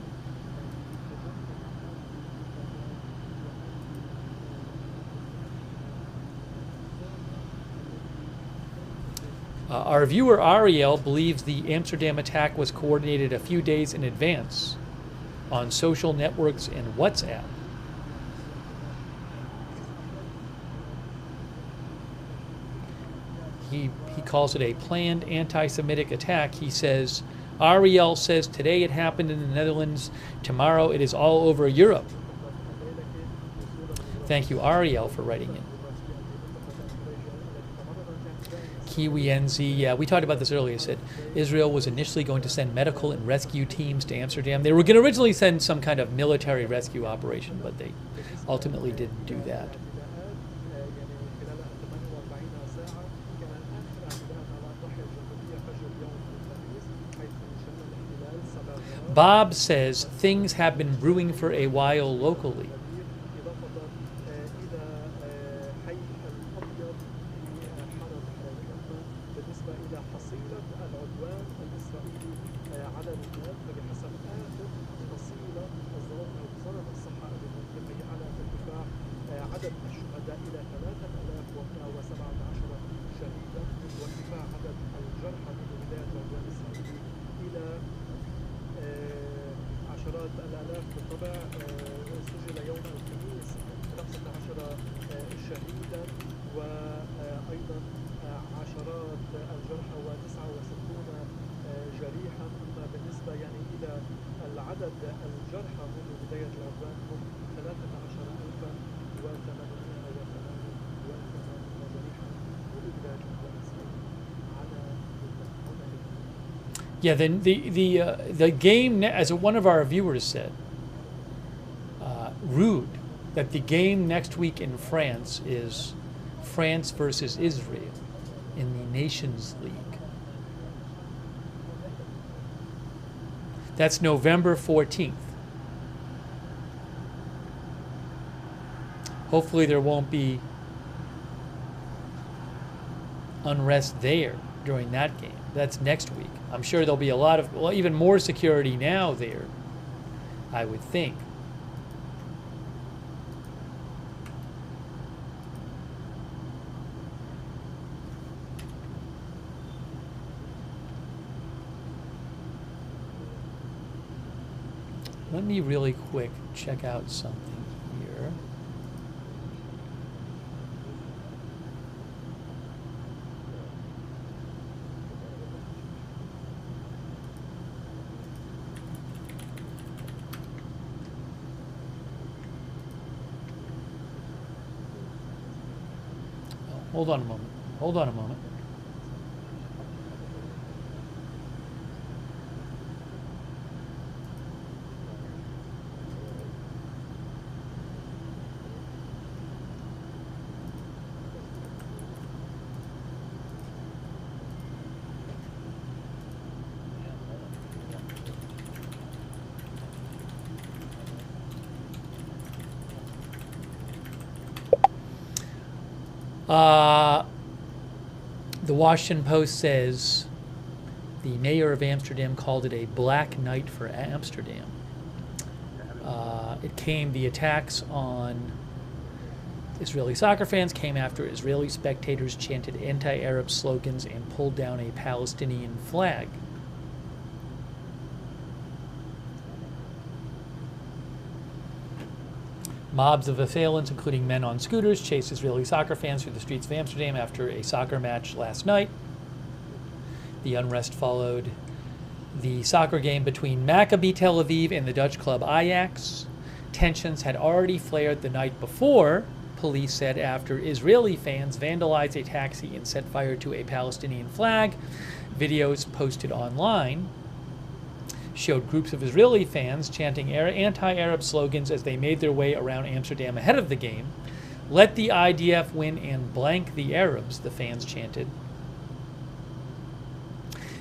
Our viewer Ariel believes the Amsterdam attack was coordinated a few days in advance on social networks and WhatsApp. He calls it a planned anti-Semitic attack. He says, Ariel says today it happened in the Netherlands, tomorrow it is all over Europe. Thank you, Ariel, for writing in. Kiwi NZ, yeah, we talked about this earlier. Said Israel was initially going to send medical and rescue teams to Amsterdam. They were going to originally send some kind of military rescue operation, but they ultimately didn't do that. Bob says things have been brewing for a while locally. بالطبع سجل يوم الخميس 15 شهيدا وأيضا عشرات الجرحى و69 جريحا. أما بالنسبة يعني إلى العدد الجرحى منذ بداية العدوان هم 13,888 جريحا منذ بداية العدوان على Yeah, then the game, as one of our viewers said, rude, that the game next week in France is France versus Israel in the Nations League. That's November 14th. Hopefully there won't be unrest there during that game. That's next week. I'm sure there'll be a lot of, well, even more security now there, I would think. Let me really quick check out something here. Hold on a moment. Hold on a moment. The Washington Post says the mayor of Amsterdam called it a black night for Amsterdam. The attacks on Israeli soccer fans came after Israeli spectators chanted anti-Arab slogans and pulled down a Palestinian flag. Mobs of assailants, including men on scooters, chased Israeli soccer fans through the streets of Amsterdam after a soccer match last night. The unrest followed the soccer game between Maccabi Tel Aviv and the Dutch club Ajax. Tensions had already flared the night before, police said, after Israeli fans vandalized a taxi and set fire to a Palestinian flag. Videos posted online showed groups of Israeli fans chanting anti-Arab slogans as they made their way around Amsterdam ahead of the game. "Let the IDF win and blank the Arabs," the fans chanted.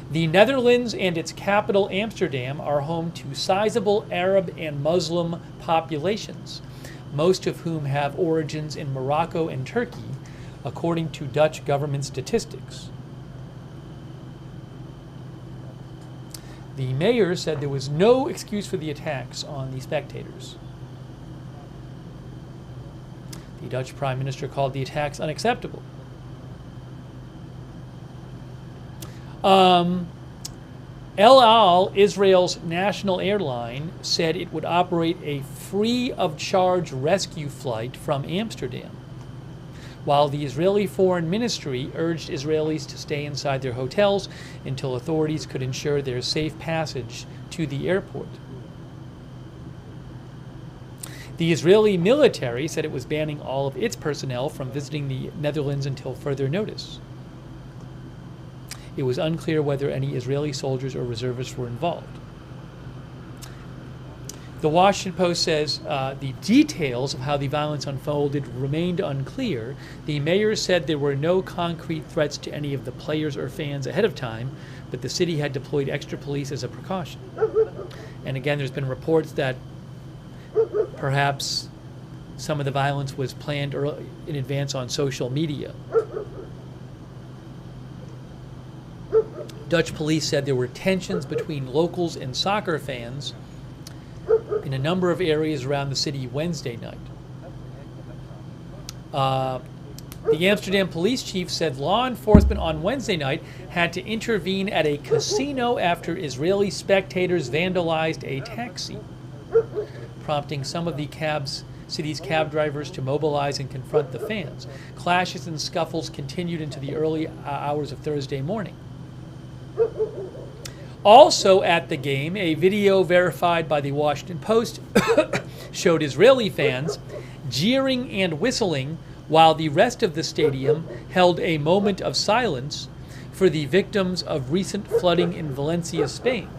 The Netherlands and its capital Amsterdam are home to sizable Arab and Muslim populations, most of whom have origins in Morocco and Turkey, according to Dutch government statistics. The mayor said there was no excuse for the attacks on the spectators. The Dutch prime minister called the attacks unacceptable. El Al, Israel's national airline, said it would operate a free-of-charge rescue flight from Amsterdam, while the Israeli Foreign Ministry urged Israelis to stay inside their hotels until authorities could ensure their safe passage to the airport. The Israeli military said it was banning all of its personnel from visiting the Netherlands until further notice. It was unclear whether any Israeli soldiers or reservists were involved. The Washington Post says the details of how the violence unfolded remained unclear. The mayor said there were no concrete threats to any of the players or fans ahead of time, but the city had deployed extra police as a precaution. And again, there's been reports that perhaps some of the violence was planned in advance on social media. Dutch police said there were tensions between locals and soccer fans in a number of areas around the city Wednesday night. The Amsterdam police chief said law enforcement on Wednesday night had to intervene at a casino after Israeli spectators vandalized a taxi. prompting some of the city's cab drivers to mobilize and confront the fans. Clashes and scuffles continued into the early hours of Thursday morning. Also at the game, a video verified by the Washington Post showed Israeli fans jeering and whistling while the rest of the stadium held a moment of silence for the victims of recent flooding in Valencia, Spain.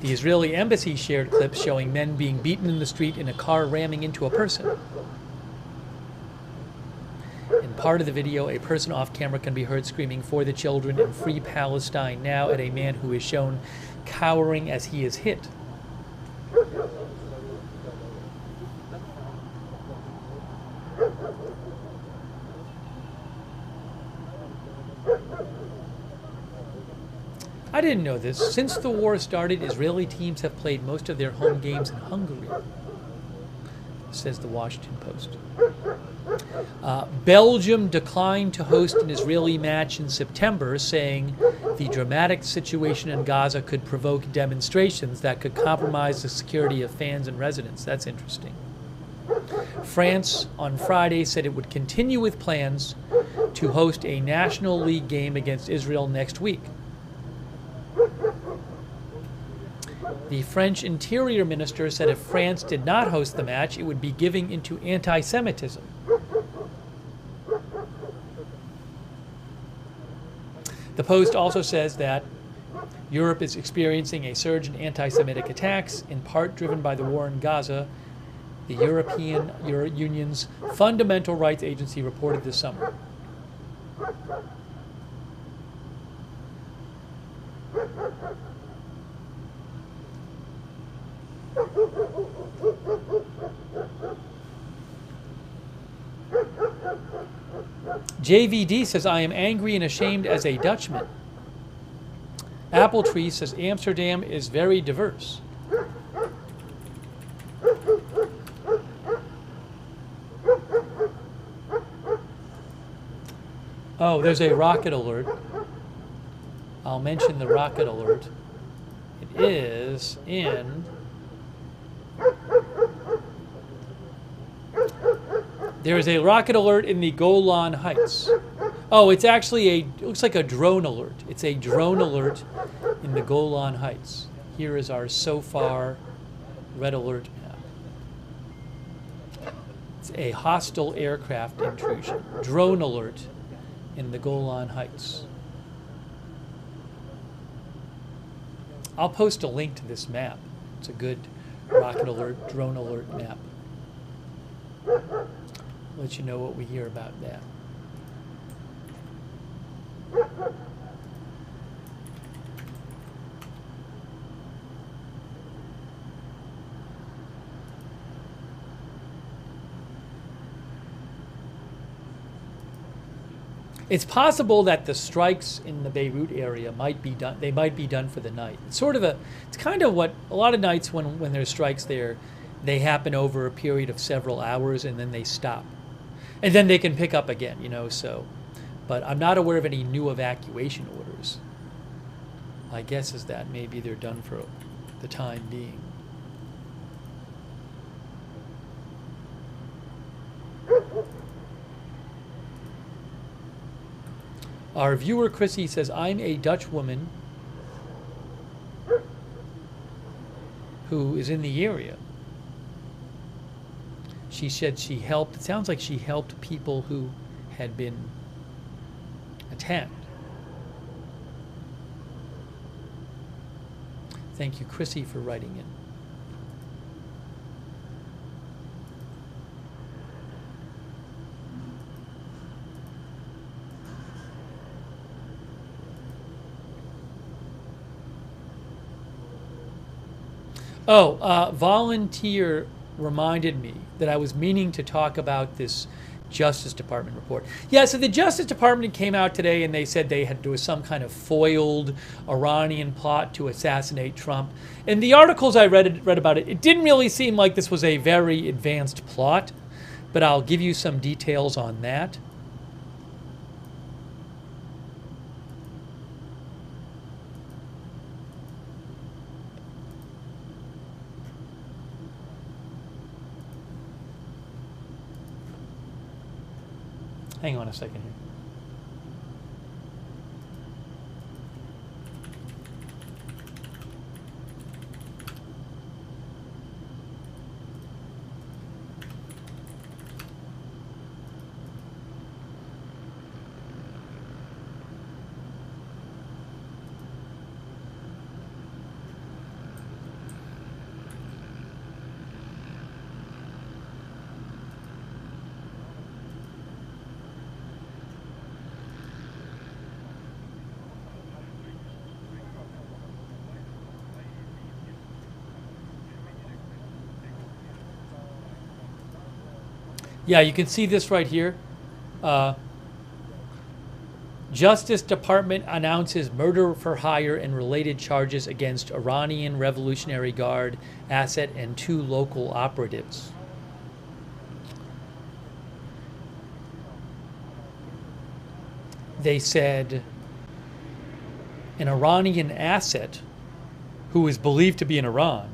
The Israeli embassy shared clips showing men being beaten in the street in a car ramming into a person. In part of the video, a person off camera can be heard screaming "For the children" and "Free Palestine now" at a man who is shown cowering as he is hit. I didn't know this. Since the war started, Israeli teams have played most of their home games in Hungary, says the Washington Post. Belgium declined to host an Israeli match in September, saying the dramatic situation in Gaza could provoke demonstrations that could compromise the security of fans and residents. That's interesting. France on Friday said it would continue with plans to host a National League game against Israel next week. The French Interior Minister said if France did not host the match, it would be giving into anti-Semitism. The Post also says that Europe is experiencing a surge in anti-Semitic attacks, in part driven by the war in Gaza, the European Union's Fundamental Rights Agency reported this summer. JVD says, I am angry and ashamed as a Dutchman. Appletree says, Amsterdam is very diverse. Oh, there's a rocket alert. I'll mention the rocket alert. It is in... There is a rocket alert in the Golan Heights. Oh, it's actually it looks like a drone alert. It's a drone alert in the Golan Heights. Here is our SOFAR red alert map. It's a hostile aircraft intrusion. Drone alert in the Golan Heights. I'll post a link to this map. It's a good rocket alert, drone alert map. Let you know what we hear about that. It's possible that the strikes in the Beirut area might be done. They might be done for the night. It's kind of what a lot of nights when there's strikes there, they happen over a period of several hours and then they stop. And then they can pick up again, so. But I'm not aware of any new evacuation orders. My guess is that maybe they're done for the time being. Our viewer, Chrissy, says, I'm a Dutch woman who is in the area. She said she helped, it sounds like she helped people who had been attacked. Thank you, Chrissy, for writing in. Volunteer reminded me that I was meaning to talk about this Justice Department report. Yeah, so the Justice Department came out today and they said there was some kind of foiled Iranian plot to assassinate Trump. And the articles I read about it, it didn't really seem like this was a very advanced plot, but I'll give you some details on that. Hang on a second here. Yeah, you can see this right here. Justice Department announces murder for hire and related charges against Iranian Revolutionary Guard asset and 2 local operatives. They said an Iranian asset who is believed to be in Iran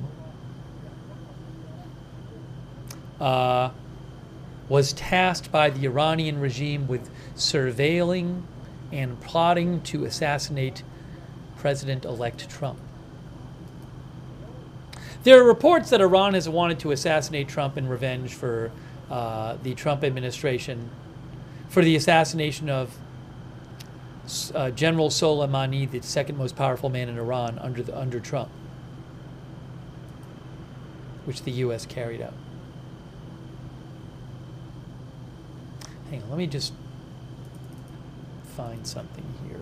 was tasked by the Iranian regime with surveilling and plotting to assassinate President-elect Trump. There are reports that Iran has wanted to assassinate Trump in revenge for the Trump administration, for the assassination of General Soleimani, the second most powerful man in Iran under Trump, which the U.S. carried out. Hang on, let me just find something here.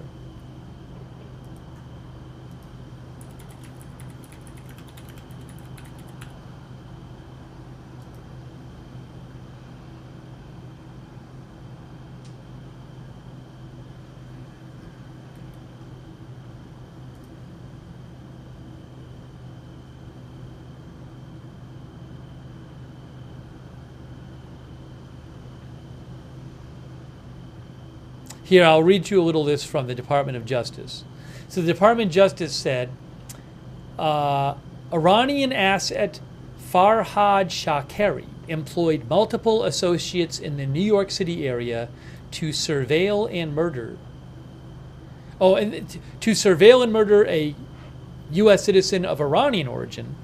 Here, I'll read you a little of this from the Department of Justice. So the Department of Justice said, Iranian asset Farhad Shakeri employed multiple associates in the New York City area to surveil and murder. To surveil and murder a U.S. citizen of Iranian origin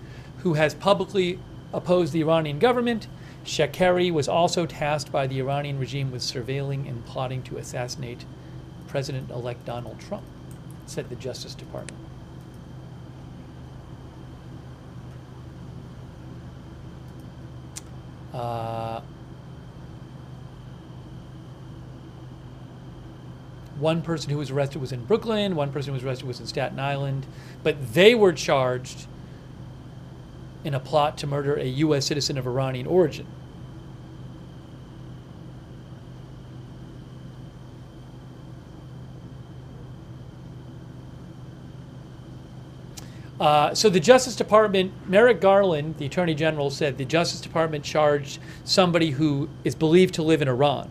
who has publicly opposed the Iranian government. Shakeri was also tasked by the Iranian regime with surveilling and plotting to assassinate President-elect Donald Trump, said the Justice Department. One person who was arrested was in Brooklyn, one person who was arrested was in Staten Island, but they were charged in a plot to murder a U.S. citizen of Iranian origin. So the Justice Department, Merrick Garland, the Attorney General, said the Justice Department charged somebody who is believed to live in Iran.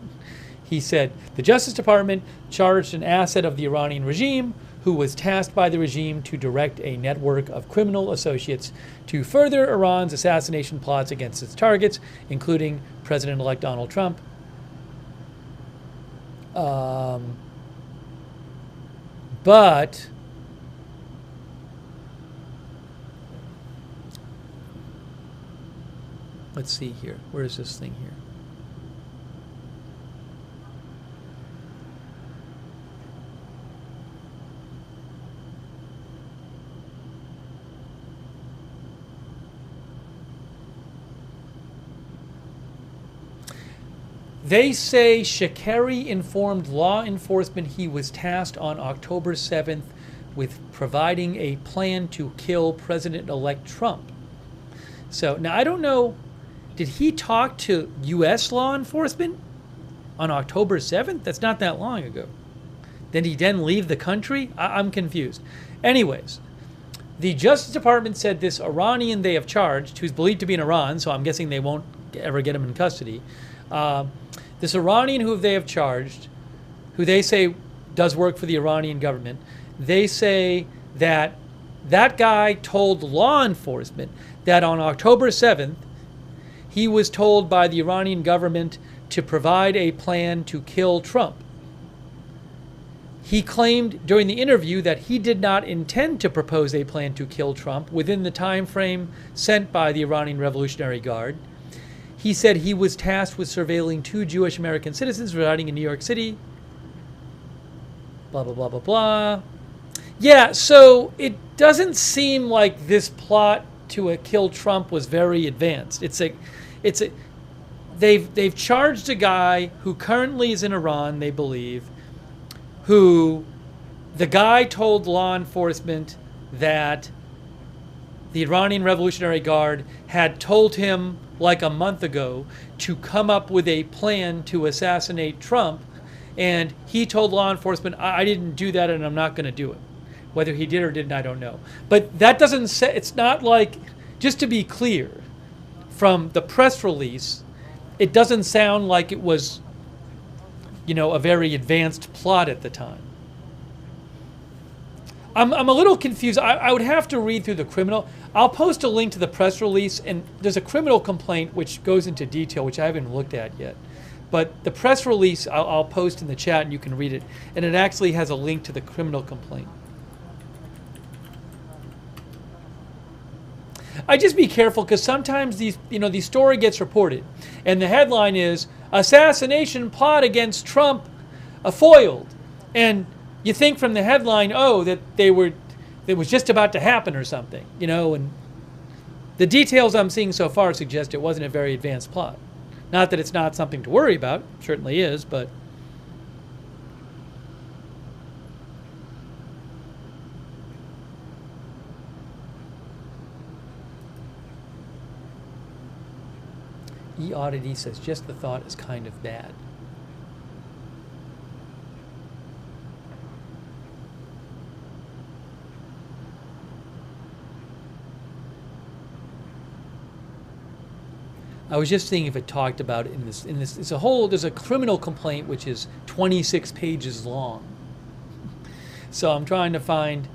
He said the Justice Department charged an asset of the Iranian regime who was tasked by the regime to direct a network of criminal associates to further Iran's assassination plots against its targets, including President-elect Donald Trump. But let's see here. Where is this thing here? They say Shakeri informed law enforcement he was tasked on October 7th with providing a plan to kill President-elect Trump. So now I don't know, did he talk to U.S. law enforcement on October 7th? That's not that long ago. Did he then leave the country? I'm confused. Anyways, the Justice Department said this Iranian they have charged, who's believed to be in Iran, so I'm guessing they won't ever get him in custody. This Iranian who they have charged, who they say does work for the Iranian government, they say that that guy told law enforcement that on October 7th, he was told by the Iranian government to provide a plan to kill Trump. He claimed during the interview that he did not intend to propose a plan to kill Trump within the time frame sent by the Iranian Revolutionary Guard. He said he was tasked with surveilling 2 Jewish American citizens residing in New York City. Blah, blah, blah, blah, blah. Yeah, so it doesn't seem like this plot to kill Trump was very advanced. They've charged a guy who currently is in Iran, they believe, who the guy told law enforcement that the Iranian Revolutionary Guard had told him like a month ago to come up with a plan to assassinate Trump, and he told law enforcement, I didn't do that and I'm not going to do it. Whether he did or didn't, I don't know. But that doesn't say, it's not like, just to be clear, from the press release, it doesn't sound like it was, you know, a very advanced plot at the time. I'm a little confused. I would have to read through the criminal. I'll post a link to the press release, and there's a criminal complaint which goes into detail, which I haven't looked at yet. But the press release I'll post in the chat, and you can read it. And it actually has a link to the criminal complaint. I just be careful, because sometimes these story gets reported, and the headline is "Assassination Plot Against Trump Foiled," and you think from the headline, oh, that it was just about to happen or something, you know. And the details I'm seeing so far suggest it wasn't a very advanced plot. Not that it's not something to worry about, it certainly is, but. E-Oddity says, just the thought is kind of bad. I was just seeing if it talked about it in this. It's a whole. There's a criminal complaint which is 26 pages long. So I'm trying to find.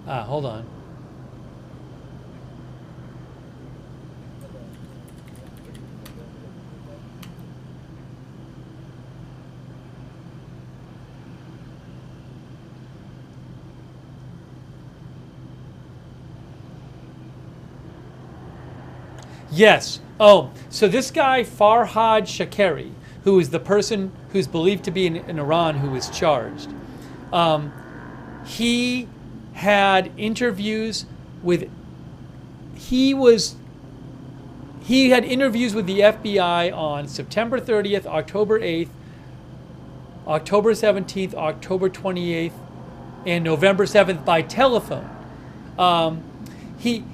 Hold on. Yes. Oh, so this guy, Farhad Shakeri, who is the person who's believed to be in Iran who was charged, he had interviews with, he had interviews with the FBI on September 30th, October 8th, October 17th, October 28th, and November 7th by telephone. He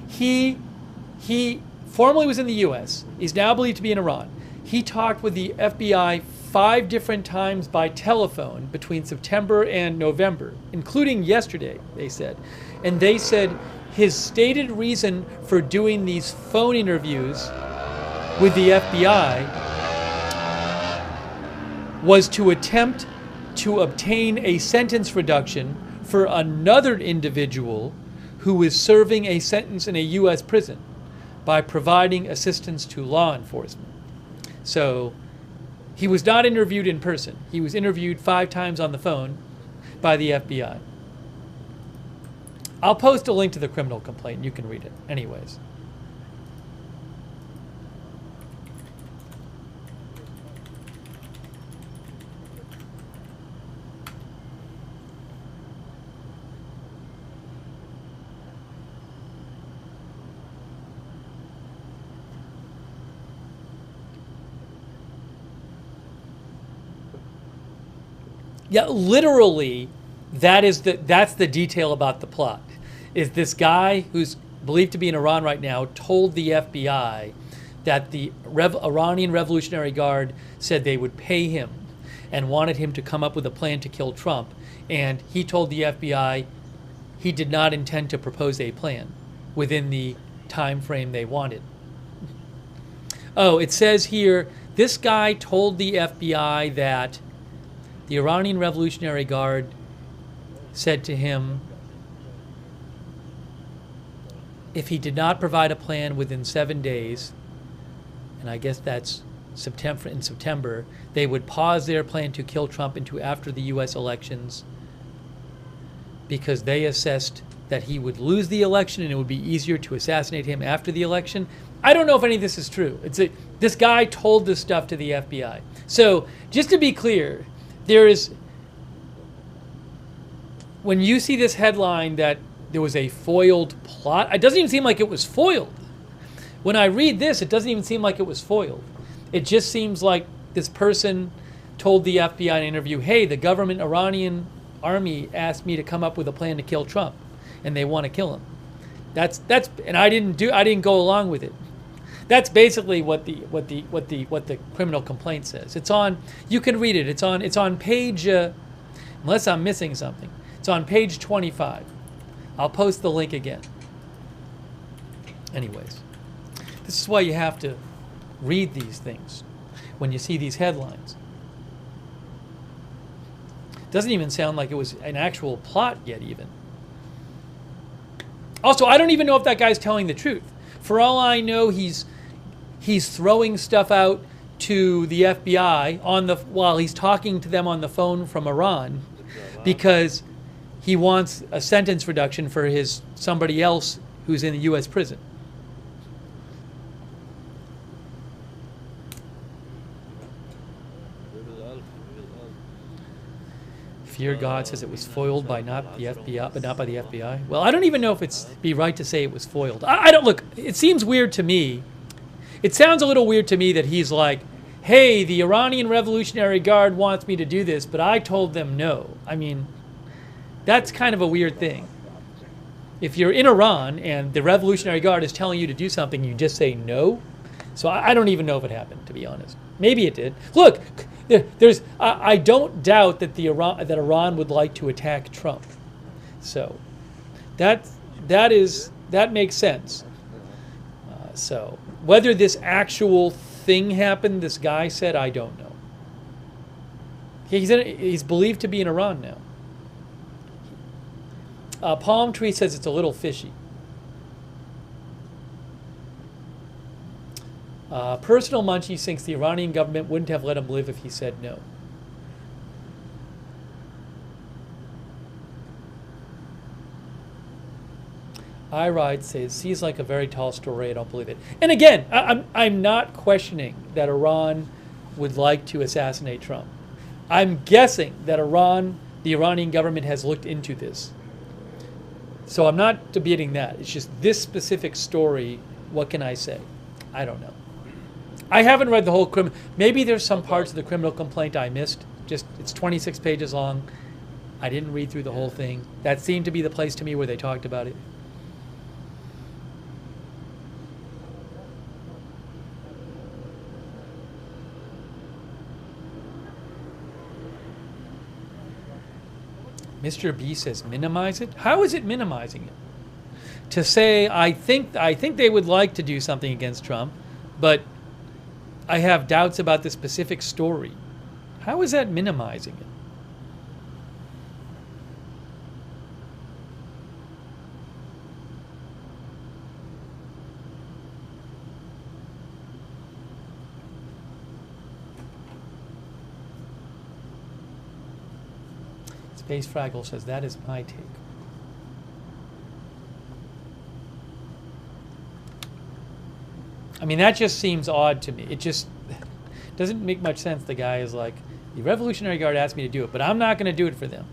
formerly was in the U.S. He's now believed to be in Iran. He talked with the FBI 5 different times by telephone between September and November, including yesterday, they said. And they said his stated reason for doing these phone interviews with the FBI was to attempt to obtain a sentence reduction for another individual who is serving a sentence in a U.S. prison by providing assistance to law enforcement. So he was not interviewed in person. He was interviewed 5 times on the phone by the FBI. I'll post a link to the criminal complaint. You can read it anyways. Yeah, literally, that's the detail about the plot. Is this guy who's believed to be in Iran right now told the FBI that the Iranian Revolutionary Guard said they would pay him and wanted him to come up with a plan to kill Trump. And he told the FBI he did not intend to propose a plan within the time frame they wanted. Oh, it says here, this guy told the FBI that the Iranian Revolutionary Guard said to him, if he did not provide a plan within 7 days, and I guess that's in September, they would pause their plan to kill Trump into after the U.S. elections because they assessed that he would lose the election and it would be easier to assassinate him after the election. I don't know if any of this is true. This guy told this stuff to the FBI. So just to be clear, when you see this headline that there was a foiled plot, it doesn't even seem like it was foiled. When I read this, it doesn't even seem like it was foiled. It just seems like this person told the FBI in an interview, hey, the government Iranian army asked me to come up with a plan to kill Trump, and they want to kill him. And I didn't go along with it. That's basically what the criminal complaint says. It's on. You can read it. It's on page. Unless I'm missing something, it's on page 25. I'll post the link again. Anyways, this is why you have to read these things when you see these headlines. It doesn't even sound like it was an actual plot yet even. Also, I don't even know if that guy's telling the truth. For all I know, he's throwing stuff out to the FBI while he's talking to them on the phone from Iran because he wants a sentence reduction for somebody else who's in a U.S. prison. Fear God says it was foiled by not the FBI, but not by the FBI. Well, I don't even know if it's be right to say it was foiled. I don't look. It seems weird to me. It sounds a little weird to me that he's like, "Hey, the Iranian Revolutionary Guard wants me to do this, but I told them no." I mean, that's kind of a weird thing. If you're in Iran and the Revolutionary Guard is telling you to do something, you just say no. So I don't even know if it happened, to be honest. Maybe it did. Look. I don't doubt that Iran would like to attack Trump, so that makes sense. So whether this actual thing happened, this guy said, I don't know. He's believed to be in Iran now. Palm Tree says it's a little fishy. Personal Munchie thinks the Iranian government wouldn't have let him live if he said no. iRide says, seems like a very tall story, I don't believe it. And again, I'm not questioning that Iran would like to assassinate Trump. I'm guessing that the Iranian government has looked into this. So I'm not debating that. It's just this specific story, what can I say? I don't know. I haven't read the whole maybe there's some parts of the criminal complaint I missed. Just it's 26 pages long. I didn't read through the whole thing. That seemed to be the place to me where they talked about it. Mr. B says minimize it. How is it minimizing it? To say I think they would like to do something against Trump, but I have doubts about the specific story. How is that minimizing it? Space Fraggle says that is my take. I mean, that just seems odd to me. It just doesn't make much sense. The guy is like, the Revolutionary Guard asked me to do it, but I'm not going to do it for them.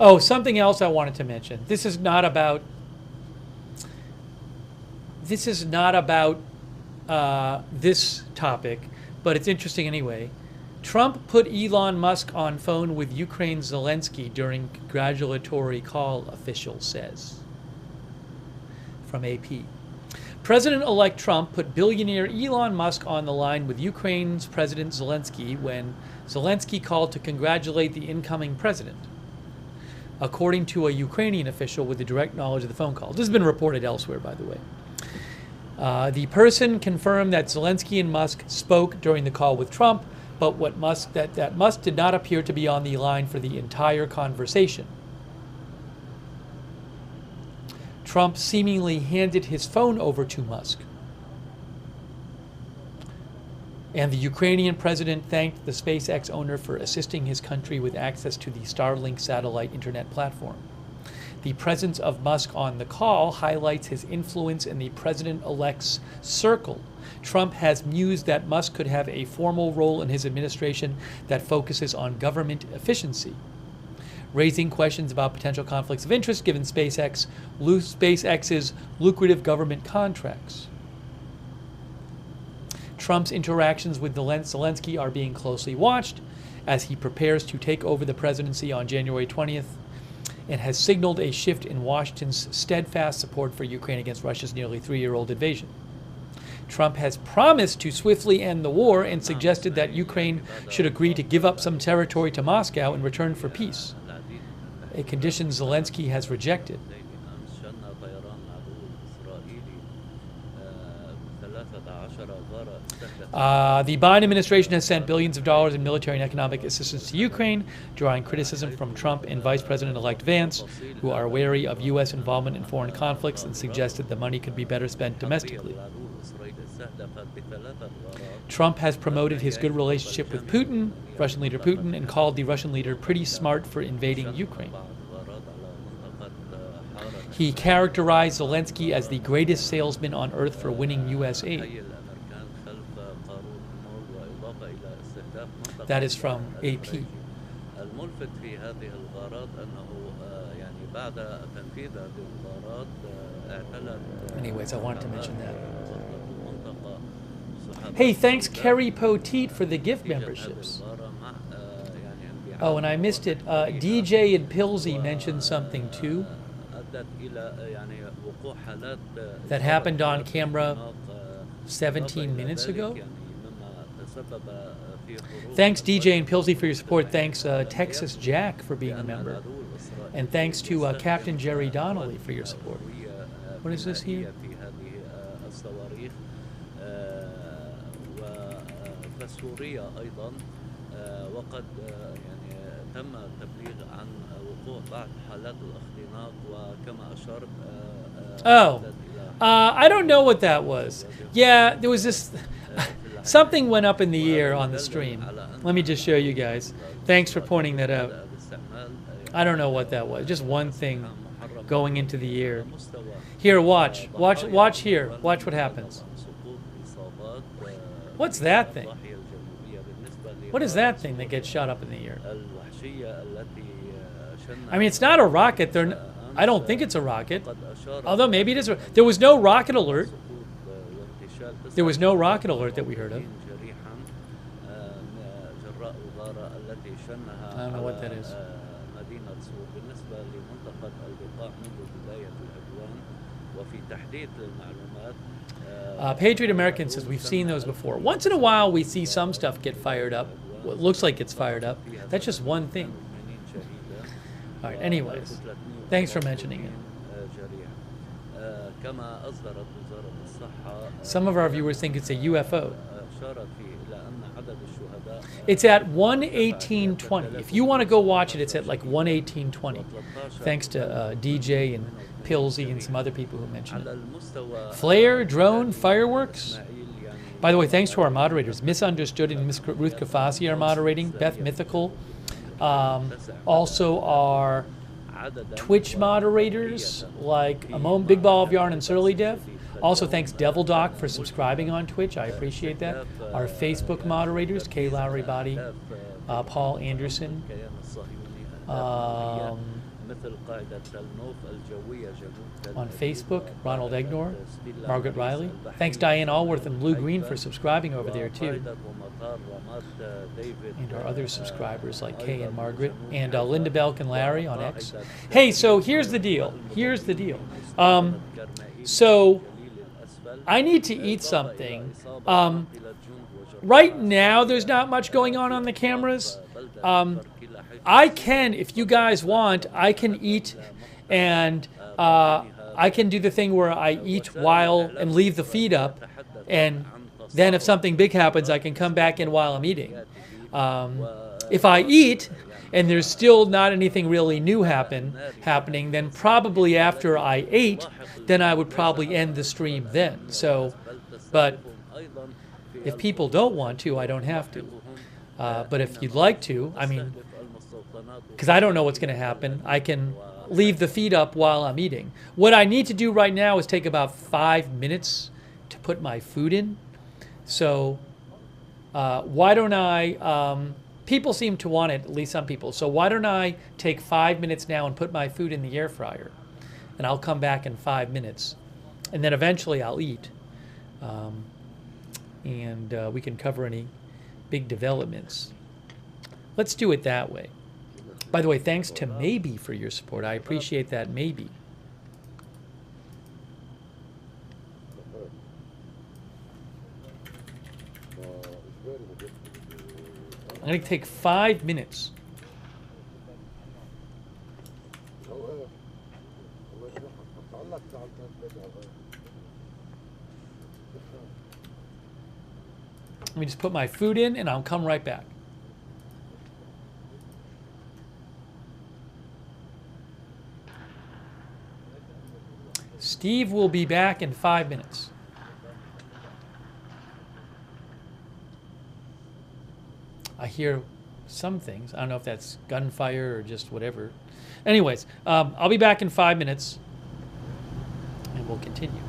Oh, something else I wanted to mention. This is not about this topic, but it's interesting anyway. Trump put Elon Musk on phone with Ukraine's Zelensky during congratulatory call, official says. From AP. President-elect Trump put billionaire Elon Musk on the line with Ukraine's President Zelensky when Zelensky called to congratulate the incoming president, according to a Ukrainian official with the direct knowledge of the phone call. This has been reported elsewhere, by the way. The person confirmed that Zelensky and Musk spoke during the call with Trump, but that Musk did not appear to be on the line for the entire conversation. Trump seemingly handed his phone over to Musk. And the Ukrainian president thanked the SpaceX owner for assisting his country with access to the Starlink satellite internet platform. The presence of Musk on the call highlights his influence in the president-elect's circle. Trump has mused that Musk could have a formal role in his administration that focuses on government efficiency, raising questions about potential conflicts of interest given SpaceX's lucrative government contracts. Trump's interactions with Zelensky are being closely watched as he prepares to take over the presidency on January 20th and has signaled a shift in Washington's steadfast support for Ukraine against Russia's nearly 3-year-old invasion. Trump has promised to swiftly end the war and suggested that Ukraine should agree to give up some territory to Moscow in return for peace, a condition Zelensky has rejected. The Biden administration has sent billions of dollars in military and economic assistance to Ukraine, drawing criticism from Trump and Vice President-elect Vance, who are wary of U.S. involvement in foreign conflicts and suggested the money could be better spent domestically. Trump has promoted his good relationship with Putin, Russian leader Putin, and called the Russian leader pretty smart for invading Ukraine. He characterized Zelensky as the greatest salesman on earth for winning U.S. aid. That is from AP. Anyways, I wanted to mention that. Hey, thanks Kerry Poteet for the gift memberships. Oh, and I missed it. DJ and Pilsy mentioned something too that happened on camera 17 minutes ago. Thanks DJ and Pilsy for your support. Thanks Texas Jack for being a member. And thanks to Captain Jerry Donnelly for your support. What is this here? Oh, I don't know what that was. Yeah, there was this... Something went up in the air on the stream. Let me just show you guys. Thanks for pointing that out. I don't know what that was. Just one thing going into the air. Here, watch. Watch here. Watch what happens. What's that thing? What is that thing that gets shot up in the air? I mean, it's not a rocket. I don't think it's a rocket. Although maybe it is. There was no rocket alert. There was no rocket alert that we heard of. I don't know what that is. Patriot American says we've seen those before. Once in a while we see some stuff get fired up. What looks like it's fired up. That's just one thing. All right, anyways. Thanks for mentioning it. Some of our viewers think it's a UFO. It's at 1:18:20. If you want to go watch it, it's at like 1:18:20. Thanks to DJ and Pilsy and some other people who mentioned it. Flare, drone, fireworks. By the way, thanks to our moderators. Misunderstood and Miss Ruth Kafasi are moderating. Beth Mythical. Also our Twitch moderators like Amon, Big Ball of Yarn, and Surly Dev. Also, thanks Devil Doc for subscribing on Twitch. I appreciate that. Our Facebook moderators, Kay Lowry Body, Paul Anderson, مثل قاعدة النوف الجوية جنوب On Facebook, Ronald Egnor, Margaret Riley. Thanks Diane Allworth and Blue Green for subscribing over there too. And our other subscribers like Kay and Margaret. And Linda Belk and Larry on X. Hey, so here's the deal. Here's the deal. So I need to eat something. Right now, there's not much going on the cameras. I can, if you guys want, I can eat and I can do the thing where I eat while and leave the feed up, and then if something big happens, I can come back in while I'm eating. If I eat and there's still not anything really new happening, then probably after I ate, then I would probably end the stream then. So, but if people don't want to, I don't have to. But if you'd like to, I mean, because I don't know what's going to happen, I can leave the feed up while I'm eating. What I need to do right now is take about 5 minutes to put my food in. So why don't I, people seem to want it, at least some people, so why don't I take 5 minutes now and put my food in the air fryer, and I'll come back in 5 minutes, and then eventually I'll eat, and we can cover any big developments. Let's do it that way. By the way, thanks to Maybe for your support. I appreciate that, Maybe. I'm going to take 5 minutes. Let me just put my food in and I'll come right back. Steve will be back in 5 minutes. I hear some things. I don't know if that's gunfire or just whatever. Anyways, I'll be back in 5 minutes and we'll continue.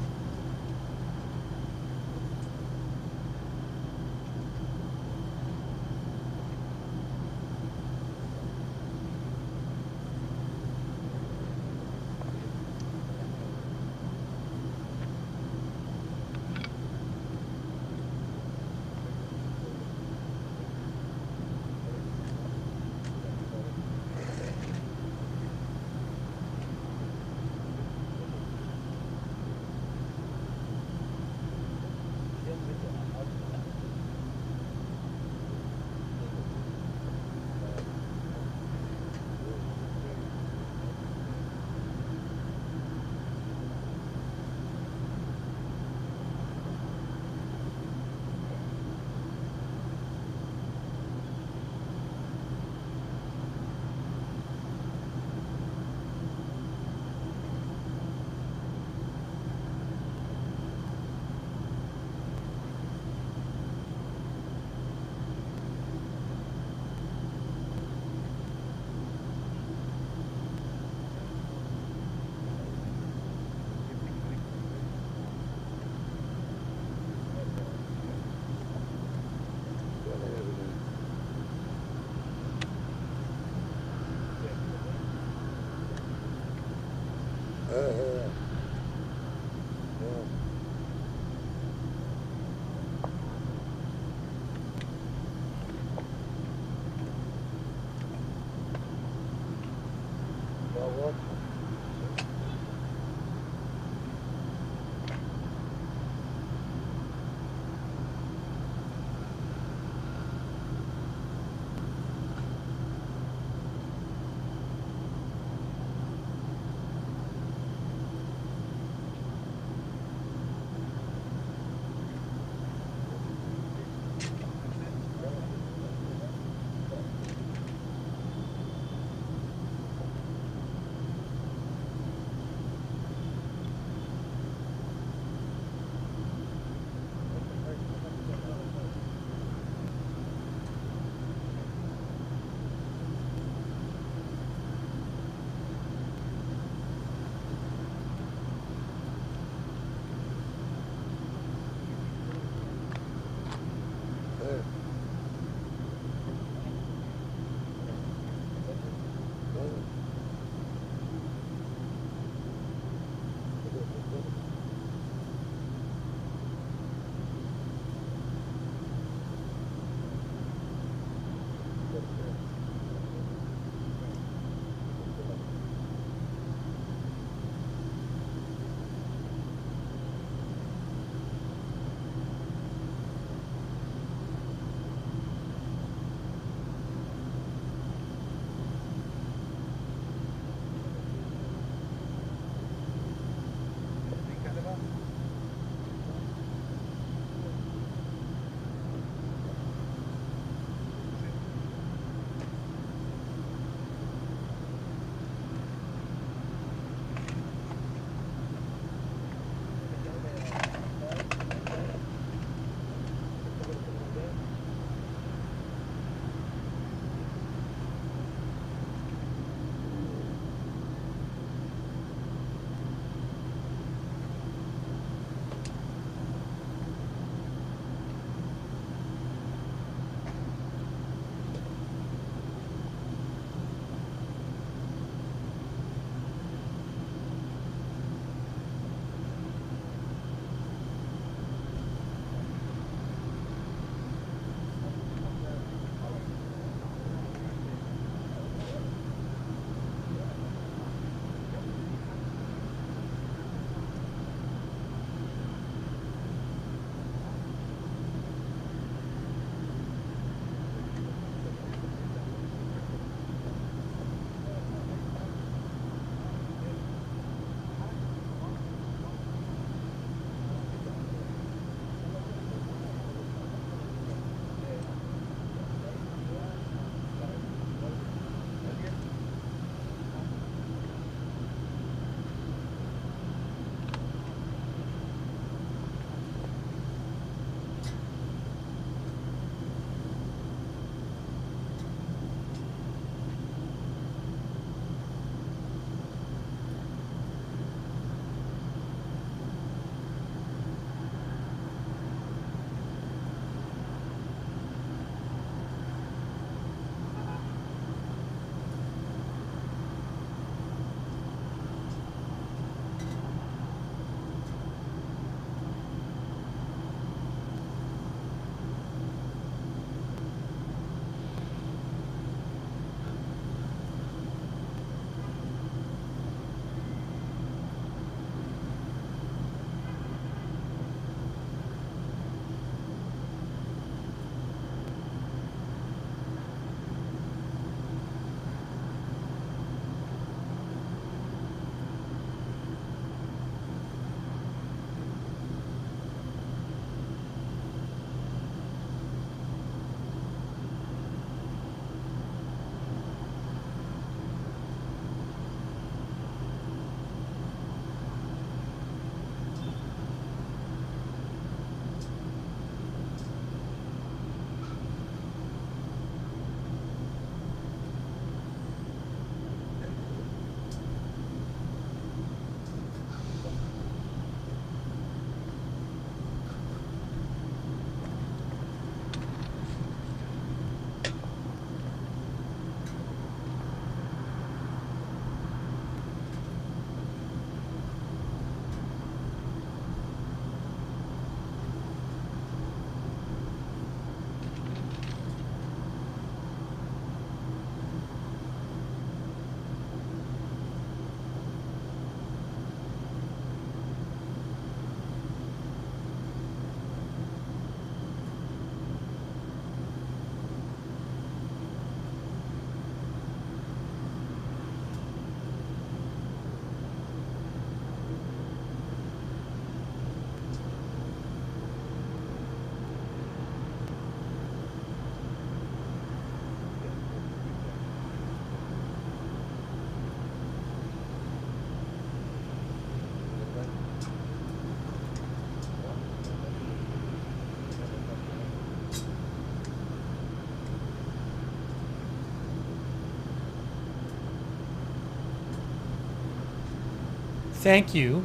Thank you.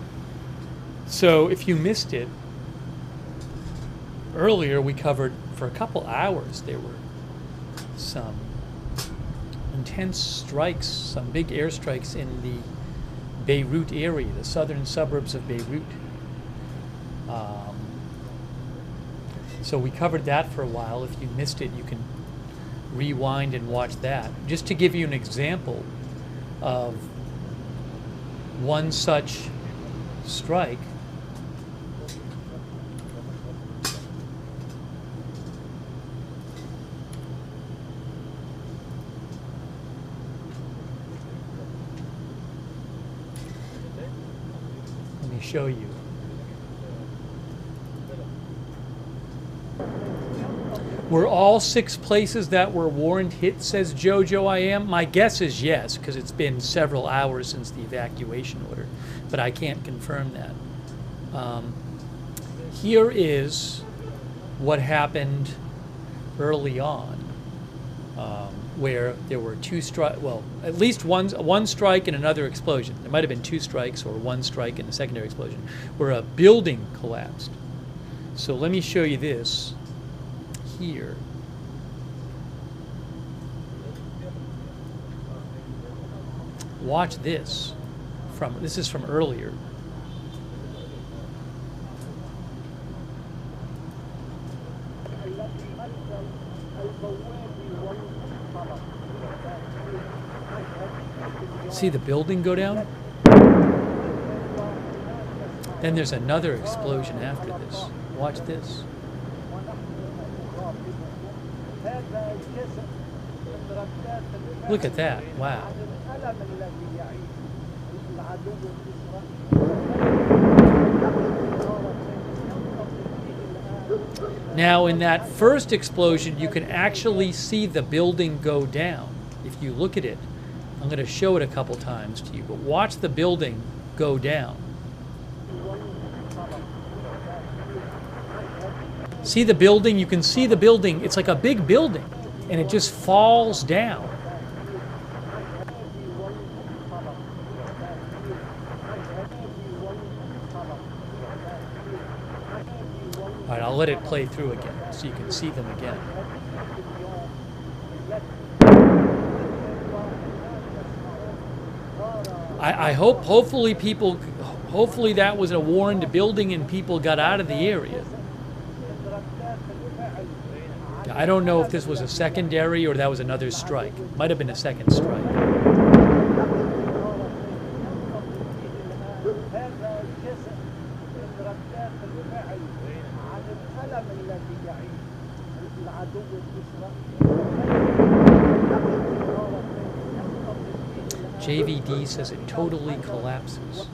So if you missed it, earlier we covered for a couple hours there were some intense strikes, some big airstrikes in the Beirut area, the southern suburbs of Beirut. So we covered that for a while. If you missed it, you can rewind and watch that. Just to give you an example of one such strike. Let me show you. Were all 6 places that were warned hit, says Jojo I am? My guess is yes, because it's been several hours since the evacuation order, but I can't confirm that. Here is what happened early on, where there were 2 strikes, well, at least one strike and another explosion. There might have been 2 strikes or 1 strike and a secondary explosion, where a building collapsed. So let me show you this. Here. Watch this. This is from earlier. See the building go down? Then there's another explosion after this. Watch this. Look at that. Wow. Now, in that first explosion, you can actually see the building go down. If you look at it, I'm going to show it a couple times to you, but watch the building go down. See the building? You can see the building. It's like a big building, and it just falls down. All right, I'll let it play through again so you can see them again. I hope, hopefully that was a warned building and people got out of the area. I don't know if this was a secondary or that was another strike. Might have been a second strike. JVD says it totally collapses.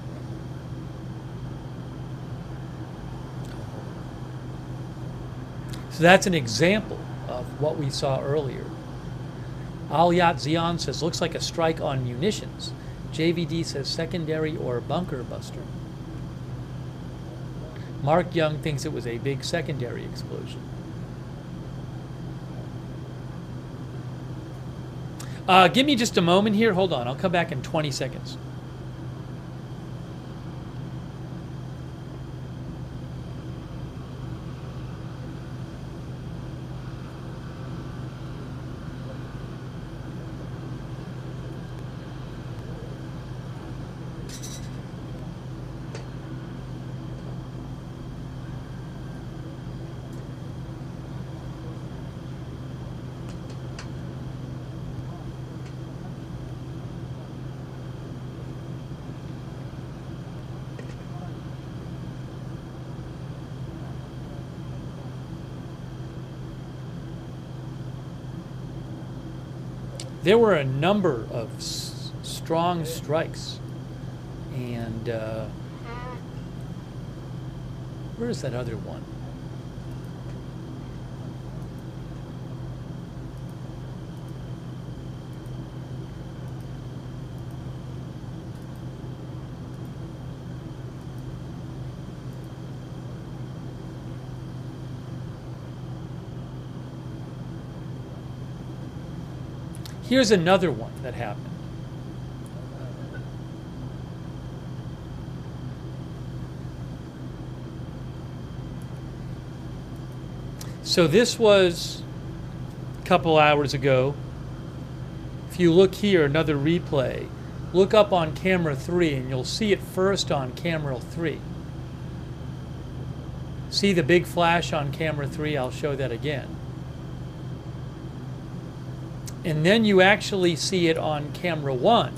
So that's an example of what we saw earlier. Aliyat Zion says, looks like a strike on munitions. JVD says secondary or bunker buster. Mark Young thinks it was a big secondary explosion. Give me just a moment here. Hold on. I'll come back in 20 seconds. There were a number of strong strikes, and where's that other one? Here's another one that happened. So this was a couple hours ago. If you look here, another replay, look up on camera 3 and you'll see it first on camera 3. See the big flash on camera 3? I'll show that again. And then you actually see it on camera 1.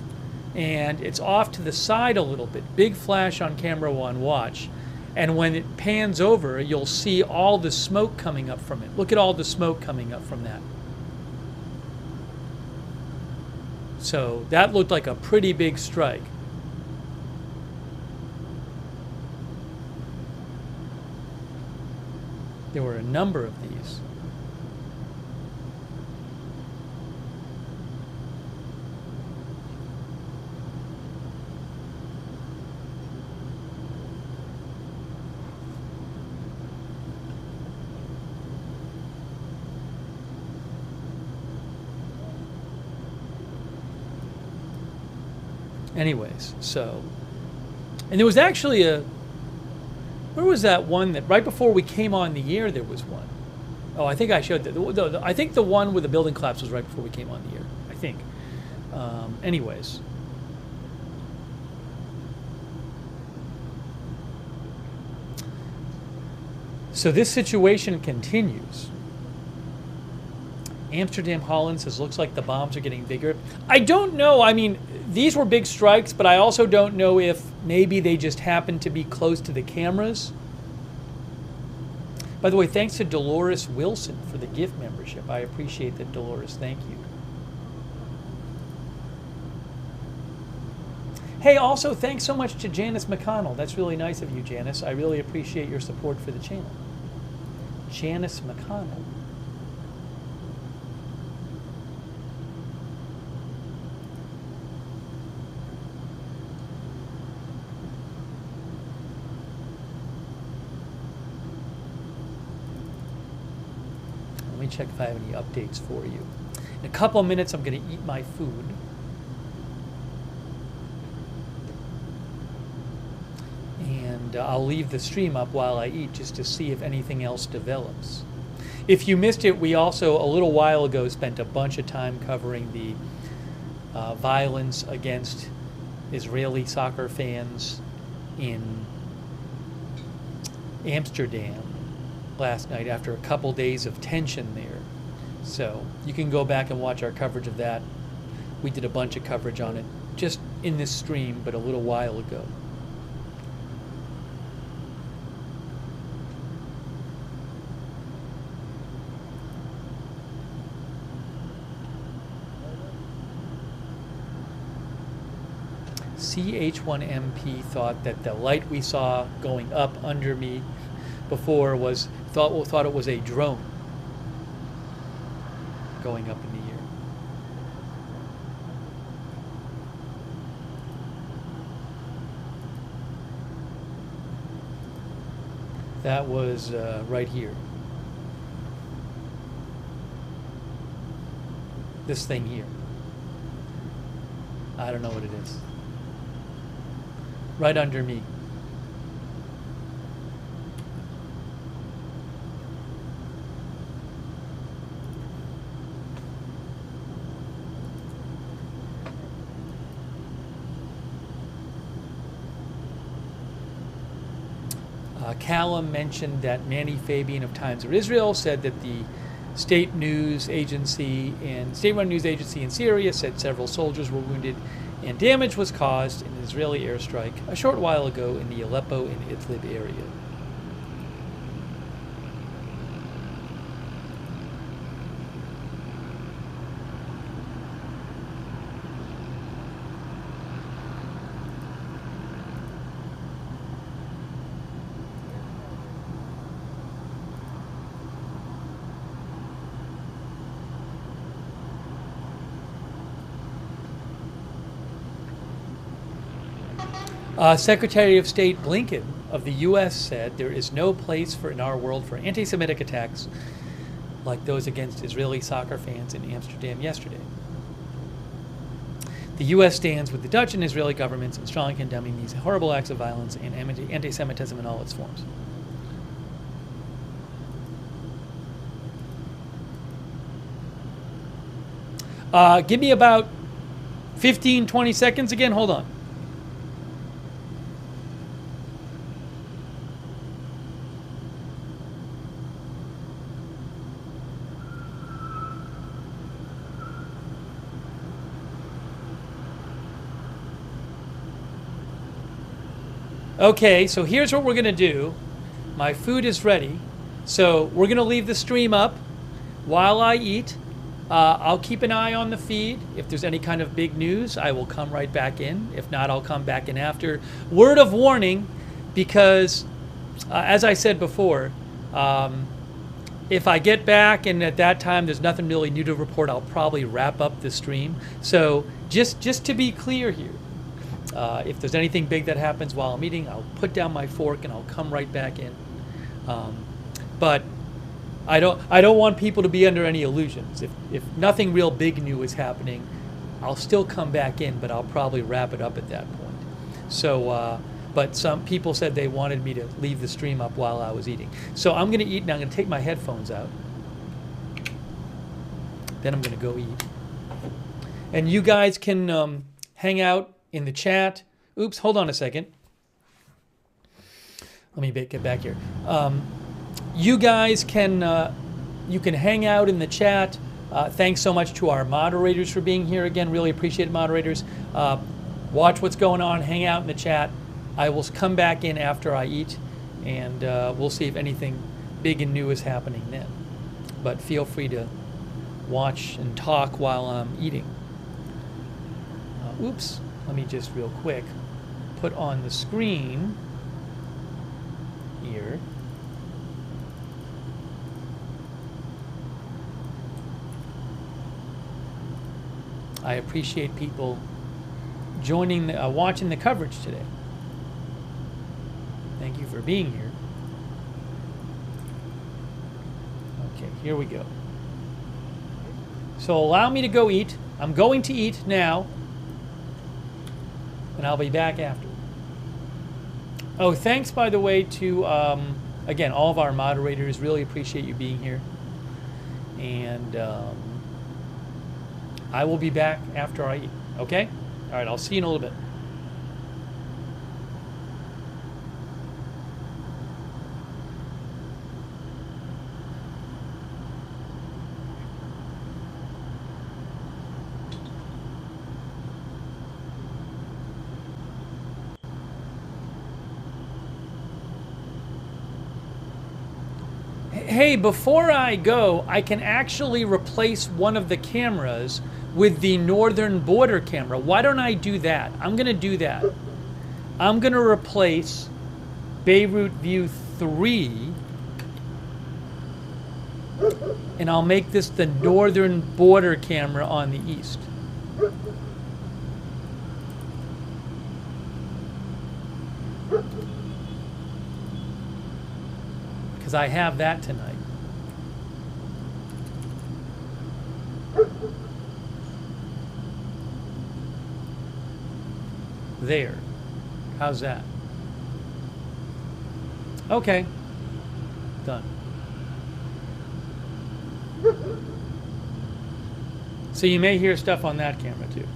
And it's off to the side a little bit. Big flash on camera 1, watch. And when it pans over, you'll see all the smoke coming up from it. Look at all the smoke coming up from that. So that looked like a pretty big strike. There were a number of these. Anyways, so, and there was actually where was that one that right before we came on the air there was one? Oh, I think I showed that. I think the one with the building collapse was right before we came on the air, I think. Anyways. So this situation continues. Amsterdam, Holland says, looks like the bombs are getting bigger. I don't know. I mean, these were big strikes, but I also don't know if maybe they just happened to be close to the cameras. By the way, thanks to Dolores Wilson for the gift membership. I appreciate that, Dolores. Thank you. Hey, also, thanks so much to Janice McConnell. That's really nice of you, Janice. I really appreciate your support for the channel. Janice McConnell. Let me check if I have any updates for you. In a couple of minutes, I'm going to eat my food. And I'll leave the stream up while I eat just to see if anything else develops. If you missed it, we also, a little while ago, spent a bunch of time covering the violence against Israeli soccer fans in Amsterdam last night after a couple days of tension there. So you can go back and watch our coverage of that. We did a bunch of coverage on it just in this stream, but a little while ago. CH1MP thought that the light we saw going up under me before was thought it was a drone going up in the air. That was right here. This thing here. I don't know what it is. Right under me. Callum mentioned that Manny Fabian of Times of Israel said that the state-run news agency in Syria said several soldiers were wounded and damage was caused in an Israeli airstrike a short while ago in the Aleppo and Idlib area. Secretary of State Blinken of the U.S. said there is no place in our world for anti-Semitic attacks like those against Israeli soccer fans in Amsterdam yesterday. The U.S. stands with the Dutch and Israeli governments in strongly condemning these horrible acts of violence and anti-Semitism in all its forms. Give me about 15, 20 seconds again. Hold on. Okay, so here's what we're going to do. My food is ready. So we're going to leave the stream up while I eat. I'll keep an eye on the feed. If there's any kind of big news, I will come right back in. If not, I'll come back in after. Word of warning, because as I said before, if I get back and at that time there's nothing really new to report, I'll probably wrap up the stream. So just to be clear here, if there's anything big that happens while I'm eating, I'll put down my fork and I'll come right back in. But I don't want people to be under any illusions. If nothing real big new is happening, I'll still come back in, but I'll probably wrap it up at that point. So, but some people said they wanted me to leave the stream up while I was eating. So I'm going to eat, and I'm going to take my headphones out. Then I'm going to go eat. And you guys can hang out in the chat. Oops, hold on a second. Let me get back here. You guys can you can hang out in the chat. Thanks so much to our moderators for being here again. Really appreciate it, moderators. Watch what's going on. Hang out in the chat. I will come back in after I eat, and we'll see if anything big and new is happening then. But feel free to watch and talk while I'm eating. Oops. Let me just real quick put on the screen here. I appreciate people joining, watching the coverage today. Thank you for being here. Okay, here we go. So allow me to go eat. I'm going to eat now. And I'll be back after. Oh, thanks, by the way, to, again, all of our moderators. Really appreciate you being here. And I will be back after I eat. Okay? All right, I'll see you in a little bit. Hey, before I go, I can actually replace one of the cameras with the northern border camera. Why don't I do that? I'm going to do that. I'm going to replace Beirut View 3, and I'll make this the northern border camera on the east. Because I have that tonight. There. How's that? Okay. Done. So you may hear stuff on that camera too.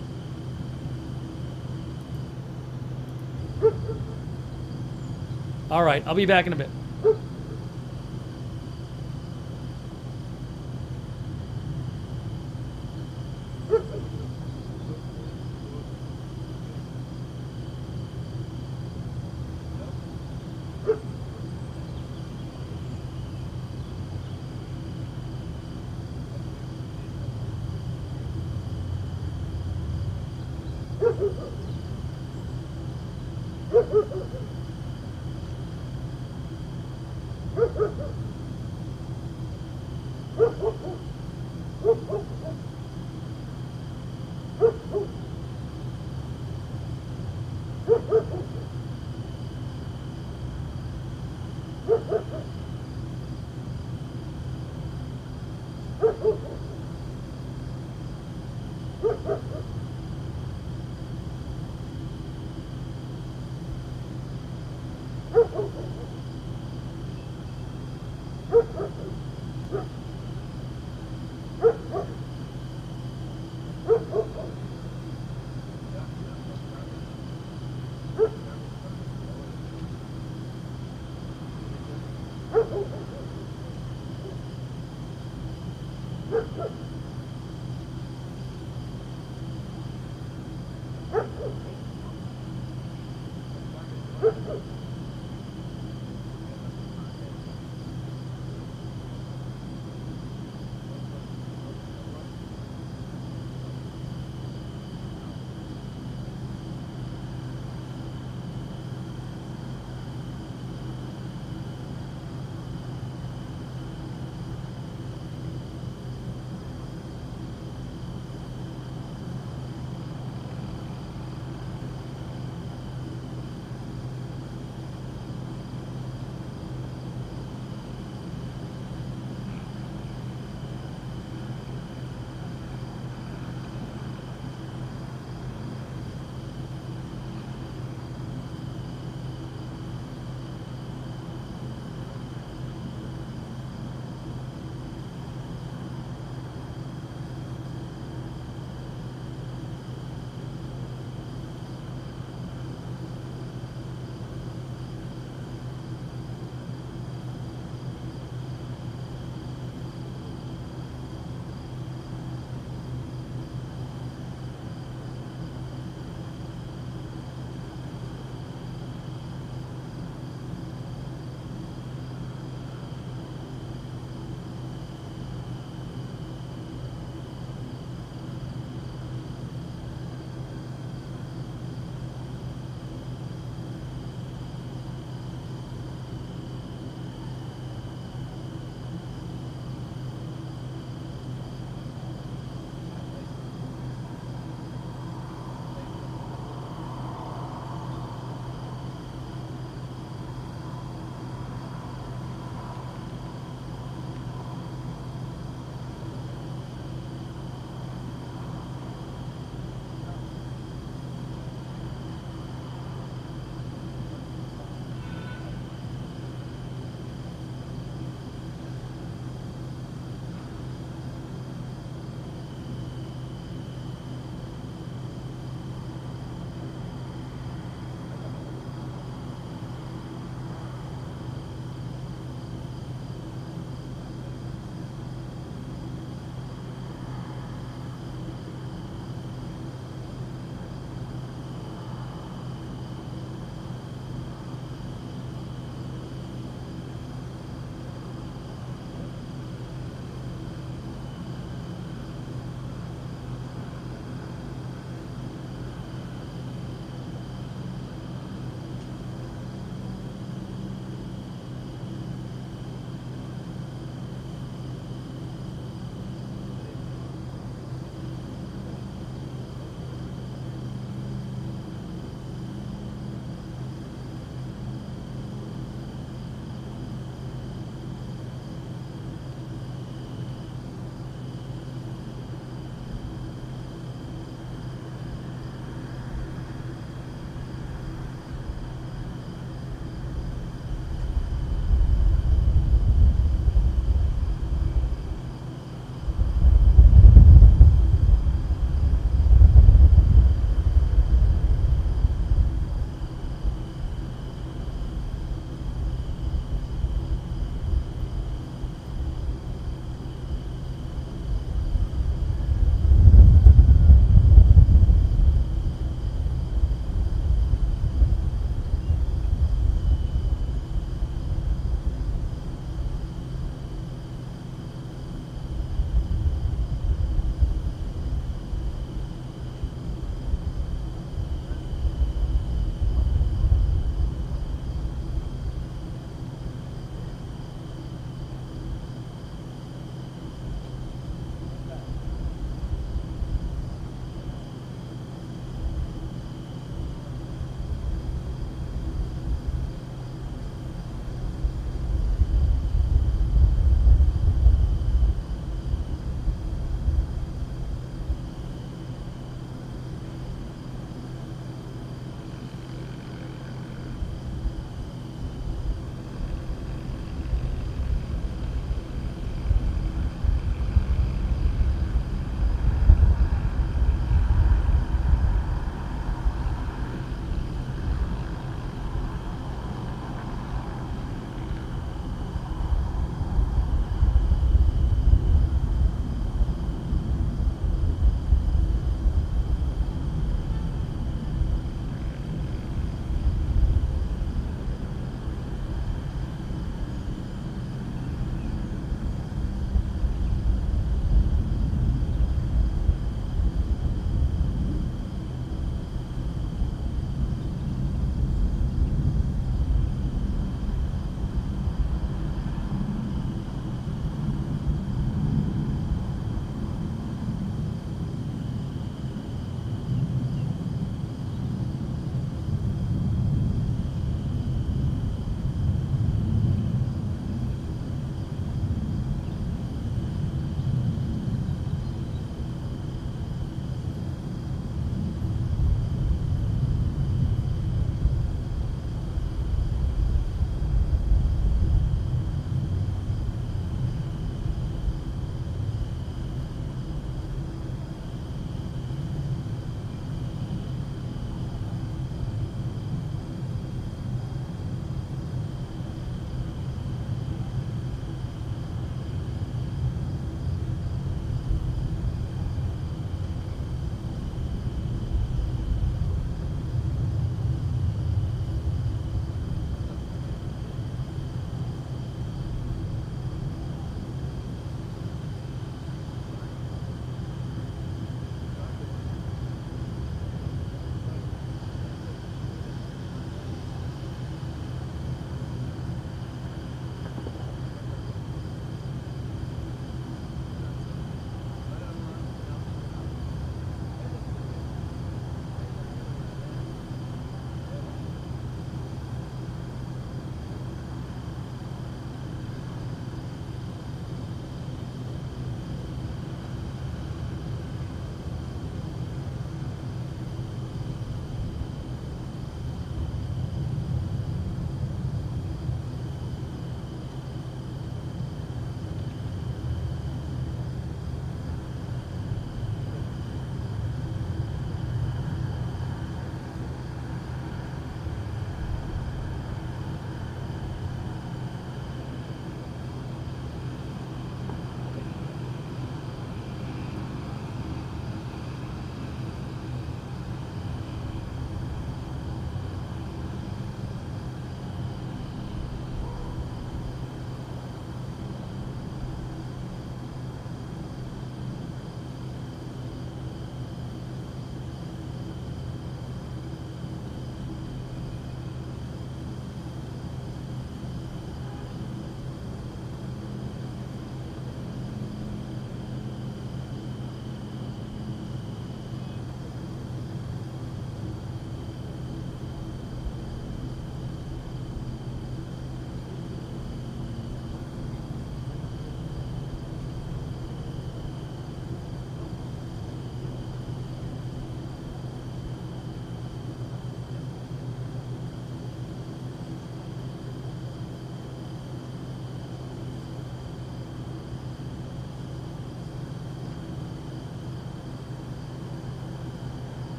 All right, I'll be back in a bit.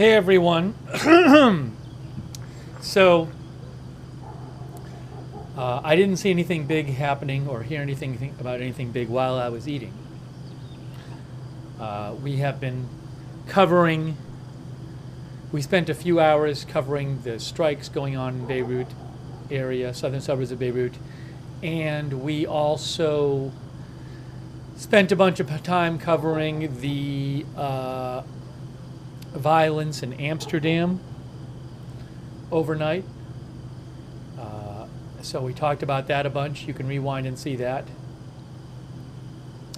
Hey everyone. So I didn't see anything big happening or hear anything about anything big while I was eating. We have been covering, we spent a few hours covering the strikes going on in Beirut area, southern suburbs of Beirut, and we also spent a bunch of time covering the violence in Amsterdam overnight. So we talked about that a bunch. You can rewind and see that.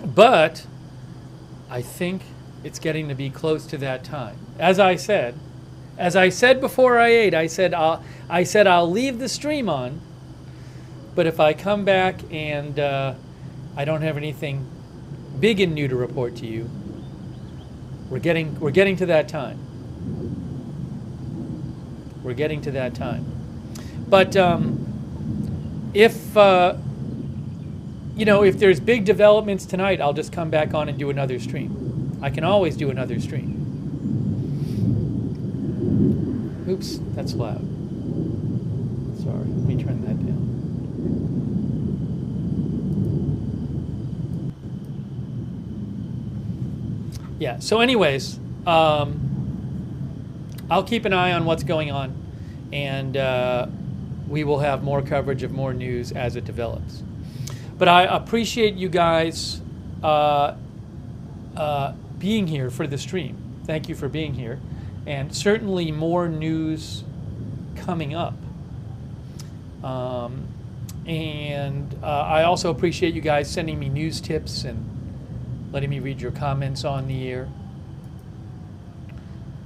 But I think it's getting to be close to that time. As I said before I ate, I said I'll leave the stream on, but if I come back and I don't have anything big and new to report to you, we're getting to that time. We're getting to that time. But if if there's big developments tonight, I'll just come back on and do another stream. I can always do another stream. Oops, that's loud. Sorry, let me turn that down. Yeah, so anyways, I'll keep an eye on what's going on, and we will have more coverage of more news as it develops. But I appreciate you guys being here for the stream. Thank you for being here. And certainly more news coming up. And I also appreciate you guys sending me news tips and letting me read your comments on the air.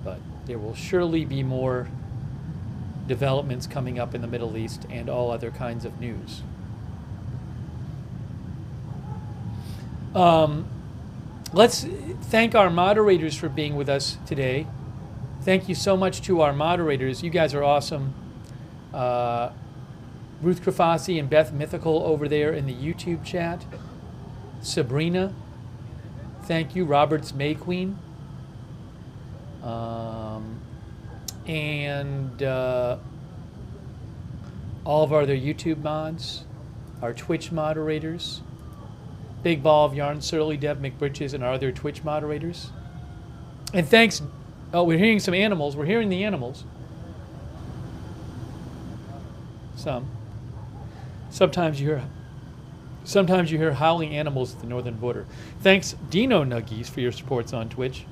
But there will surely be more developments coming up in the Middle East and all other kinds of news. Let's thank our moderators for being with us today. Thank you so much to our moderators. You guys are awesome. Ruth Krafasi and Beth Mythical over there in the YouTube chat. Sabrina, thank you. Roberts May Queen. And all of our other YouTube mods, our Twitch moderators, Big Ball of Yarn, Surly, Deb McBritches, and our other Twitch moderators. And thanks. Oh, we're hearing some animals. We're hearing the animals. Sometimes you hear howling animals at the northern border. Thanks, Dino Nuggies, for your supports on Twitch.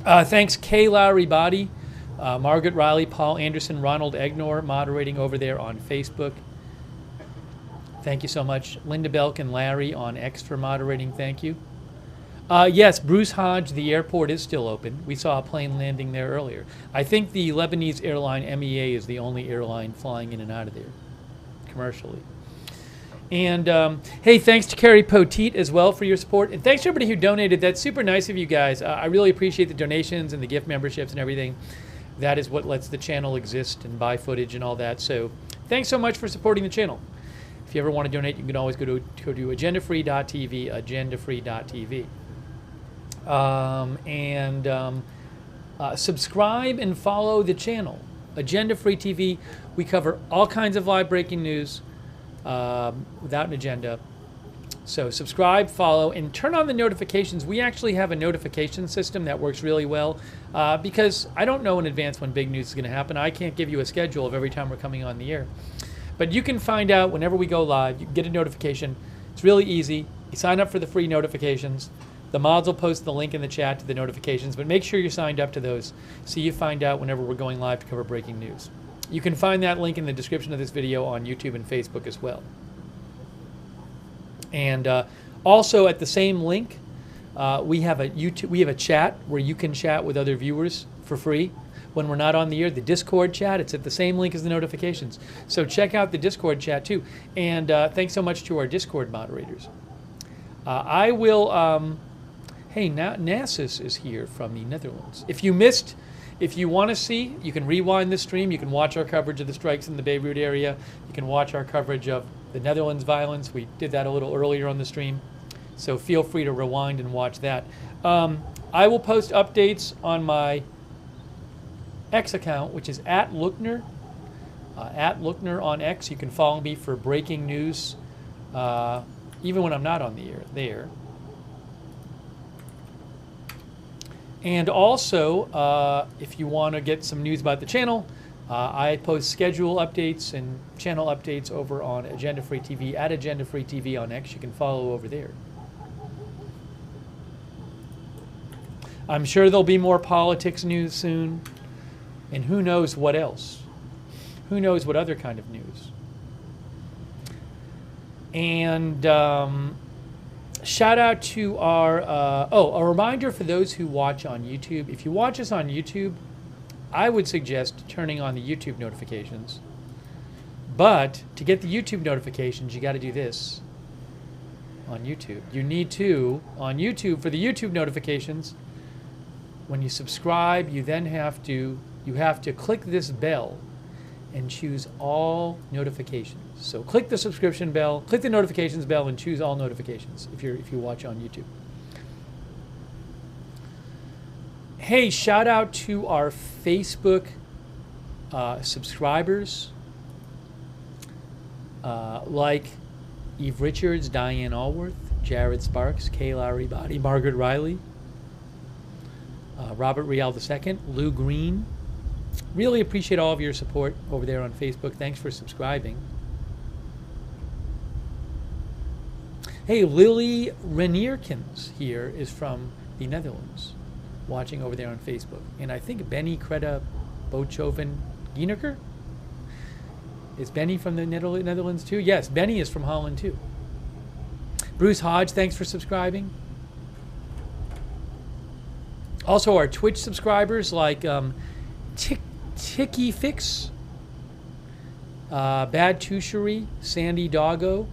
Thanks, Kay Lowry Body, Margaret Riley, Paul Anderson, Ronald Egnor, moderating over there on Facebook. Thank you so much. Linda Belk and Larry on X for moderating. Thank you. Yes, Bruce Hodge, the airport is still open. We saw a plane landing there earlier. I think the Lebanese airline MEA is the only airline flying in and out of there commercially. And hey, thanks to Carrie Poteet as well for your support. And thanks to everybody who donated. That's super nice of you guys. I really appreciate the donations and the gift memberships and everything. That is what lets the channel exist and buy footage and all that. So thanks so much for supporting the channel. If you ever want to donate, you can always go to agendafree.tv, agendafree.tv. Subscribe and follow the channel, Agenda Free TV. We cover all kinds of live breaking news without an agenda. So subscribe, follow, and turn on the notifications. We actually have a notification system that works really well because I don't know in advance when big news is going to happen. I can't give you a schedule of every time we're coming on the air. But you can find out whenever we go live. You can get a notification. It's really easy. You sign up for the free notifications. The mods will post the link in the chat to the notifications, but make sure you're signed up to those so you find out whenever we're going live to cover breaking news. You can find that link in the description of this video on YouTube and Facebook as well. And also at the same link, we have a chat where you can chat with other viewers for free. When we're not on the air, the Discord chat, it's at the same link as the notifications. So check out the Discord chat too. And thanks so much to our Discord moderators. I will, hey, Nasus is here from the Netherlands. If you want to see, you can rewind this stream. You can watch our coverage of the strikes in the Beirut area. You can watch our coverage of the Netherlands violence. We did that a little earlier on the stream. So feel free to rewind and watch that. I will post updates on my X account, which is at Lookner on X. You can follow me for breaking news, even when I'm not on the air there. And also, if you want to get some news about the channel, I post schedule updates and channel updates over on Agenda Free TV, at Agenda Free TV on X. You can follow over there. I'm sure there'll be more politics news soon, and who knows what else. Who knows what other kind of news. And shout out to our, a reminder for those who watch on YouTube. If you watch us on YouTube, I would suggest turning on the YouTube notifications. But to get the YouTube notifications, you got to do this on YouTube. You need to, on YouTube, for the YouTube notifications, when you subscribe, you then have to click this bell and choose all notifications. So click the subscription bell, click the notifications bell, and choose all notifications if you watch on YouTube. Hey, shout out to our Facebook subscribers, like Eve Richards, Diane Allworth, Jared Sparks, Kay Lowry Body, Margaret Riley, Robert Rial II, Lou Green. Really appreciate all of your support over there on Facebook. Thanks for subscribing. Hey, Lily Renierkens here is from the Netherlands, watching over there on Facebook. And I think Benny Kreda Bochoven Gienerker? Is Benny from the Netherlands too? Yes, Benny is from Holland too. Bruce Hodge, thanks for subscribing. Also our Twitch subscribers like Ticky Fix, Bad Tushery, Sandy Doggo.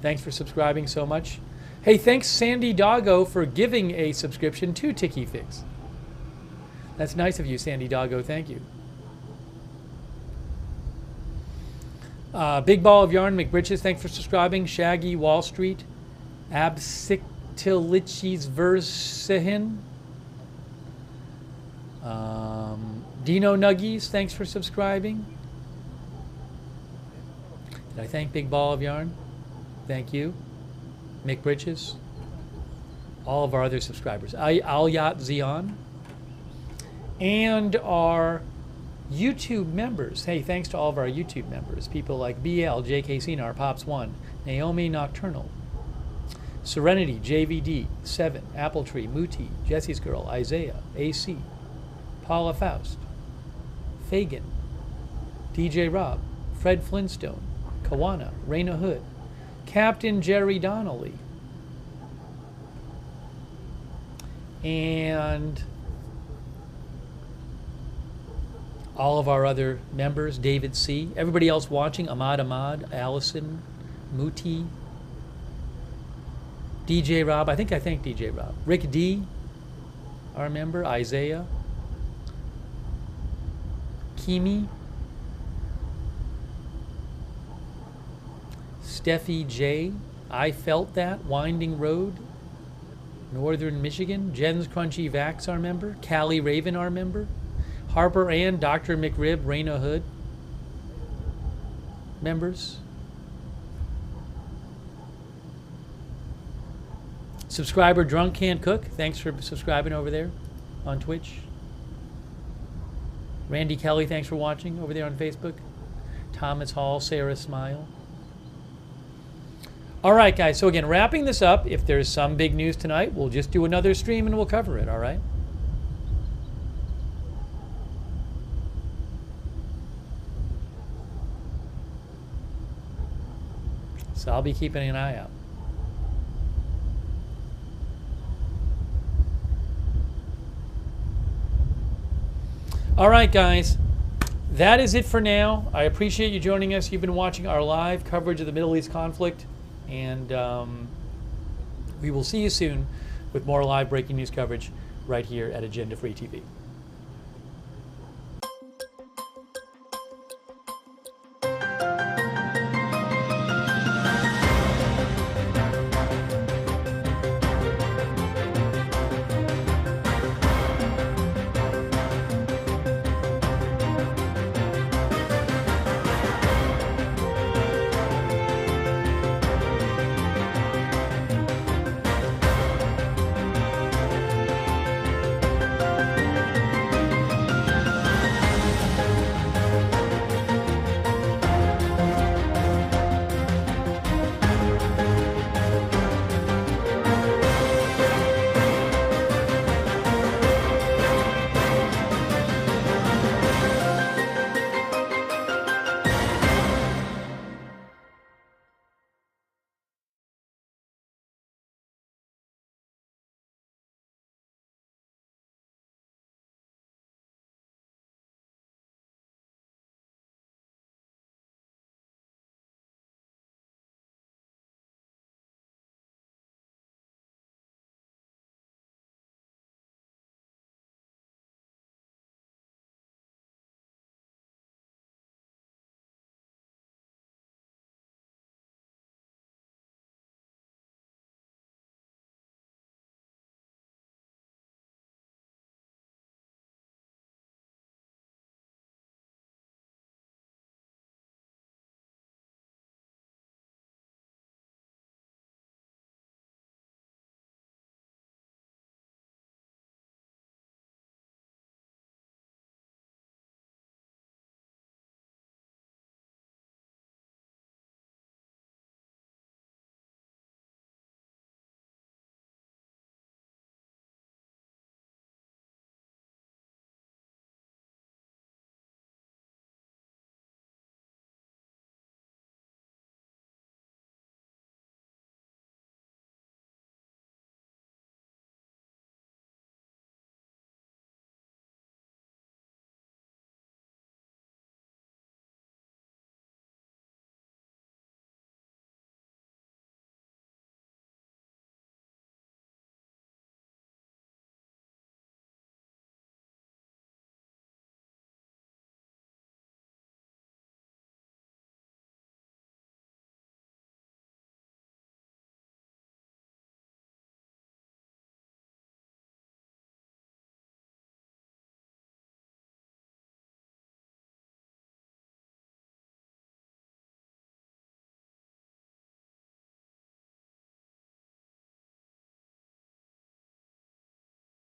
Thanks for subscribing so much. Hey, thanks Sandy Doggo for giving a subscription to Ticky Fix. That's nice of you, Sandy Doggo. Thank you. Big Ball of Yarn, McBritches, thanks for subscribing. Shaggy Wall Street, Absiktilichis Versihin. Dino Nuggies, thanks for subscribing. Did I thank Big Ball of Yarn? Thank you. Mick Bridges. All of our other subscribers. Alyat Zion. And our YouTube members. Hey, thanks to all of our YouTube members. People like BL, JK Sinar, Pops1, Naomi Nocturnal, Serenity, JVD, 7, Appletree, Muti, Jesse's Girl, Isaiah, AC, Paula Faust, Fagan, DJ Rob, Fred Flintstone, Kawana, Raina Hood, Captain Jerry Donnelly, and all of our other members, David C., everybody else watching, Ahmad, Allison, Muti, DJ Rob, I think I thanked DJ Rob, Rick D., our member, Isaiah, Kimi, Steffi J., I Felt That, Winding Road, Northern Michigan, Jen's Crunchy Vax, our member, Callie Raven, our member, Harper Ann, Dr. McRib, Raina Hood, members. Subscriber Drunk Can't Cook, thanks for subscribing over there on Twitch. Randy Kelly, thanks for watching over there on Facebook. Thomas Hall, Sarah Smile. All right, guys, so again, wrapping this up, if there's some big news tonight, we'll just do another stream and we'll cover it, all right? So I'll be keeping an eye out. All right, guys, that is it for now. I appreciate you joining us. You've been watching our live coverage of the Middle East conflict, and we will see you soon with more live breaking news coverage right here at Agenda Free TV.